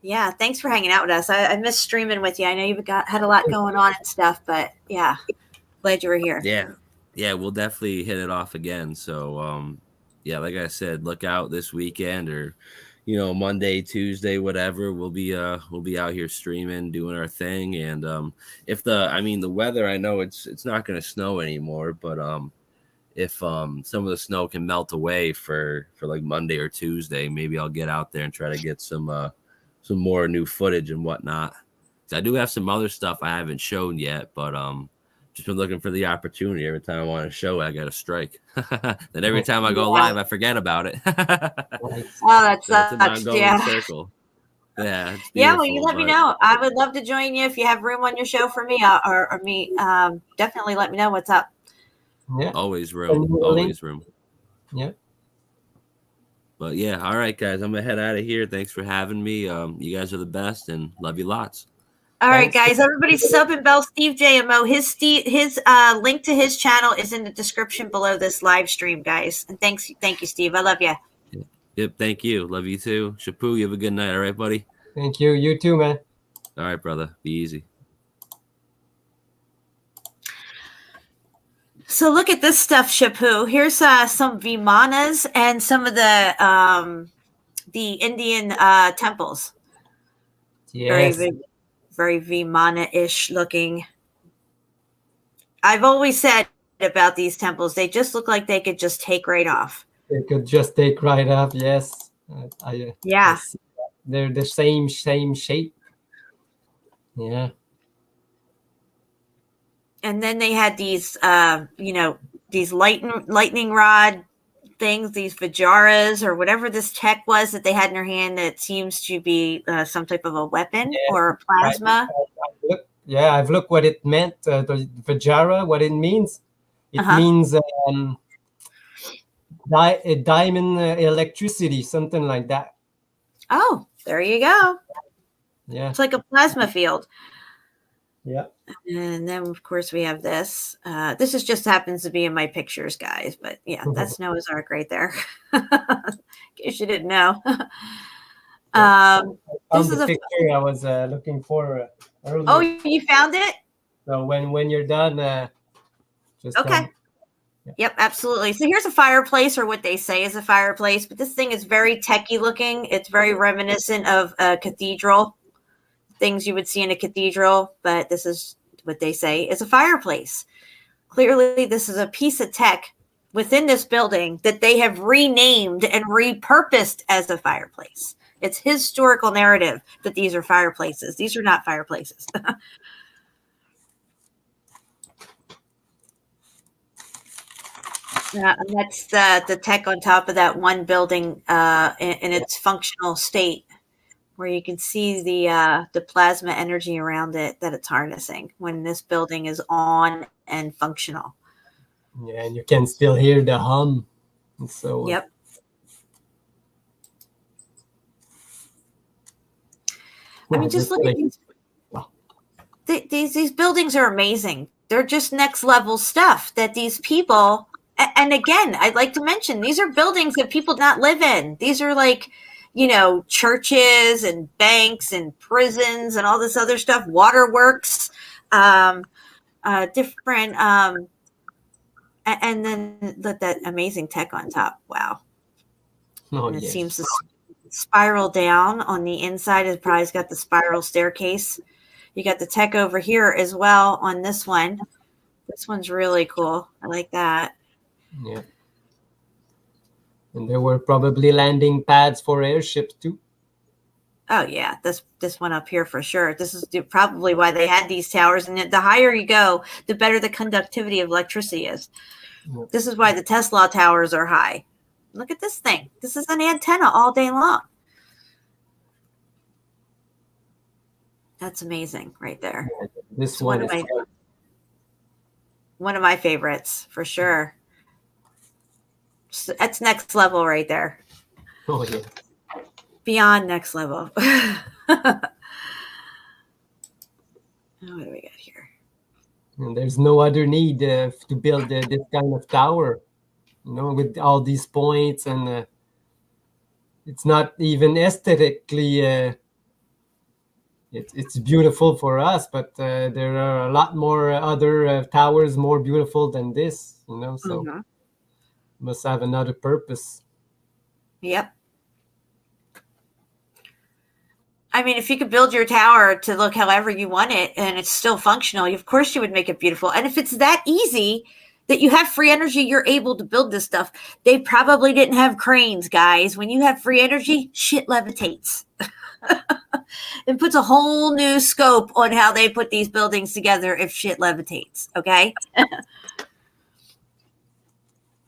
Speaker 6: Yeah, thanks for hanging out with us. I miss streaming with you. I know you've had a lot going on and stuff, but yeah, glad you were here.
Speaker 9: Yeah, we'll definitely hit it off again. So yeah, like I said, look out this weekend or, you know, Monday, Tuesday, whatever. We'll be out here streaming, doing our thing. And if the weather, I know it's not going to snow anymore, but if some of the snow can melt away for like Monday or Tuesday, maybe I'll get out there and try to get some more new footage and whatnot. I do have some other stuff I haven't shown yet, but just been looking for the opportunity. Every time I want to show it, I got a strike. Then every time I go live, I forget about it.
Speaker 6: Oh, that sucks.
Speaker 9: It's an ongoing circle. Yeah.
Speaker 6: Yeah, well, you let me know. I would love to join you if you have room on your show for me or me. Definitely let me know what's up.
Speaker 7: Yeah.
Speaker 9: Always room.
Speaker 7: Yeah.
Speaker 9: But yeah, all right, guys. I'm gonna head out of here. Thanks for having me. You guys are the best, and love you lots.
Speaker 6: All right, guys. Everybody, sub and bell Steve JMO. His link to his channel is in the description below this live stream, guys. And thank you, Steve. I love you.
Speaker 9: Yep. Thank you. Love you too. Shepu, you have a good night. All right, buddy.
Speaker 7: Thank you. You too, man.
Speaker 9: All right, brother. Be easy.
Speaker 6: So look at this stuff, Shepu. Here's some Vimanas and some of the Indian temples.
Speaker 7: Yes.
Speaker 6: Very Vimana-ish looking. I've always said about these temples, they just look like they could just take right off.
Speaker 7: They could just take right off. Yes.
Speaker 6: Yeah.
Speaker 7: They're the same shape. Yeah.
Speaker 6: And then they had these, these lightning rod things, these Vajaras or whatever this tech was that they had in their hand that seems to be some type of a weapon or a plasma.
Speaker 7: I've looked what it meant, the Vajara, what it means. It means diamond electricity, something like that.
Speaker 6: Oh, there you go.
Speaker 7: Yeah.
Speaker 6: It's like a plasma field.
Speaker 7: Yeah.
Speaker 6: And then, of course, we have this. This is just happens to be in my pictures, guys. But yeah, that's Noah's Ark right there. In case you didn't know.
Speaker 7: This is a picture I was looking for earlier.
Speaker 6: Oh, you found it?
Speaker 7: So when you're done, just
Speaker 6: okay. Yep, absolutely. So here's a fireplace, or what they say is a fireplace. But this thing is very techie looking. It's very reminiscent of a cathedral. Things you would see in a cathedral, but this is what they say is a fireplace. Clearly, this is a piece of tech within this building that they have renamed and repurposed as a fireplace. It's historical narrative that these are fireplaces. These are not fireplaces. And that's the tech on top of that one building in its functional state, where you can see the plasma energy around it that it's harnessing when this building is on and functional.
Speaker 7: Yeah, and you can still hear the hum. So
Speaker 6: yep. I mean, just look at these buildings are amazing. They're just next level stuff that these people, and again, I'd like to mention, these are buildings that people do not live in. These are like, churches and banks and prisons and all this other stuff, waterworks, different And then look, that amazing tech on top. Wow.
Speaker 7: Oh,
Speaker 6: And it
Speaker 7: yes.
Speaker 6: seems to spiral down on the inside. It's probably got the spiral staircase. You got the tech over here as well on this one. This one's really cool. I like that.
Speaker 7: Yeah. And there were probably landing pads for airships too.
Speaker 6: Oh yeah, this one up here for sure. This is probably why they had these towers. And the higher you go, the better the conductivity of electricity is.
Speaker 7: Yeah.
Speaker 6: This is why the Tesla towers are high. Look at this thing. This is an antenna all day long. That's amazing right there.
Speaker 7: This
Speaker 6: It's
Speaker 7: one is
Speaker 6: one of my favorites for sure. So that's next level right there.
Speaker 7: oh yeah.
Speaker 6: Beyond next level. What do we got here?
Speaker 7: And there's no other need to build this kind of tower, with all these points, and it's not even aesthetically. It's beautiful for us, but there are a lot more other towers more beautiful than this, So must have another purpose.
Speaker 6: Yep. I mean, if you could build your tower to look however you want it and it's still functional, of course you would make it beautiful. And if it's that easy that you have free energy, you're able to build this stuff. They probably didn't have cranes, guys. When you have free energy, shit levitates. It puts a whole new scope on how they put these buildings together if shit levitates, okay?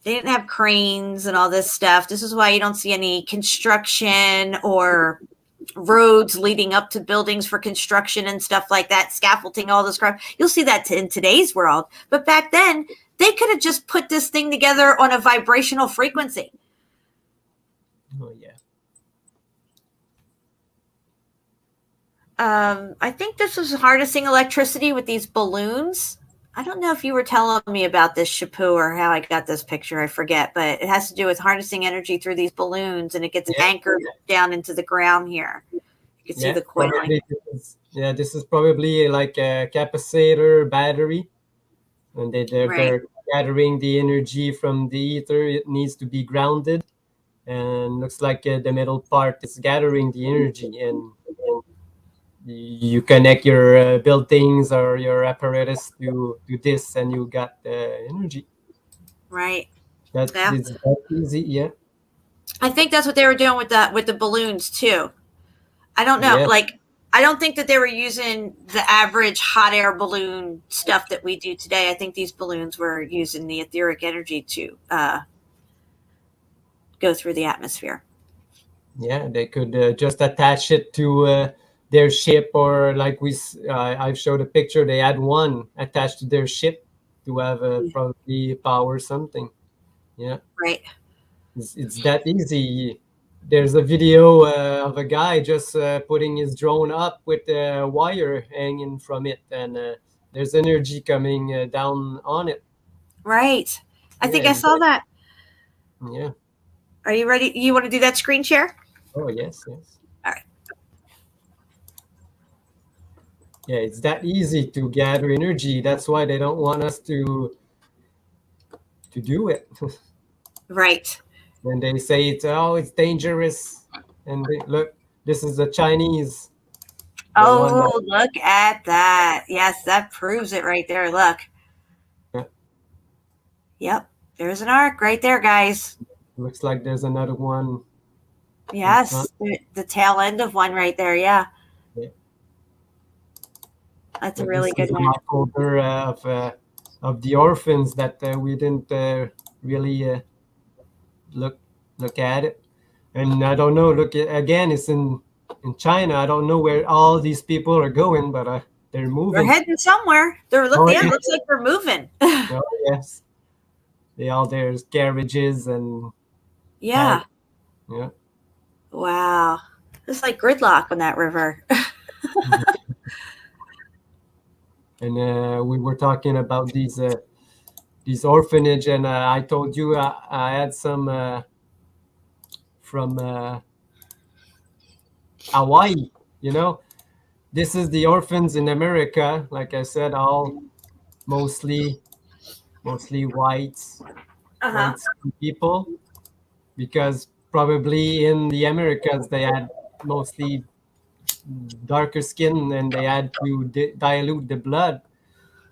Speaker 6: They didn't have cranes and all this stuff. This is why you don't see any construction or roads leading up to buildings for construction and stuff like that, scaffolding, all this crap. You'll see that in today's world. But back then, they could have just put this thing together on a vibrational frequency.
Speaker 7: Oh, yeah.
Speaker 6: I think this was harnessing electricity with these balloons. I don't know if you were telling me about this, Shepu, or how I got this picture. I forget, but it has to do with harnessing energy through these balloons, and it gets anchored down into the ground here. You can see the coiling.
Speaker 7: This is probably like a capacitor battery, and they're gathering the energy from the ether. It needs to be grounded, and looks like the middle part is gathering the energy, and you connect your buildings or your apparatus to this, and you got energy.
Speaker 6: Right.
Speaker 7: It's that easy, yeah.
Speaker 6: I think that's what they were doing with the balloons too. I don't know, I don't think that they were using the average hot air balloon stuff that we do today. I think these balloons were using the etheric energy to go through the atmosphere.
Speaker 7: Yeah, they could just attach it to their ship, or like I've showed a picture. They had one attached to their ship to have probably power something. Yeah,
Speaker 6: right.
Speaker 7: It's that easy. There's a video of a guy just putting his drone up with a wire hanging from it, and there's energy coming down on it.
Speaker 6: Right. I think I saw that.
Speaker 7: Yeah.
Speaker 6: Are you ready? You want to do that screen share?
Speaker 7: Oh, yes.
Speaker 6: All right.
Speaker 7: Yeah, it's that easy to gather energy. That's why they don't want us to do it.
Speaker 6: Right.
Speaker 7: When they say it's dangerous, and look, this is the Chinese.
Speaker 6: Oh, look at that! Yes, that proves it right there. Look.
Speaker 7: Yeah.
Speaker 6: Yep, there's an arc right there, guys.
Speaker 7: Looks like there's another one.
Speaker 6: Yes, the tail end of one right there. Yeah. That's a really good one.
Speaker 7: Older of the orphans that we didn't really look at it, and I don't know. Look again, it's in China. I don't know where all these people are going, but they're moving.
Speaker 6: They're heading somewhere. It looks like they're moving.
Speaker 7: Oh, yes, there's garages and
Speaker 6: yeah.
Speaker 7: Yeah.
Speaker 6: Wow, it's like gridlock on that river.
Speaker 7: And we were talking about these orphanage, and I told you I had some from Hawaii. This is the orphans in America. Like I said, all mostly mostly whites,
Speaker 6: Uh-huh.
Speaker 7: white people, because probably in the Americas they had mostly darker skin and they had to dilute the blood.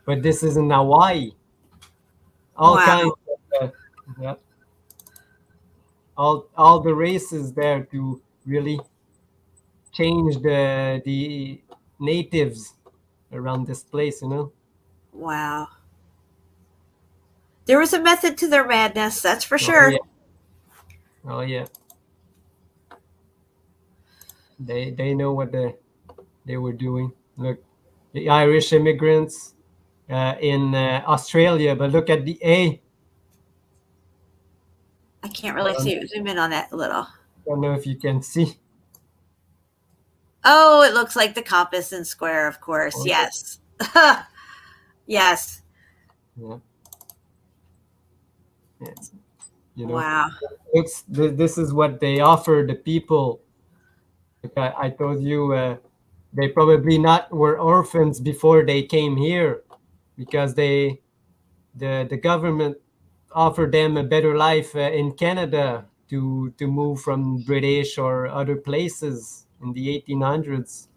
Speaker 7: But this is in Hawaii. All
Speaker 6: Wow.
Speaker 7: kinds of, yeah, all the races there to really change the natives around this place, you know.
Speaker 6: Wow. There was a method to their madness, that's for
Speaker 7: Oh
Speaker 6: sure.
Speaker 7: yeah. Oh yeah. They know what they were doing. Look, the Irish immigrants in Australia, but look at the A.
Speaker 6: I can't really see it. Zoom in on that a little.
Speaker 7: I don't know if you can see.
Speaker 6: Oh, it looks like the compass and square, of course.
Speaker 7: Oh,
Speaker 6: Yes. Yes.
Speaker 7: Yeah. Yes. You know,
Speaker 6: Wow.
Speaker 7: this is what they offer the people. Like I told you, they probably not were orphans before they came here, because the government offered them a better life in Canada to move from British or other places in the 1800s.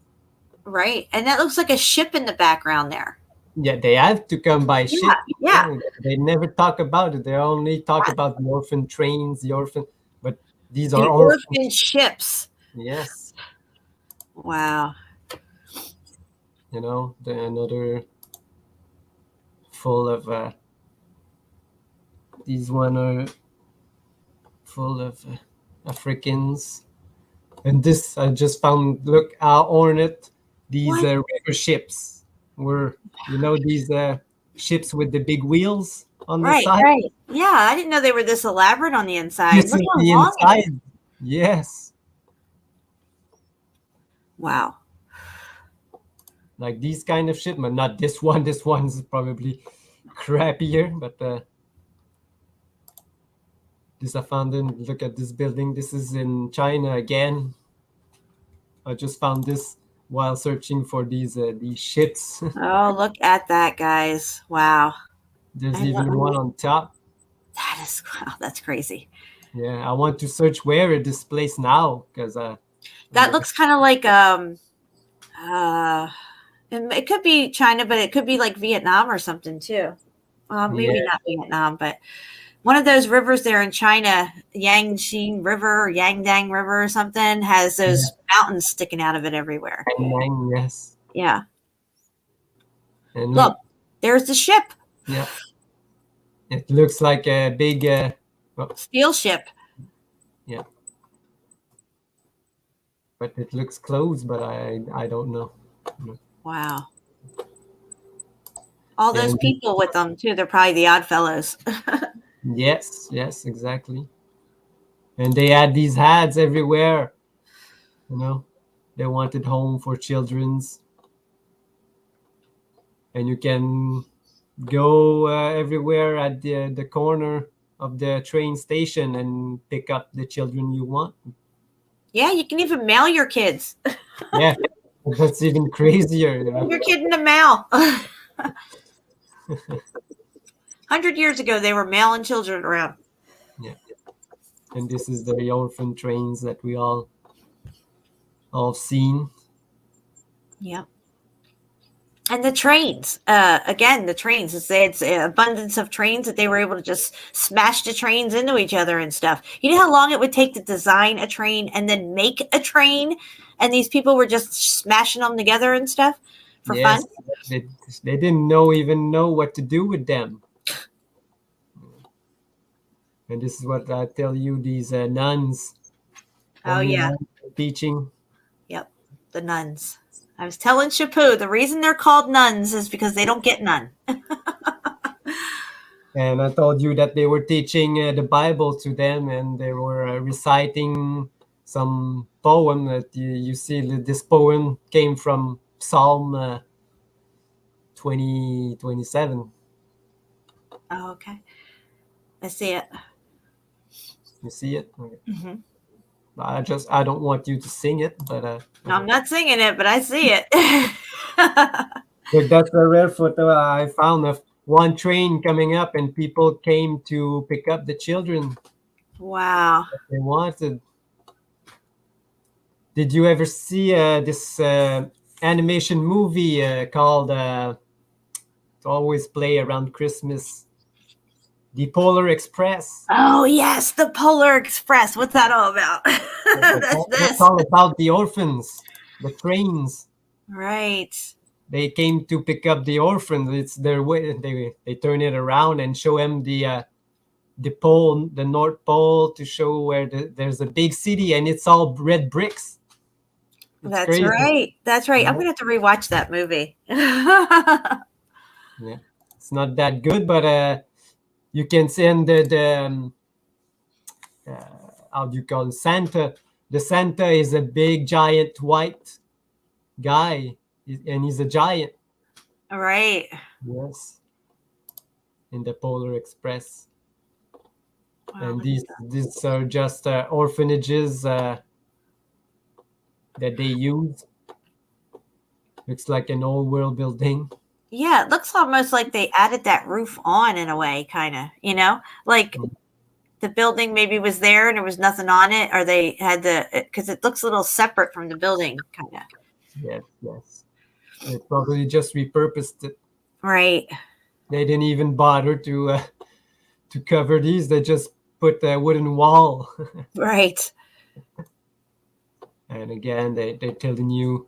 Speaker 6: Right. And that looks like a ship in the background there.
Speaker 7: Yeah, they have to come by ship.
Speaker 6: Yeah.
Speaker 7: They never talk about it. They only talk about the orphan trains, the orphan, but these
Speaker 6: The
Speaker 7: are
Speaker 6: orphan ships.
Speaker 7: Yes.
Speaker 6: Wow.
Speaker 7: You know, another full of these one are full of Africans. And this I just found, look how ornate these river ships were. You know, these ships with the big wheels on the side.
Speaker 6: Right. Yeah, I didn't know they were this elaborate on the inside.
Speaker 7: This
Speaker 6: Look
Speaker 7: is
Speaker 6: how
Speaker 7: the
Speaker 6: long it is.
Speaker 7: inside. Yes.
Speaker 6: Wow.
Speaker 7: Like these kind of shit, but not this one. This one's probably crappier, but this I found in, look at this building. This is in China again. I just found this while searching for these ships.
Speaker 6: Oh, look at that, guys. Wow.
Speaker 7: There's even one on top.
Speaker 6: That is, wow, that's crazy.
Speaker 7: Yeah, I want to search where it is placed now, because
Speaker 6: that looks kind of like it could be China, but it could be like Vietnam or something too. Maybe not Vietnam, but one of those rivers there in China, Yangtze River or Yangdang River or something, has those mountains sticking out of it everywhere.
Speaker 7: Yes.
Speaker 6: Yeah.
Speaker 7: And
Speaker 6: look, there's the ship.
Speaker 7: Yeah. It looks like a big
Speaker 6: steel ship.
Speaker 7: Yeah. But it looks closed, but I don't know.
Speaker 6: Wow. All those people with them too. They're probably the odd fellows.
Speaker 7: Yes, exactly. And they had these ads everywhere. You know, they wanted home for children's. And you can go everywhere at the corner of the train station and pick up the children you want.
Speaker 6: Yeah, you can even mail your kids.
Speaker 7: Yeah, that's even crazier. You know?
Speaker 6: Your kid in the mail. 100 years ago, they were mailing children around.
Speaker 7: Yeah, and this is the orphan trains that we all seen.
Speaker 6: Yeah. And the trains, again, the trains, it's an abundance of trains that they were able to just smash the trains into each other and stuff. You know how long it would take to design a train and then make a train? And these people were just smashing them together and stuff for fun?
Speaker 7: They didn't even know what to do with them. And this is what I tell you, these nuns.
Speaker 6: Oh, yeah.
Speaker 7: Teaching.
Speaker 6: Yep, the nuns. I was telling Shepu, the reason they're called nuns is because they don't get none.
Speaker 7: And I told you that they were teaching the Bible to them, and they were reciting some poem that you see. This poem came from Psalm 27.
Speaker 6: Oh, okay. I see it.
Speaker 7: You see it? Okay.
Speaker 6: Mm-hmm.
Speaker 7: I don't want you to sing it, but
Speaker 6: no, I'm not singing it, but I see it.
Speaker 7: Look, that's a rare photo I found of one train coming up, and people came to pick up the children
Speaker 6: Wow.
Speaker 7: that they wanted. Did you ever see this animation movie called to always play around Christmas, The Polar Express?
Speaker 6: Oh yes, the Polar Express. What's that all about? That's
Speaker 7: That's
Speaker 6: this.
Speaker 7: all about the orphans, the trains.
Speaker 6: Right.
Speaker 7: They came to pick up the orphans. It's their way. They turn it around and show them the pole, the North Pole, to show where there's a big city, and it's all red bricks. It's
Speaker 6: That's
Speaker 7: crazy.
Speaker 6: right. That's right. I'm
Speaker 7: Yeah.
Speaker 6: gonna have to rewatch that movie.
Speaker 7: Yeah, it's not that good, but you can send how do you call it? Santa. The Santa is a big giant white guy, and he's a giant.
Speaker 6: All right.
Speaker 7: Yes, in the Polar Express.
Speaker 6: Wow,
Speaker 7: And
Speaker 6: look
Speaker 7: these
Speaker 6: at that.
Speaker 7: these are just orphanages that they use. Looks like an old world building.
Speaker 6: Yeah, it looks almost like they added that roof on in a way, kind of. Like the building maybe was there and there was nothing on it, or they had because it looks a little separate from the building, kind of.
Speaker 7: Yes. They probably just repurposed it.
Speaker 6: Right.
Speaker 7: They didn't even bother to cover these. They just put a wooden wall.
Speaker 6: Right.
Speaker 7: And again, they're telling you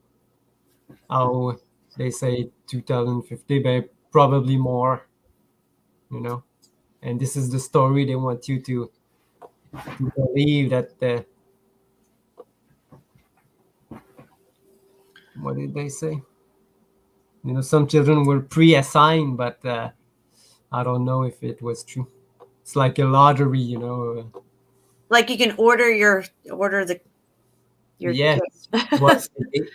Speaker 7: how they say 2050, but probably more, And this is the story they want you to believe that. What did they say? Some children were pre-assigned, but I don't know if it was true. It's like a lottery,
Speaker 6: Like you can order your
Speaker 7: Yes.
Speaker 6: kids.
Speaker 7: What,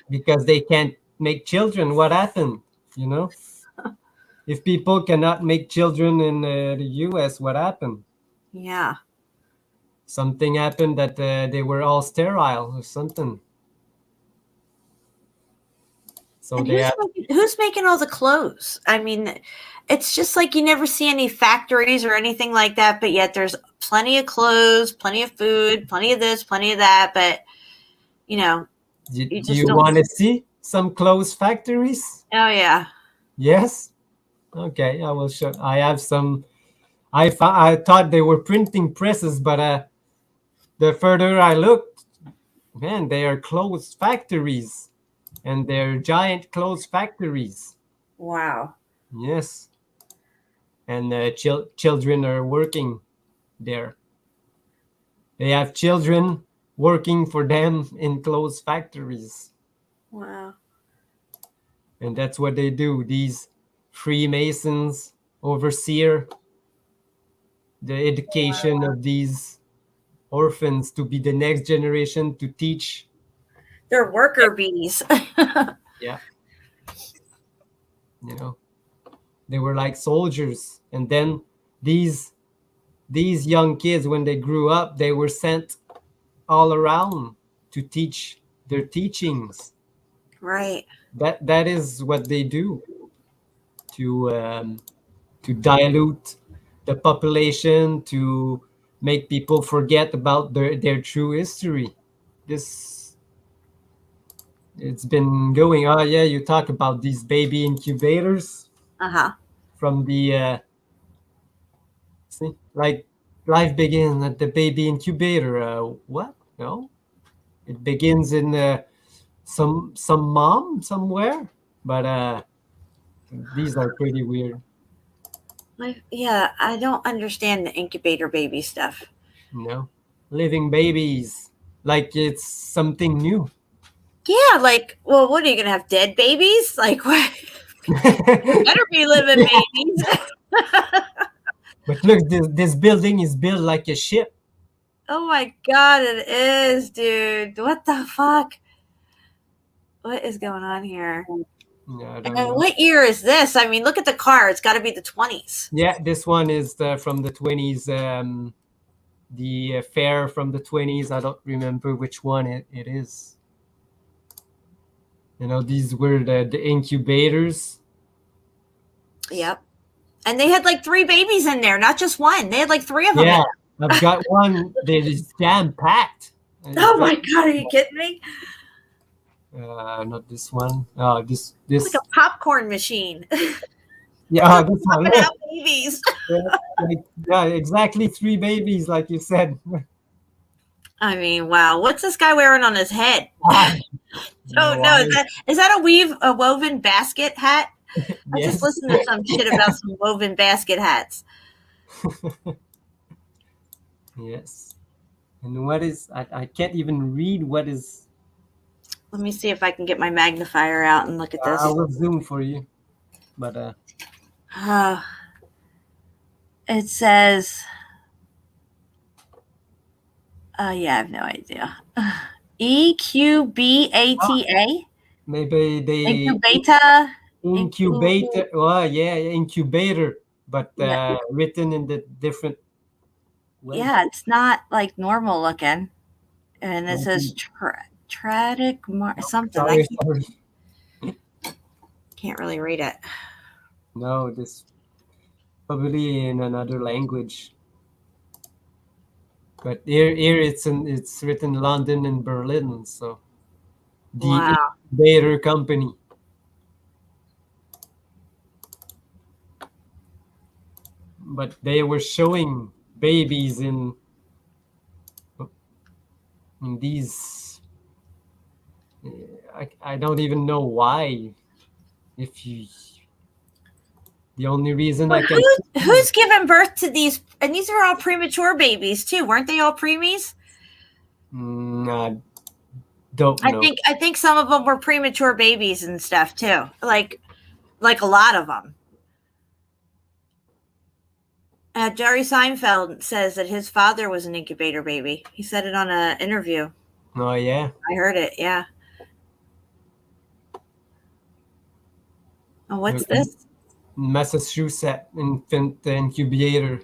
Speaker 7: because they can't make children. What happened? If people cannot make children in the U.S., what happened?
Speaker 6: Yeah.
Speaker 7: Something happened that they were all sterile or something. So
Speaker 6: And
Speaker 7: they
Speaker 6: who's making all the clothes? I mean, it's just like you never see any factories or anything like that, but yet there's plenty of clothes, plenty of food, plenty of this, plenty of that. But you
Speaker 7: do
Speaker 6: just
Speaker 7: you
Speaker 6: don't.
Speaker 7: want to see some clothes factories?
Speaker 6: Oh yeah.
Speaker 7: Yes. Okay, I will show. I have some. I thought they were printing presses, but the further I looked, man, they are clothes factories, and they're giant clothes factories.
Speaker 6: Wow.
Speaker 7: Yes, and children are working there. They have children working for them in clothes factories.
Speaker 6: Wow.
Speaker 7: And that's what they do. These Freemasons overseer the education of these orphans to be the next generation to teach.
Speaker 6: They're worker bees.
Speaker 7: Yeah. They were like soldiers. And then these young kids, when they grew up, they were sent all around to teach their teachings.
Speaker 6: Right.
Speaker 7: That is what they do to dilute the population, to make people forget about their true history. It's been going. Oh yeah, you talk about these baby incubators from the see, like life begins at the baby incubator. What? No, it begins in some mom somewhere, but these are pretty weird.
Speaker 6: Yeah, I don't understand the incubator baby stuff.
Speaker 7: Living babies, like it's something new.
Speaker 6: Yeah, like, well, what are you gonna have, dead babies? Like, what? You better be living babies.
Speaker 7: But look, this building is built like a ship.
Speaker 6: Oh my god, it is, dude. What the fuck? What is going on here?
Speaker 7: Yeah, I
Speaker 6: And
Speaker 7: don't
Speaker 6: then
Speaker 7: know.
Speaker 6: what year is this? I mean, look at the car. It's got to be the 20s.
Speaker 7: Yeah, this one is from the 20s. The fair from the 20s. I don't remember which one it is. These were the incubators.
Speaker 6: Yep. And they had like 3 babies in there, not just one. They had like 3 of them.
Speaker 7: Yeah, I've got one that is jam packed.
Speaker 6: Oh my God, are you kidding me?
Speaker 7: Not this one. This.
Speaker 6: Like a popcorn machine.
Speaker 7: Yeah, this one.
Speaker 6: Popping out babies.
Speaker 7: Yeah, exactly 3 babies, like you said.
Speaker 6: I mean, wow. What's this guy wearing on his head? Oh no, is that a woven basket hat? I just listened to some shit about some woven basket hats.
Speaker 7: Yes. And what is I can't even read what is.
Speaker 6: Let me see if I can get my magnifier out and look at this.
Speaker 7: I will zoom for you. But
Speaker 6: it says yeah, I have no idea. EQBATA.
Speaker 7: Maybe they
Speaker 6: Incubator.
Speaker 7: Oh yeah, incubator, but written in the different way.
Speaker 6: Yeah, it's not like normal looking. And it says tragic something.
Speaker 7: Sorry.
Speaker 6: Can't really read it.
Speaker 7: No, this probably in another language. But here it's written London and Berlin, so the incubator company. But they were showing babies in these. I don't even know why. If you, the only reason I can.
Speaker 6: Who's given birth to these? And these are all premature babies too, weren't they all preemies?
Speaker 7: I don't know.
Speaker 6: I think some of them were premature babies and stuff too, like a lot of them. Jerry Seinfeld says that his father was an incubator baby. He said it on an interview.
Speaker 7: Oh yeah,
Speaker 6: I heard it. Yeah. Oh, what's this?
Speaker 7: Massachusetts infant incubator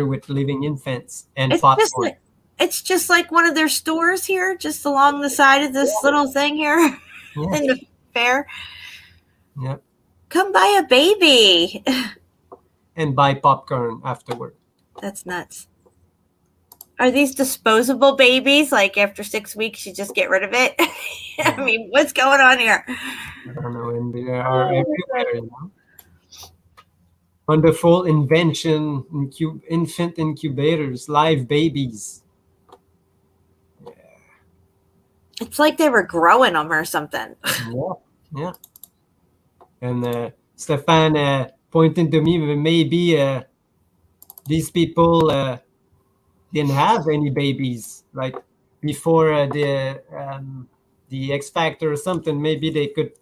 Speaker 7: with living infants and popcorn.
Speaker 6: It's just like one of their stores here, just along the side of this little thing here in the fair.
Speaker 7: Yep.
Speaker 6: Come buy a baby.
Speaker 7: And buy popcorn afterward.
Speaker 6: That's nuts. Are these disposable babies? Like after 6 weeks, you just get rid of it? I mean, what's going on here?
Speaker 7: I don't know. And they are everywhere, you know. Wonderful invention, infant incubators, live babies. Yeah.
Speaker 6: It's like they were growing them or something.
Speaker 7: Yeah. And Stefan pointing to me, maybe these people didn't have any babies, like before the X Factor or something. Maybe they could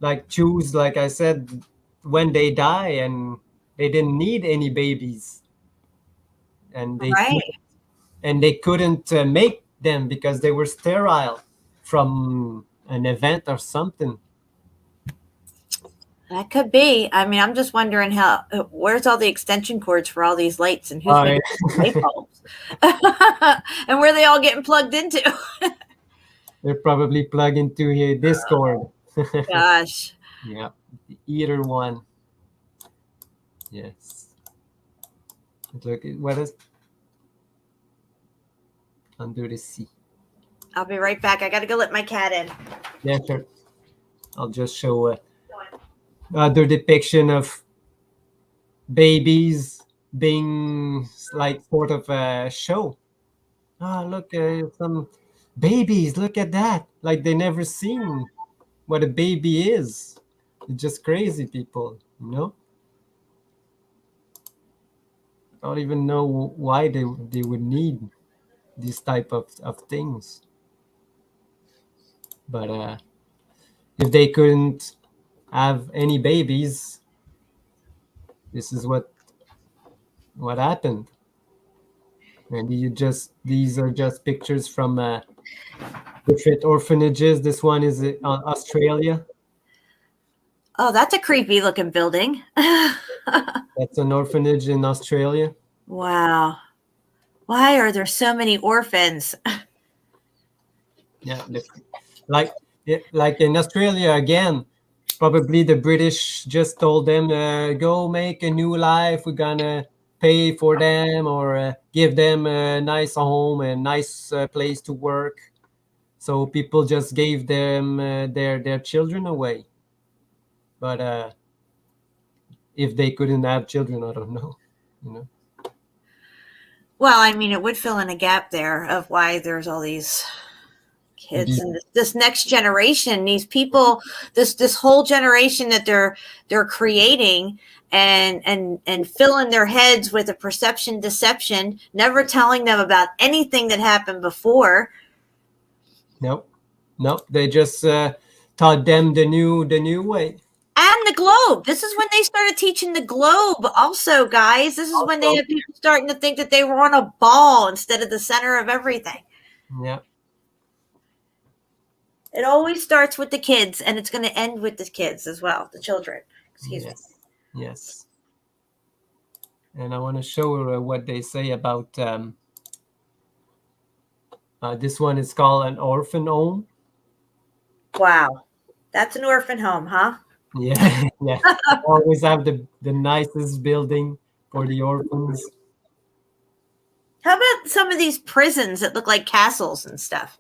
Speaker 7: like choose, like I said, when they die, and they didn't need any babies, and they couldn't make them because they were sterile from an event or something.
Speaker 6: That could be. I mean, I'm just wondering where's all the extension cords for all these lights and who's making light bulbs? And where are they all getting plugged into?
Speaker 7: They're probably plugged into your Discord.
Speaker 6: Gosh.
Speaker 7: Yeah, either one. Yes. Look, what is under the sea?
Speaker 6: I'll be right back. I got to go let my cat in.
Speaker 7: Yeah, sure. I'll just show other depiction of babies being like sort of a show. Look, some babies. Look at that. Like they never seen what a baby is. It's just crazy, people, you know? I don't even know why they would need this type of things. But if they couldn't have any babies, this is what happened. And these are just pictures from different orphanages. This one is in Australia.
Speaker 6: Oh, that's a creepy looking building.
Speaker 7: That's an orphanage in Australia.
Speaker 6: Wow. Why are there so many orphans?
Speaker 7: Yeah, like in Australia again, probably the British just told them, go make a new life. We're gonna pay for them or give them a nice home and nice place to work. So people just gave them their children away. But if they couldn't have children, I don't know. You know.
Speaker 6: Well, I mean, it would fill in a gap there of why there's all these kids and this next generation, these people, this whole generation that they're creating and filling their heads with a perception deception, never telling them about anything that happened before.
Speaker 7: Nope. They just taught them the new way.
Speaker 6: And the globe. This is when they started teaching the globe also, guys. This is when they had people starting to think that they were on a ball instead of the center of everything.
Speaker 7: Yeah.
Speaker 6: It always starts with the kids, and it's going to end with the kids as well, the children. Excuse me.
Speaker 7: Yes. And I want to show what they say about this one is called an orphan home.
Speaker 6: Wow. That's an orphan home, huh?
Speaker 7: Yeah. Yeah. Always have the nicest building for the orphans.
Speaker 6: How about some of these prisons that look like castles and stuff?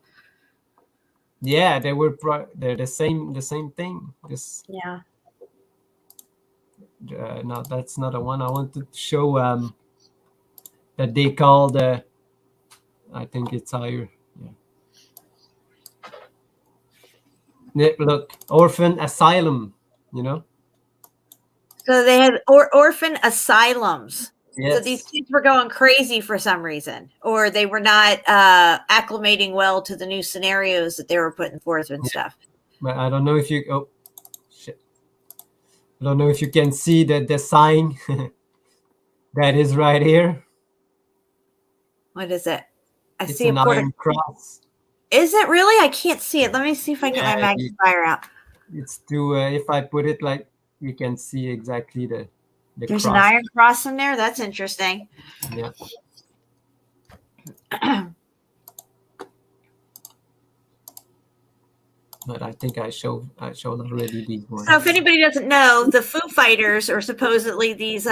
Speaker 7: Yeah, they're the same thing.
Speaker 6: Yeah.
Speaker 7: No, that's not a one. I wanted to show that they called I think it's higher. Yeah. Look, orphan asylum, you know.
Speaker 6: So they had orphan asylums.
Speaker 7: Yes.
Speaker 6: So these kids were going crazy for some reason, or they were not acclimating well to the new scenarios that they were putting forth and stuff.
Speaker 7: But I don't know if you I don't know if you can see the sign that is right here.
Speaker 6: What is it?
Speaker 7: It's see an iron cross.
Speaker 6: Is it really? I can't see it. Let me see if I get my magnifier out.
Speaker 7: It's to if I put it like you can see exactly the
Speaker 6: There's
Speaker 7: cross.
Speaker 6: An iron cross in there. That's interesting.
Speaker 7: Yeah. But I think I showed already these ones.
Speaker 6: So if anybody doesn't know, the Foo Fighters are supposedly these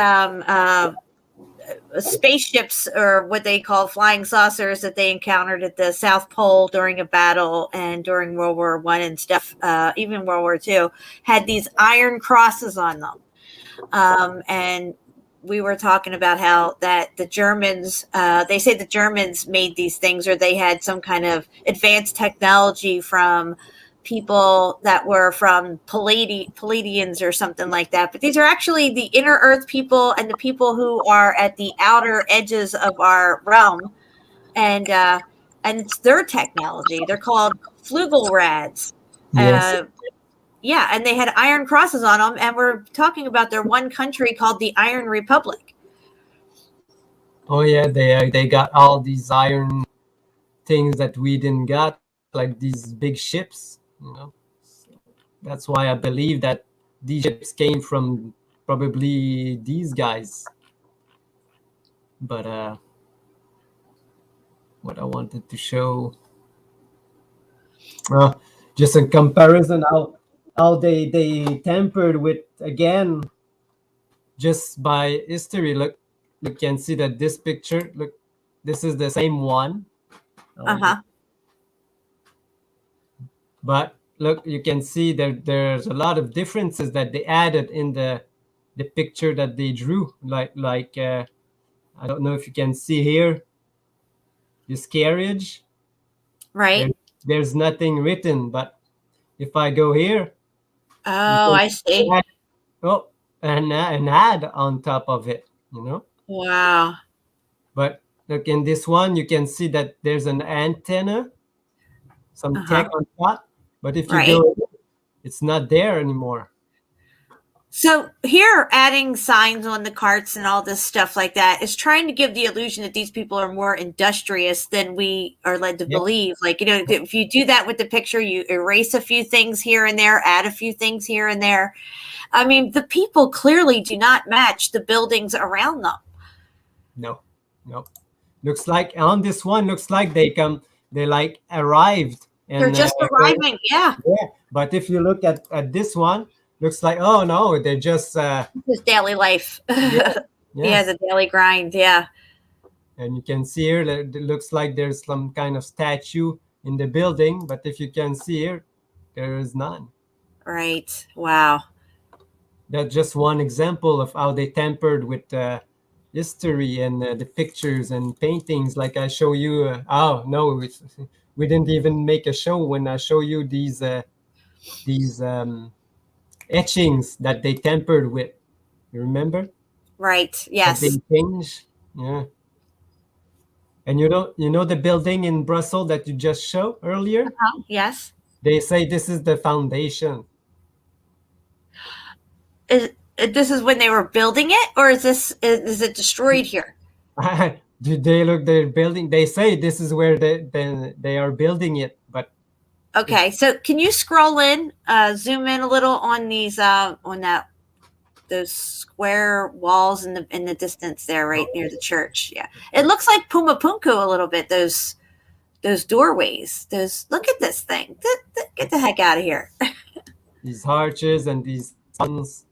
Speaker 6: spaceships, or what they call flying saucers, that they encountered at the South Pole during a battle and during World War I and stuff, even World War II, had these iron crosses on them. And we were talking about how that the Germans, they say the Germans made these things, or they had some kind of advanced technology from people that were from Palladians or something like that. But these are actually the inner earth people and the people who are at the outer edges of our realm. And it's their technology. They're called Flugelrads.
Speaker 7: Yes.
Speaker 6: Yeah, and they had iron crosses on them, and we're talking about their one country called the Iron Republic.
Speaker 7: Oh yeah, they got all these iron things that we didn't got, like these big ships, you know. So that's why I believe that these ships came from probably these guys. But what I wanted to show, just in comparison, how they tampered with, again, just by history. Look, you can see that this picture, look, this is the same one. But look, you can see that there's a lot of differences that they added in the picture that they drew. Like I don't know if you can see here, this carriage.
Speaker 6: Right.
Speaker 7: There's nothing written, but if I go here,
Speaker 6: I see.
Speaker 7: An ad on top of it, you know.
Speaker 6: Wow.
Speaker 7: But look, in this one, you can see that there's an antenna, some tech on top. But if you go, it's not there anymore.
Speaker 6: So here, adding signs on the carts and all this stuff like that is trying to give the illusion that these people are more industrious than we are led to believe. Like, you know, if you do that with the picture, you erase a few things here and there, add a few things here and there. I mean, the people clearly do not match the buildings around them.
Speaker 7: No. Looks like on this one, looks like they like arrived. And,
Speaker 6: they're just arriving, yeah.
Speaker 7: But if you look at this one, looks like, oh no, they're just
Speaker 6: His daily life. He has a daily grind. Yeah.
Speaker 7: And you can see here that it looks like there's some kind of statue in the building, but if you can see here, there is none.
Speaker 6: Right. Wow.
Speaker 7: That's just one example of how they tampered with history and the pictures and paintings. Like I show you. Oh no, we didn't even make a show when I show you these etchings that they tampered with. You remember?
Speaker 6: Right.
Speaker 7: That
Speaker 6: Yes.
Speaker 7: they changed. Yeah. And you know the building in Brussels that you just showed earlier?
Speaker 6: Yes.
Speaker 7: They say this is the foundation.
Speaker 6: This is when they were building it, or is it destroyed here?
Speaker 7: Do they look their building? They say this is where they are building it, but
Speaker 6: Okay, so can you scroll in, zoom in a little on these those square walls in the distance there, right near the church? Yeah, it looks like Pumapunku a little bit. Those doorways. Look at this thing. Get the heck out of here.
Speaker 7: these arches and these suns.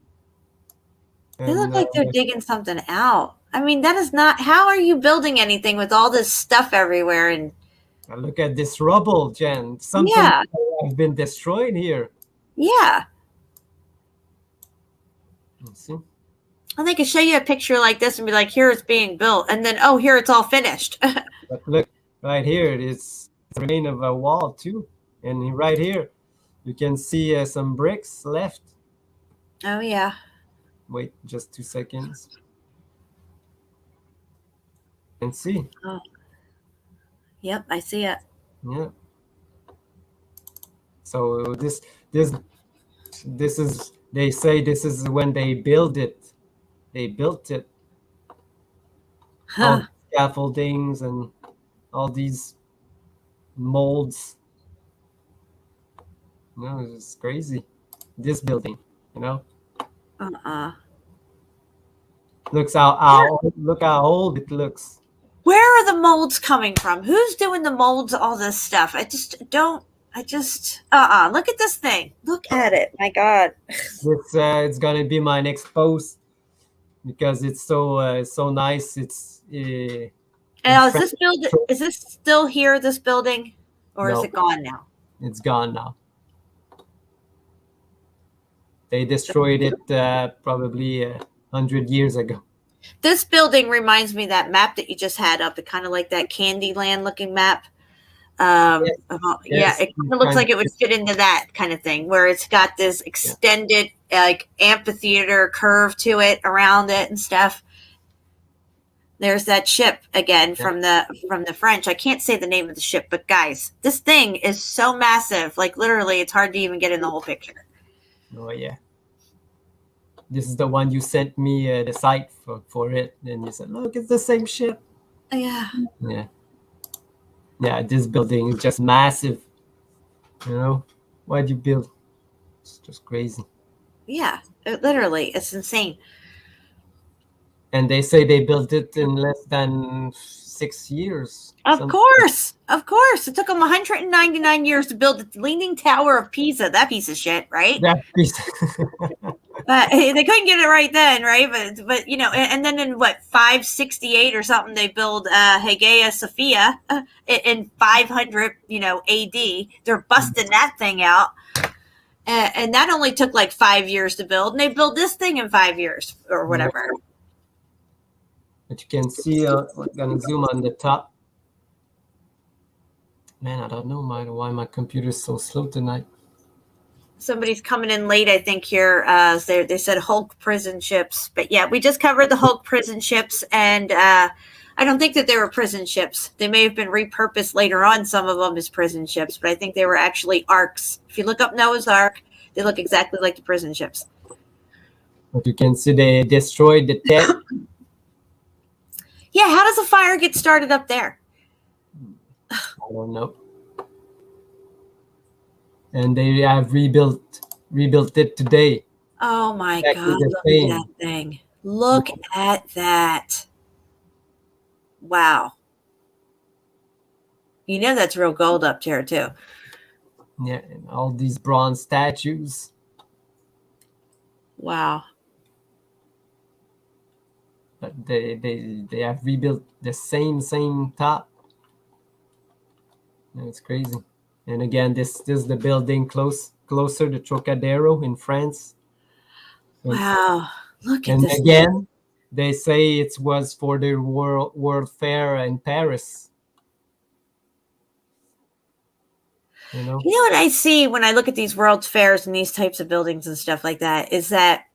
Speaker 6: They look like they're digging something out. I mean, that is not. How are you building anything with all this stuff everywhere? And
Speaker 7: look at this rubble, Jen. Something
Speaker 6: Yeah.
Speaker 7: has been destroyed here.
Speaker 6: yeah,
Speaker 7: You see?
Speaker 6: and they could show you a picture like this and be like, "Here it's being built," and then, "Oh, here it's all finished."
Speaker 7: But look right here, it's the remain of a wall too, and right here, you can see some bricks left.
Speaker 6: Oh yeah.
Speaker 7: Wait, just 2 seconds. And see,
Speaker 6: Oh. Yep, I see it.
Speaker 7: yeah. So this is. They say this is when they build it. They built it. All
Speaker 6: Huh.
Speaker 7: the scaffoldings and all these molds. No, it's crazy. This building, you know. Look how old it looks.
Speaker 6: Where are the molds coming from? Who's doing the molds? All this stuff. Look at this thing. Look at it. My God.
Speaker 7: It's gonna be my next post because it's so nice. It's
Speaker 6: Now, is this still here? This building, or is
Speaker 7: No.
Speaker 6: it gone now?
Speaker 7: It's gone now. They destroyed it probably 100 years ago.
Speaker 6: This building reminds me of that map that you just had up. It kind of like that Candyland looking map.
Speaker 7: Yes.
Speaker 6: Yeah, it kind of looks like it would fit into that kind of thing, where it's got this extended like amphitheater curve to it around it and stuff. There's that ship again from the French. I can't say the name of the ship, but guys, this thing is so massive. Like literally, it's hard to even get in the whole picture.
Speaker 7: Oh yeah. This is the one you sent me the site for it, and you said, "Look, it's the same ship."
Speaker 6: Yeah.
Speaker 7: Yeah. Yeah, this building is just massive. You know, why'd you build? It's just crazy.
Speaker 6: Yeah, literally, it's insane.
Speaker 7: And they say they built it in less than 6 years.
Speaker 6: Of course. It took them 199 years to build the Leaning Tower of Pisa. That piece of shit, right?
Speaker 7: That piece.
Speaker 6: They couldn't get it right then, right? But you know, and then in 568 or something, they build Hagia Sophia in 500, AD. They're busting that thing out, and that only took like 5 years to build, and they built this thing in 5 years or whatever.
Speaker 7: But you can see, I'm gonna zoom on the top. Man, I don't know why my computer's so slow tonight.
Speaker 6: Somebody's coming in late, I think, here. They said Hulk prison ships. But yeah, we just covered the Hulk prison ships. And I don't think that they were prison ships. They may have been repurposed later on, some of them as prison ships. But I think they were actually arks. If you look up Noah's Ark, they look exactly like the prison ships.
Speaker 7: But you can see they destroyed the tent.
Speaker 6: Yeah, how does a fire get started up there?
Speaker 7: I don't know. And they have rebuilt it today.
Speaker 6: Oh my
Speaker 7: Exactly
Speaker 6: God,
Speaker 7: the
Speaker 6: look
Speaker 7: same.
Speaker 6: at that thing. Look at that. Wow. You know that's real gold up there too.
Speaker 7: Yeah, and all these bronze statues.
Speaker 6: Wow.
Speaker 7: But they have rebuilt the same top. It's crazy. And again, this is the building closer to Trocadero in France.
Speaker 6: Wow. Look at
Speaker 7: And
Speaker 6: this.
Speaker 7: again, they say it was for the World Fair in Paris. You know
Speaker 6: what I see when I look at these World's Fairs and these types of buildings and stuff like that is that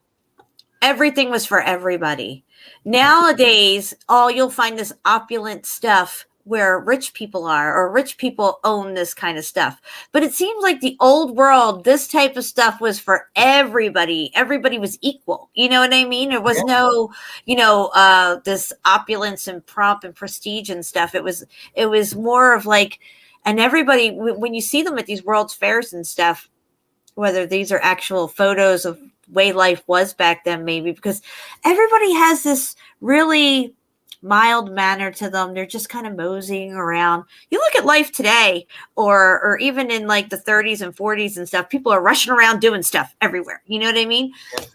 Speaker 6: everything was for everybody. Nowadays, you'll find this opulent stuff where rich people are, or rich people own this kind of stuff. But it seems like the old world, this type of stuff was for everybody. Everybody was equal. You know what I mean? There was no, this opulence and pomp and prestige and stuff. It was more of like, and everybody, when you see them at these World's Fairs and stuff, whether these are actual photos of way life was back then, maybe, because everybody has this really mild manner to them. They're just kind of moseying around. You look at life today, or even in like the 30s and 40s and stuff, people are rushing around doing stuff everywhere. You know what I mean? Yeah.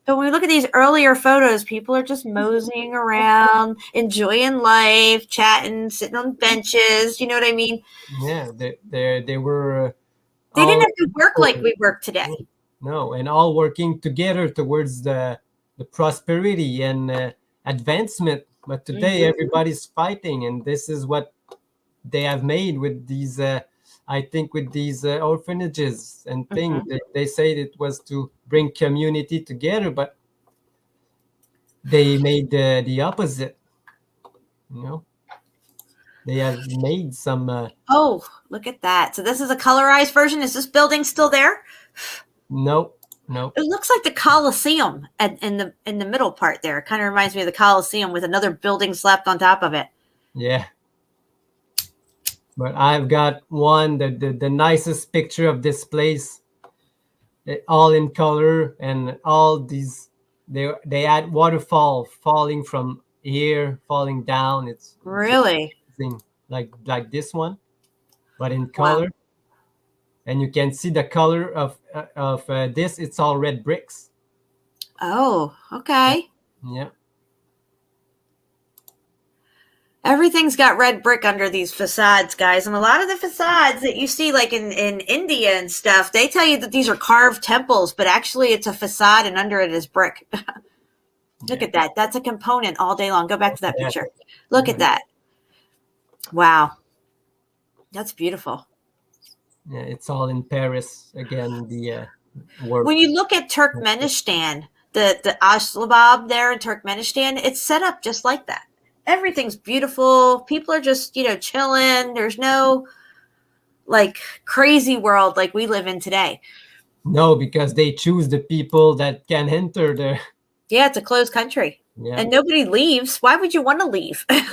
Speaker 6: But when we look at these earlier photos, people are just moseying around, enjoying life, chatting, sitting on benches. You know what I mean?
Speaker 7: Yeah, they were.
Speaker 6: They didn't have to work like we work today.
Speaker 7: No, and all working together towards the prosperity and advancement. But today everybody's fighting, and this is what they have made with these. I think with these orphanages and things, they said it was to bring community together, but they made the opposite. You know, they have made some.
Speaker 6: Oh, look at that! So this is a colorized version. Is this building still there?
Speaker 7: No.
Speaker 6: It looks like the Colosseum in the middle part there. It kind of reminds me of the Colosseum with another building slapped on top of it.
Speaker 7: Yeah. But I've got one, the nicest picture of this place, all in color, and all these, they had waterfall falling from here, falling down. It's
Speaker 6: really
Speaker 7: like this one, but in color. Wow. And you can see the color of this. It's all red bricks.
Speaker 6: Oh, okay.
Speaker 7: Yeah.
Speaker 6: Everything's got red brick under these facades, guys. And a lot of the facades that you see, like in India and stuff, they tell you that these are carved temples, but actually it's a facade and under it is brick. Look at that. That's a component all day long. Go back to that picture. Look at that. Wow. That's beautiful.
Speaker 7: Yeah, it's all in Paris again. The work.
Speaker 6: When you look at Turkmenistan, the Ashtabab there in Turkmenistan, it's set up just like that. Everything's beautiful. People are just chilling. There's no like crazy world like we live in today.
Speaker 7: No, because they choose the people that can enter there.
Speaker 6: Yeah, it's a closed country, and nobody leaves. Why would you want to leave?
Speaker 7: But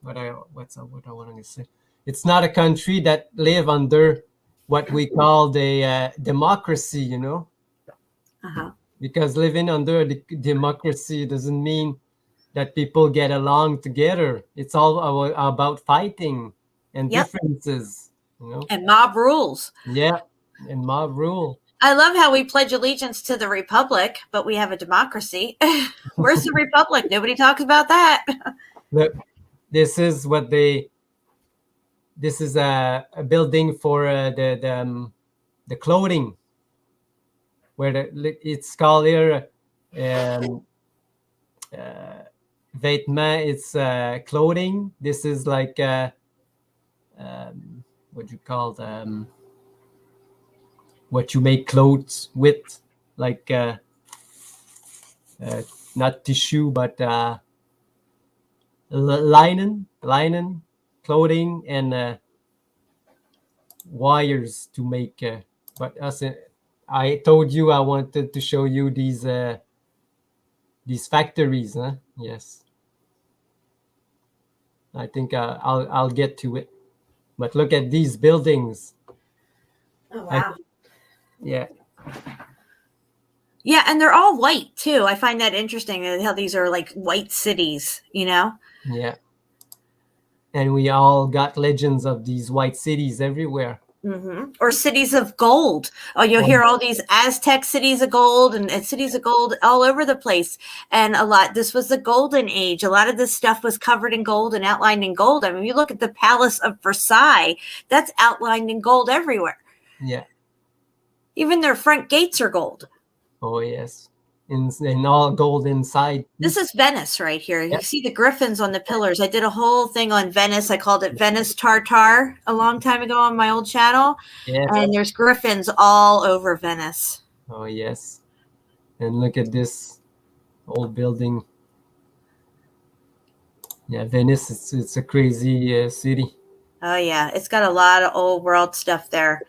Speaker 7: what I want to say. It's not a country that live under what we call the democracy, because living under the democracy doesn't mean that people get along together. It's all about fighting and differences,
Speaker 6: and mob rules.
Speaker 7: Yeah, and mob rule.
Speaker 6: I love how we pledge allegiance to the republic, but we have a democracy. Where's the republic? Nobody talks about that.
Speaker 7: Look. This is this is a building for the clothing, where it's called here vêtements. It's clothing. This is like what you call what you make clothes with, like not tissue, but linen clothing, and wires to make. But I told you I wanted to show you these factories, huh? Yes. I think I'll get to it. But look at these buildings.
Speaker 6: Oh wow!
Speaker 7: Yeah.
Speaker 6: Yeah, and they're all white too. I find that interesting how these are like white cities,
Speaker 7: Yeah. And we all got legends of these white cities everywhere.
Speaker 6: Or cities of gold. Oh, you'll hear all these Aztec cities of gold and cities of gold all over the place. And this was the golden age. A lot of this stuff was covered in gold and outlined in gold. I mean, you look at the Palace of Versailles, that's outlined in gold everywhere.
Speaker 7: Yeah.
Speaker 6: Even their front gates are gold.
Speaker 7: Oh, yes. In all gold inside.
Speaker 6: This is Venice right here. You see the griffins on the pillars. I did a whole thing on Venice. I called it Venice Tartar a long time ago on my old channel.
Speaker 7: Yes.
Speaker 6: And there's griffins all over Venice.
Speaker 7: Oh, yes. And look at this old building. Yeah, Venice, it's a crazy city.
Speaker 6: Oh, yeah. It's got a lot of old world stuff there.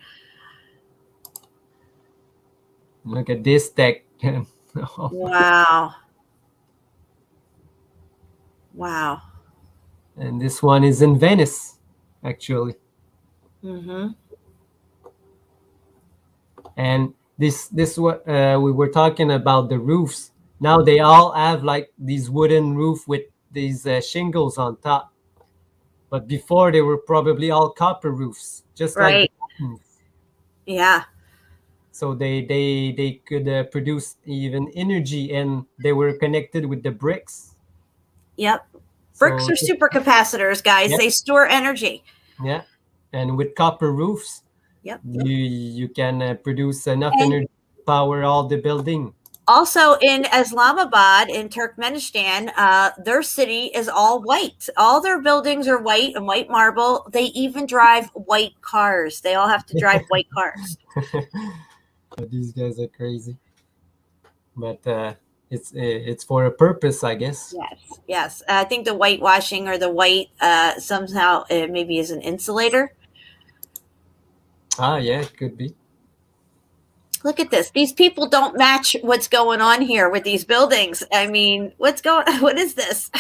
Speaker 7: Look at this deck.
Speaker 6: Wow. Wow.
Speaker 7: And this one is in Venice, actually. And this what we were talking about, the roofs. Now they all have like these wooden roof with these shingles on top. But before they were probably all copper roofs, just like the mountains.
Speaker 6: Yeah.
Speaker 7: So they could produce even energy, and they were connected with the bricks.
Speaker 6: Yep. Bricks are supercapacitors, guys.
Speaker 7: Yep.
Speaker 6: They store energy.
Speaker 7: Yeah. And with copper roofs, you can produce enough energy to power all the building.
Speaker 6: Also in Islamabad, in Turkmenistan, their city is all white. All their buildings are white and white marble. They even drive white cars. They all have to drive white cars.
Speaker 7: These guys are crazy. But it's for a purpose, I guess.
Speaker 6: Yes. I think the whitewashing or the white somehow maybe is an insulator.
Speaker 7: Ah, yeah, it could be.
Speaker 6: Look at this. These people don't match what's going on here with these buildings. I mean, what is this?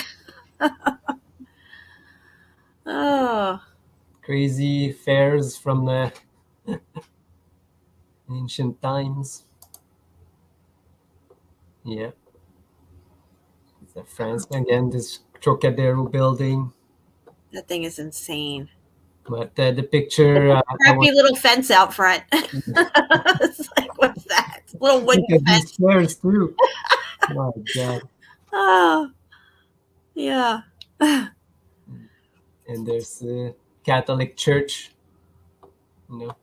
Speaker 6: Oh.
Speaker 7: Crazy fairs from the ancient times. Yeah. France again, this Trocadero building.
Speaker 6: That thing is insane.
Speaker 7: But the picture...
Speaker 6: crappy little fence out front. It's like, what's that? Little wooden fence.
Speaker 7: These stairs too. Oh, my God.
Speaker 6: Oh, yeah.
Speaker 7: And there's the Catholic Church. You know,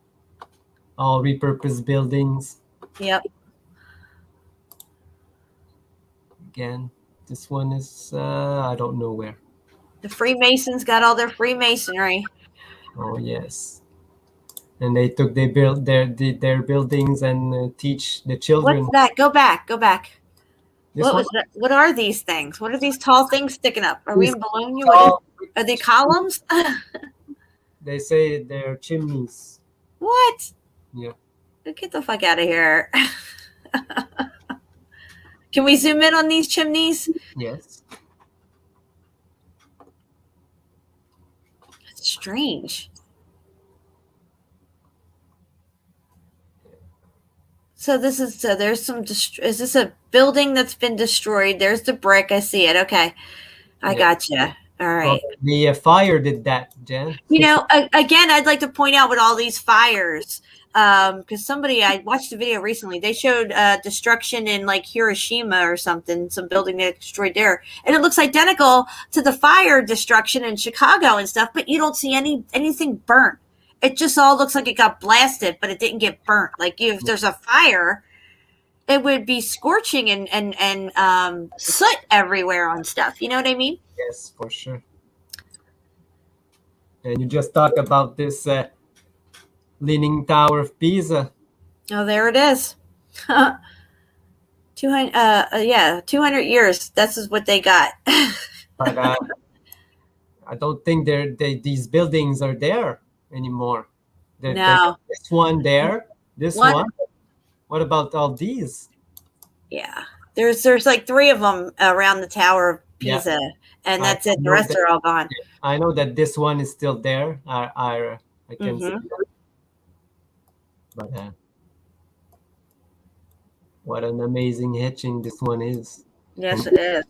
Speaker 7: all repurposed buildings.
Speaker 6: Yep.
Speaker 7: Again, this one is, I don't know where.
Speaker 6: The Freemasons got all their Freemasonry.
Speaker 7: Oh, yes. And they took their buildings and teach the children.
Speaker 6: What's that? Go back.
Speaker 7: This
Speaker 6: What
Speaker 7: one?
Speaker 6: was that? What are these things? What are these tall things sticking up? Are we in Bologna? Are they columns?
Speaker 7: They say they're chimneys.
Speaker 6: What?
Speaker 7: Yeah.
Speaker 6: Get the fuck out of here. Can we zoom in on these chimneys?
Speaker 7: Yes.
Speaker 6: That's strange. So there's some, is this a building that's been destroyed? There's the brick. I see it. Okay. I gotcha. All right.
Speaker 7: Well, the fire did that, Jen.
Speaker 6: You know, again, I'd like to point out with all these fires, because I watched a video recently. They showed destruction in like Hiroshima or something, some building that destroyed there, and it looks identical to the fire destruction in Chicago and stuff. But you don't see anything burnt. It just all looks like it got blasted, but it didn't get burnt. Like if there's a fire, it would be scorching and soot everywhere on stuff. You know what I mean?
Speaker 7: Yes, for sure. And you just talk about this Leaning Tower of Pisa.
Speaker 6: Oh, there it is. 200 years. That's what they got.
Speaker 7: But I don't think these buildings are there anymore.
Speaker 6: No.
Speaker 7: This one there. This one. What about all these?
Speaker 6: Yeah. There's like 3 of them around the Tower of Pisa, and that's it. The rest are all gone.
Speaker 7: I know that this one is still there. I can see that. But what an amazing etching this one is.
Speaker 6: Yes, it is.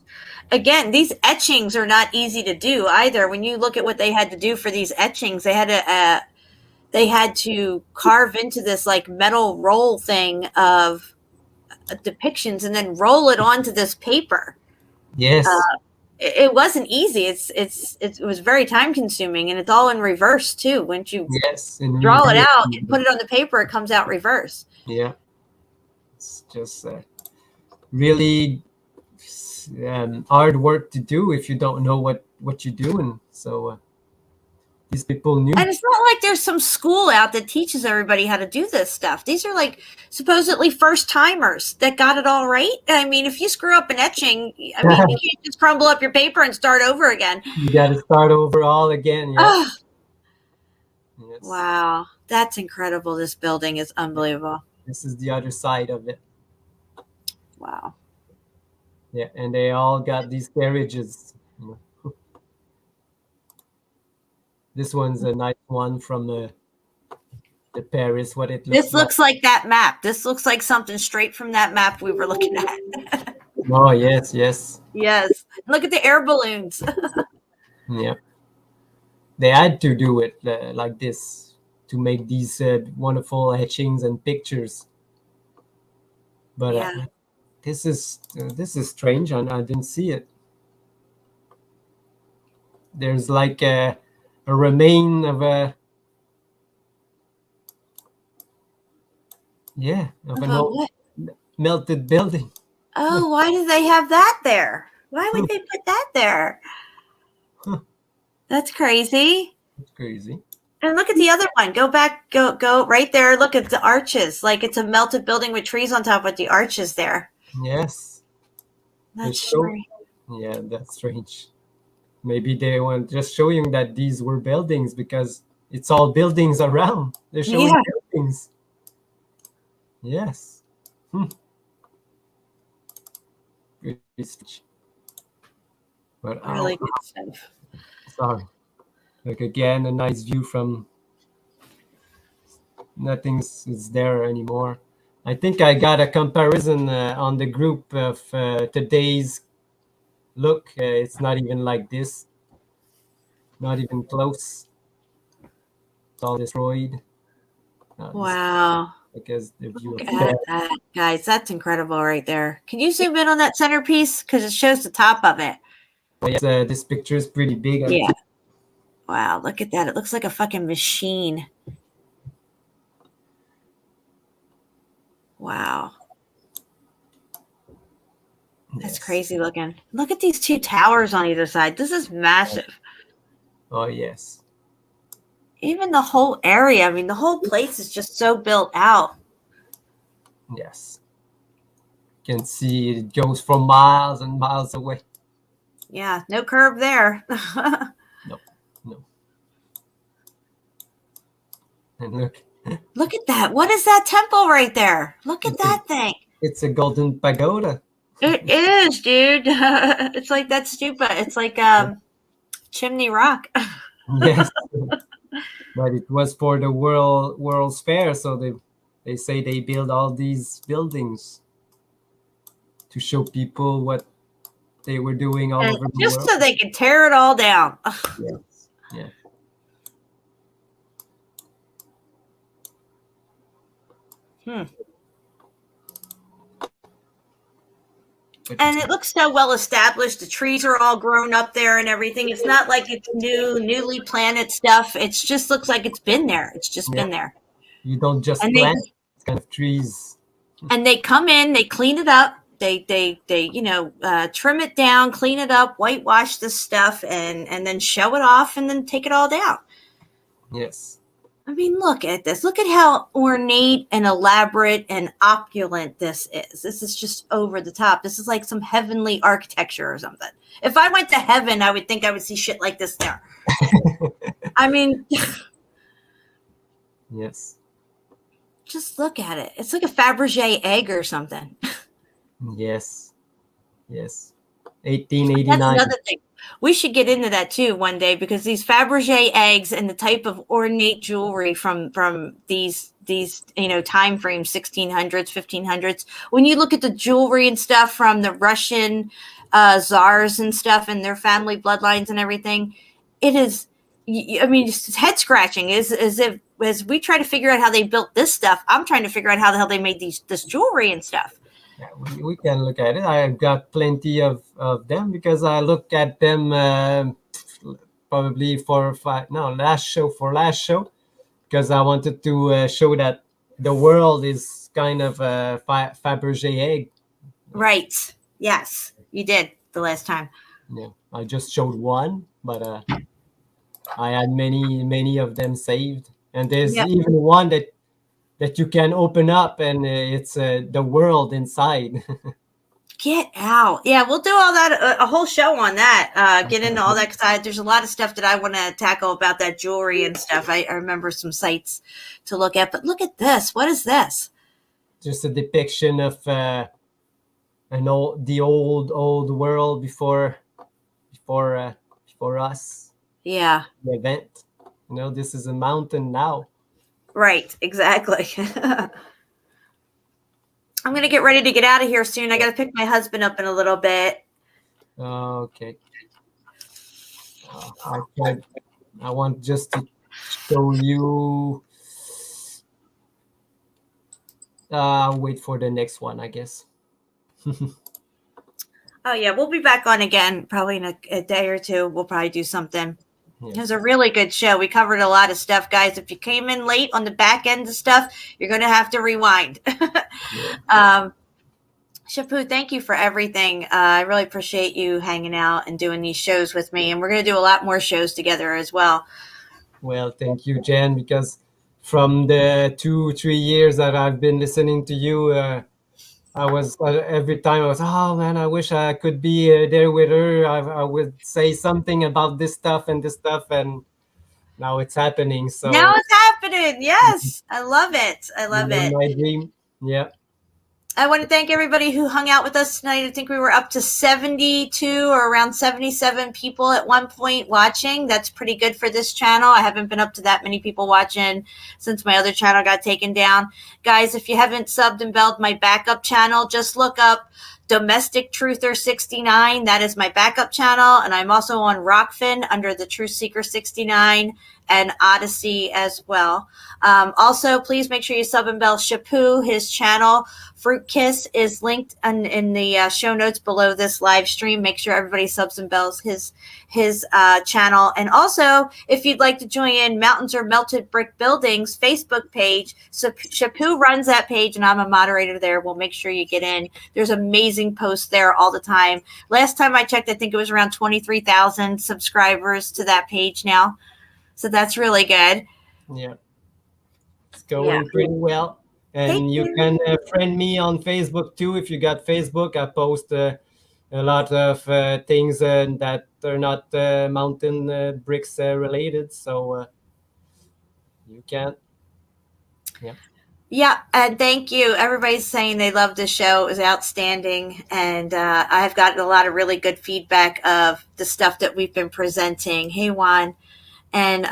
Speaker 6: Again, these etchings are not easy to do either. When you look at what they had to do for these etchings, they had to they had to carve into this like metal roll thing of depictions and then roll it onto this paper.
Speaker 7: Yes.
Speaker 6: It wasn't easy. It was very time consuming, and it's all in reverse too. Once you
Speaker 7: Yes. And
Speaker 6: draw it out and put it on the paper, it comes out reverse.
Speaker 7: Yeah. It's just really hard work to do if you don't know what you're doing. So these people knew.
Speaker 6: And it's not like there's some school out that teaches everybody how to do this stuff. These are like supposedly first timers that got it all right. I mean, if you screw up an etching, I mean, you can't just crumble up your paper and start over again.
Speaker 7: You got to start over all again. Yeah. Yes.
Speaker 6: Wow. That's incredible. This building is unbelievable.
Speaker 7: This is the other side of it.
Speaker 6: Wow.
Speaker 7: Yeah, and they all got these carriages. This one's a nice one from the Paris. What it looks
Speaker 6: This looks like that map. This looks like something straight from that map we were looking at.
Speaker 7: Oh yes, yes.
Speaker 6: Yes. Look at the air balloons.
Speaker 7: Yeah. They had to do it like this to make these wonderful etchings and pictures. But
Speaker 6: Yeah.
Speaker 7: this is strange. I didn't see it. There's like a remain of a an old melted building.
Speaker 6: Oh, why did they have that there? Why would they put that there? That's crazy.
Speaker 7: That's crazy.
Speaker 6: And look at the other one. Go back, go right there. Look at the arches. Like it's a melted building with trees on top with the arches there.
Speaker 7: Yes.
Speaker 6: That's
Speaker 7: so,
Speaker 6: strange.
Speaker 7: Yeah, that's strange. Maybe they want just showing that these were buildings because it's all buildings around. They're showing buildings. Yes. Pretty strange. But
Speaker 6: Really good stuff.
Speaker 7: sorry. Like again, a nice view from nothing's is there anymore. I think I got a comparison on the group of today's look. It's not even like this. Not even close. It's all destroyed.
Speaker 6: Wow.
Speaker 7: Because the view
Speaker 6: Look
Speaker 7: of
Speaker 6: at that, guys. That's incredible right there. Can you zoom in on that centerpiece? Because it shows the top of it.
Speaker 7: Yes, this picture is pretty big.
Speaker 6: Yeah. Wow, look at that. It looks like a fucking machine. Wow. That's crazy looking. Look at these two towers on either side. This is massive.
Speaker 7: Oh, yes.
Speaker 6: Even the whole area. I mean, the whole place is just so built out.
Speaker 7: Yes. You can see it goes for miles and miles away.
Speaker 6: Yeah, no curve there.
Speaker 7: No. And look.
Speaker 6: Look at that. What is that temple right there? Look at that thing.
Speaker 7: It's a golden pagoda.
Speaker 6: It is, dude. It's like that stupid. It's like Chimney Rock.
Speaker 7: Yes. But it was for the World's Fair, so they say they build all these buildings to show people what they were doing all over the
Speaker 6: just
Speaker 7: world.
Speaker 6: so they could tear it all down.
Speaker 7: Yes. Yeah.
Speaker 6: And it looks so well established. The trees are all grown up there and everything. It's not like it's newly planted stuff. It just looks like it's been there. It's just been there.
Speaker 7: You don't just
Speaker 6: And
Speaker 7: plant these kind of trees.
Speaker 6: And they come in, they clean it up, they trim it down, clean it up, whitewash this stuff, and then show it off, and then take it all down.
Speaker 7: Yes.
Speaker 6: I mean, look at this. Look at how ornate and elaborate and opulent this is. This is just over the top. This is like some heavenly architecture or something. If I went to heaven, I would think I would see shit like this there. I mean,
Speaker 7: yes.
Speaker 6: Just look at it. It's like a Fabergé egg or something.
Speaker 7: Yes. Yes. 1889.
Speaker 6: That's another thing. We should get into that too one day, because these Fabergé eggs and the type of ornate jewelry from these time frames, 1600s, 1500s. When you look at the jewelry and stuff from the Russian czars and stuff and their family bloodlines and everything, it is. I mean, it's head scratching. Is as if as we try to figure out how they built this stuff, I'm trying to figure out how the hell they made this jewelry and stuff.
Speaker 7: Yeah, we can look at it. I've got plenty of them because I look at them probably last show, because I wanted to show that the world is kind of a Fabergé egg.
Speaker 6: Right. Yes, you did the last time.
Speaker 7: Yeah, I just showed one, but I had many of them saved, and there's even one that you can open up, and it's the world inside.
Speaker 6: Get out. Yeah, we'll do all that, a whole show on that, get into all that, because there's a lot of stuff that I want to tackle about that jewelry and stuff. I remember some sites to look at, but look at this. What is this?
Speaker 7: Just a depiction of the old world before us.
Speaker 6: Yeah.
Speaker 7: The event. This is a mountain now.
Speaker 6: Right, exactly. I'm going to get ready to get out of here soon. I got to pick my husband up in a little bit.
Speaker 7: Okay. I want just to show you. Wait for the next one, I guess.
Speaker 6: Oh, yeah. We'll be back on again probably in a day or two. We'll probably do something.
Speaker 7: Yes.
Speaker 6: It was a really good show. We covered a lot of stuff, guys. If you came in late on the back end of stuff, you're going to have to rewind. Shepu, thank you for everything. I really appreciate you hanging out and doing these shows with me. And we're going to do a lot more shows together as well.
Speaker 7: Well, thank you, Jen, because from the 2-3 years that I've been listening to you, I was every time I was, oh man, I wish I could be there with her. I would say something about this stuff, and now it's happening. So
Speaker 6: now it's happening. Yes, I love it. I love it.
Speaker 7: My dream. Yeah.
Speaker 6: I want to thank everybody who hung out with us tonight. I think we were up to 72 or around 77 people at one point watching. That's pretty good for this channel. I haven't been up to that many people watching since my other channel got taken down. Guys, if you haven't subbed and belled my backup channel, just look up Domestic Truther 69. That is my backup channel. And I'm also on ORPHAN under the TruthSeeker69 and Odysee as well. Also, please make sure you sub and bell Shepu. His channel, Fruit Kiss, is linked in the show notes below this live stream. Make sure everybody subs and bells his channel. And also, if you'd like to join in Mountains or Melted Brick Buildings Facebook page, so Shepu runs that page, and I'm a moderator there. We'll make sure you get in. There's amazing posts there all the time. Last time I checked, I think it was around 23,000 subscribers to that page now. So that's really good.
Speaker 7: Yeah. It's going pretty well. And you can friend me on Facebook too. If you got Facebook, I post a lot of things that are not mountain bricks related. So you can. Yeah.
Speaker 6: Yeah, and thank you. Everybody's saying they love the show. It was outstanding. And I have gotten a lot of really good feedback of the stuff that we've been presenting. Hey, Juan. And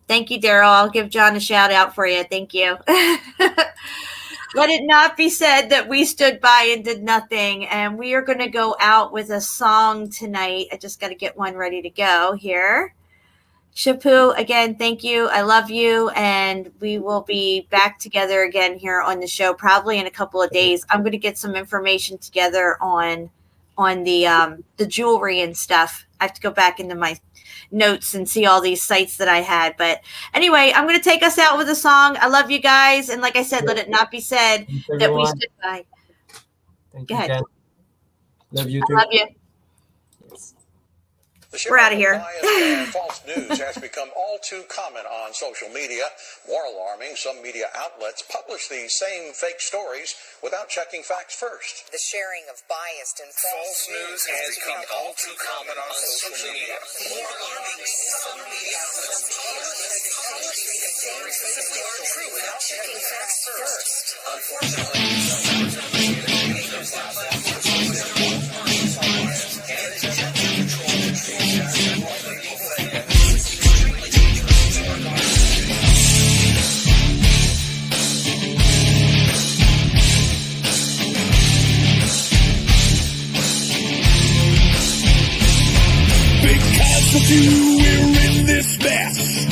Speaker 6: thank you, Daryl. I'll give John a shout out for you. Thank you. Let it not be said that we stood by and did nothing. And we are going to go out with a song tonight. I just got to get one ready to go here. Shepu, again, thank you. I love you. And we will be back together again here on the show probably in a couple of days. I'm going to get some information together on the jewelry and stuff. I have to go back into my notes and see all these sites that I had. But anyway, I'm going to take us out with a song. I love you guys. And like I said, let it not be said that we stood by.
Speaker 7: Thank
Speaker 6: Go ahead.
Speaker 7: Jen. Love you too.
Speaker 6: I love you.
Speaker 7: Yes.
Speaker 6: We're out of here.
Speaker 10: False news has become all too common on social media. More alarming, some media outlets publish these same fake stories without checking facts first.
Speaker 11: The sharing of biased and false news has become all too common on social media. More alarming, some media outlets publish these same fake stories without checking facts first. Unfortunately,
Speaker 2: Because of you, we're in this mess.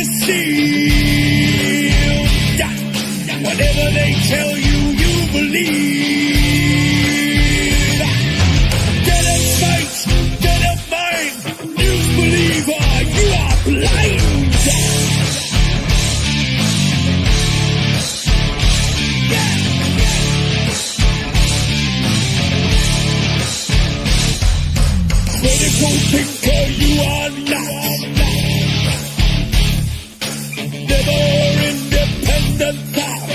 Speaker 2: deceived. Whatever they tell you, you believe. Dead of sight, dead of mind, news believer, you are blind. Critical thinker, you are not. Never independent thought.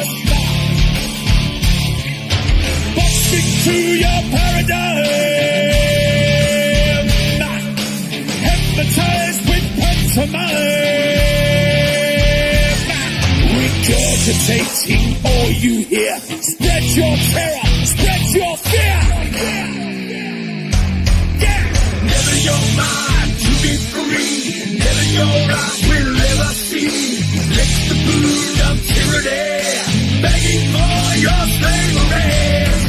Speaker 2: Busting through your paradigm. Hypnotized with pantomime. Regurgitating all you hear. Spread your terror, spread your fear. Never your mind to be free. Never your eyes will ever see. Lick the boot of tyranny, begging for your slavery.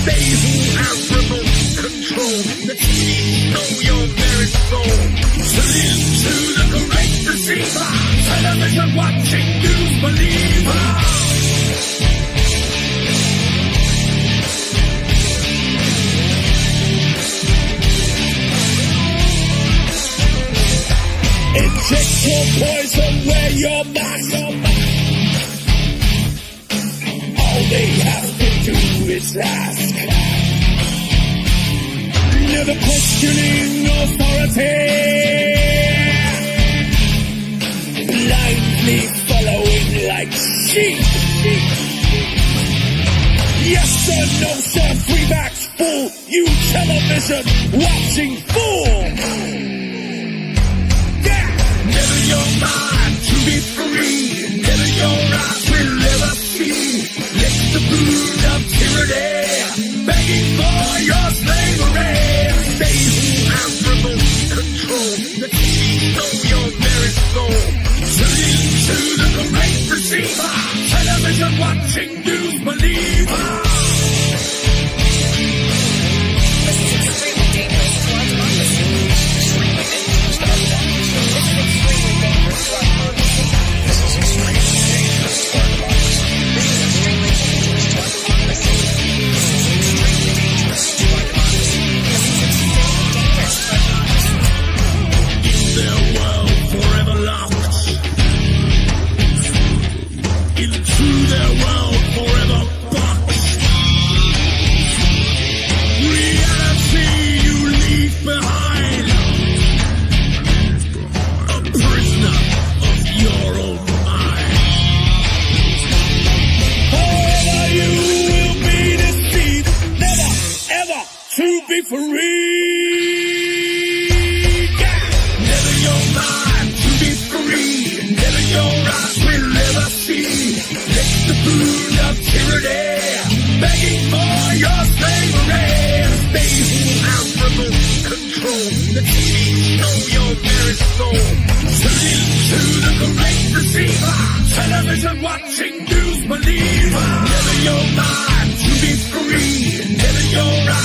Speaker 2: They who have remote control, the cheat know your very soul. Salute to the great deceiver, television watching news believer. Inject your poison where your mouth. All they have to do is ask. Never questioning authority. Blindly following like sheep. Yes sir, no sir, free backs fool. You television watching fool. Never your mind to be free. Never your eyes will ever see. Lick the boot of tyranny, begging for your slavery. They who have remote control, the cheat know your very soul. Salute to the great deceiver, television watching news believer. This is extremely dangerous to our democracy. Extremely dangerous to our democracy. This is extremely dangerous to our democracy. This is extremely dangerous to our democracy. This is extremely dangerous to our democracy. This is extremely dangerous to our democracy. In their world forever locked. Into their world forever boxed. Reality you leave behind. A prisoner of your own mind. However you will be deceived, never ever to be free. Never your mind to be free. Never your eyes will ever see. Lick the boot of tyranny, begging for your slavery. They who have remote control, the cheat know your very soul. Salute to the great deceiver, television watching news believer. Never your mind to be free. Never your eyes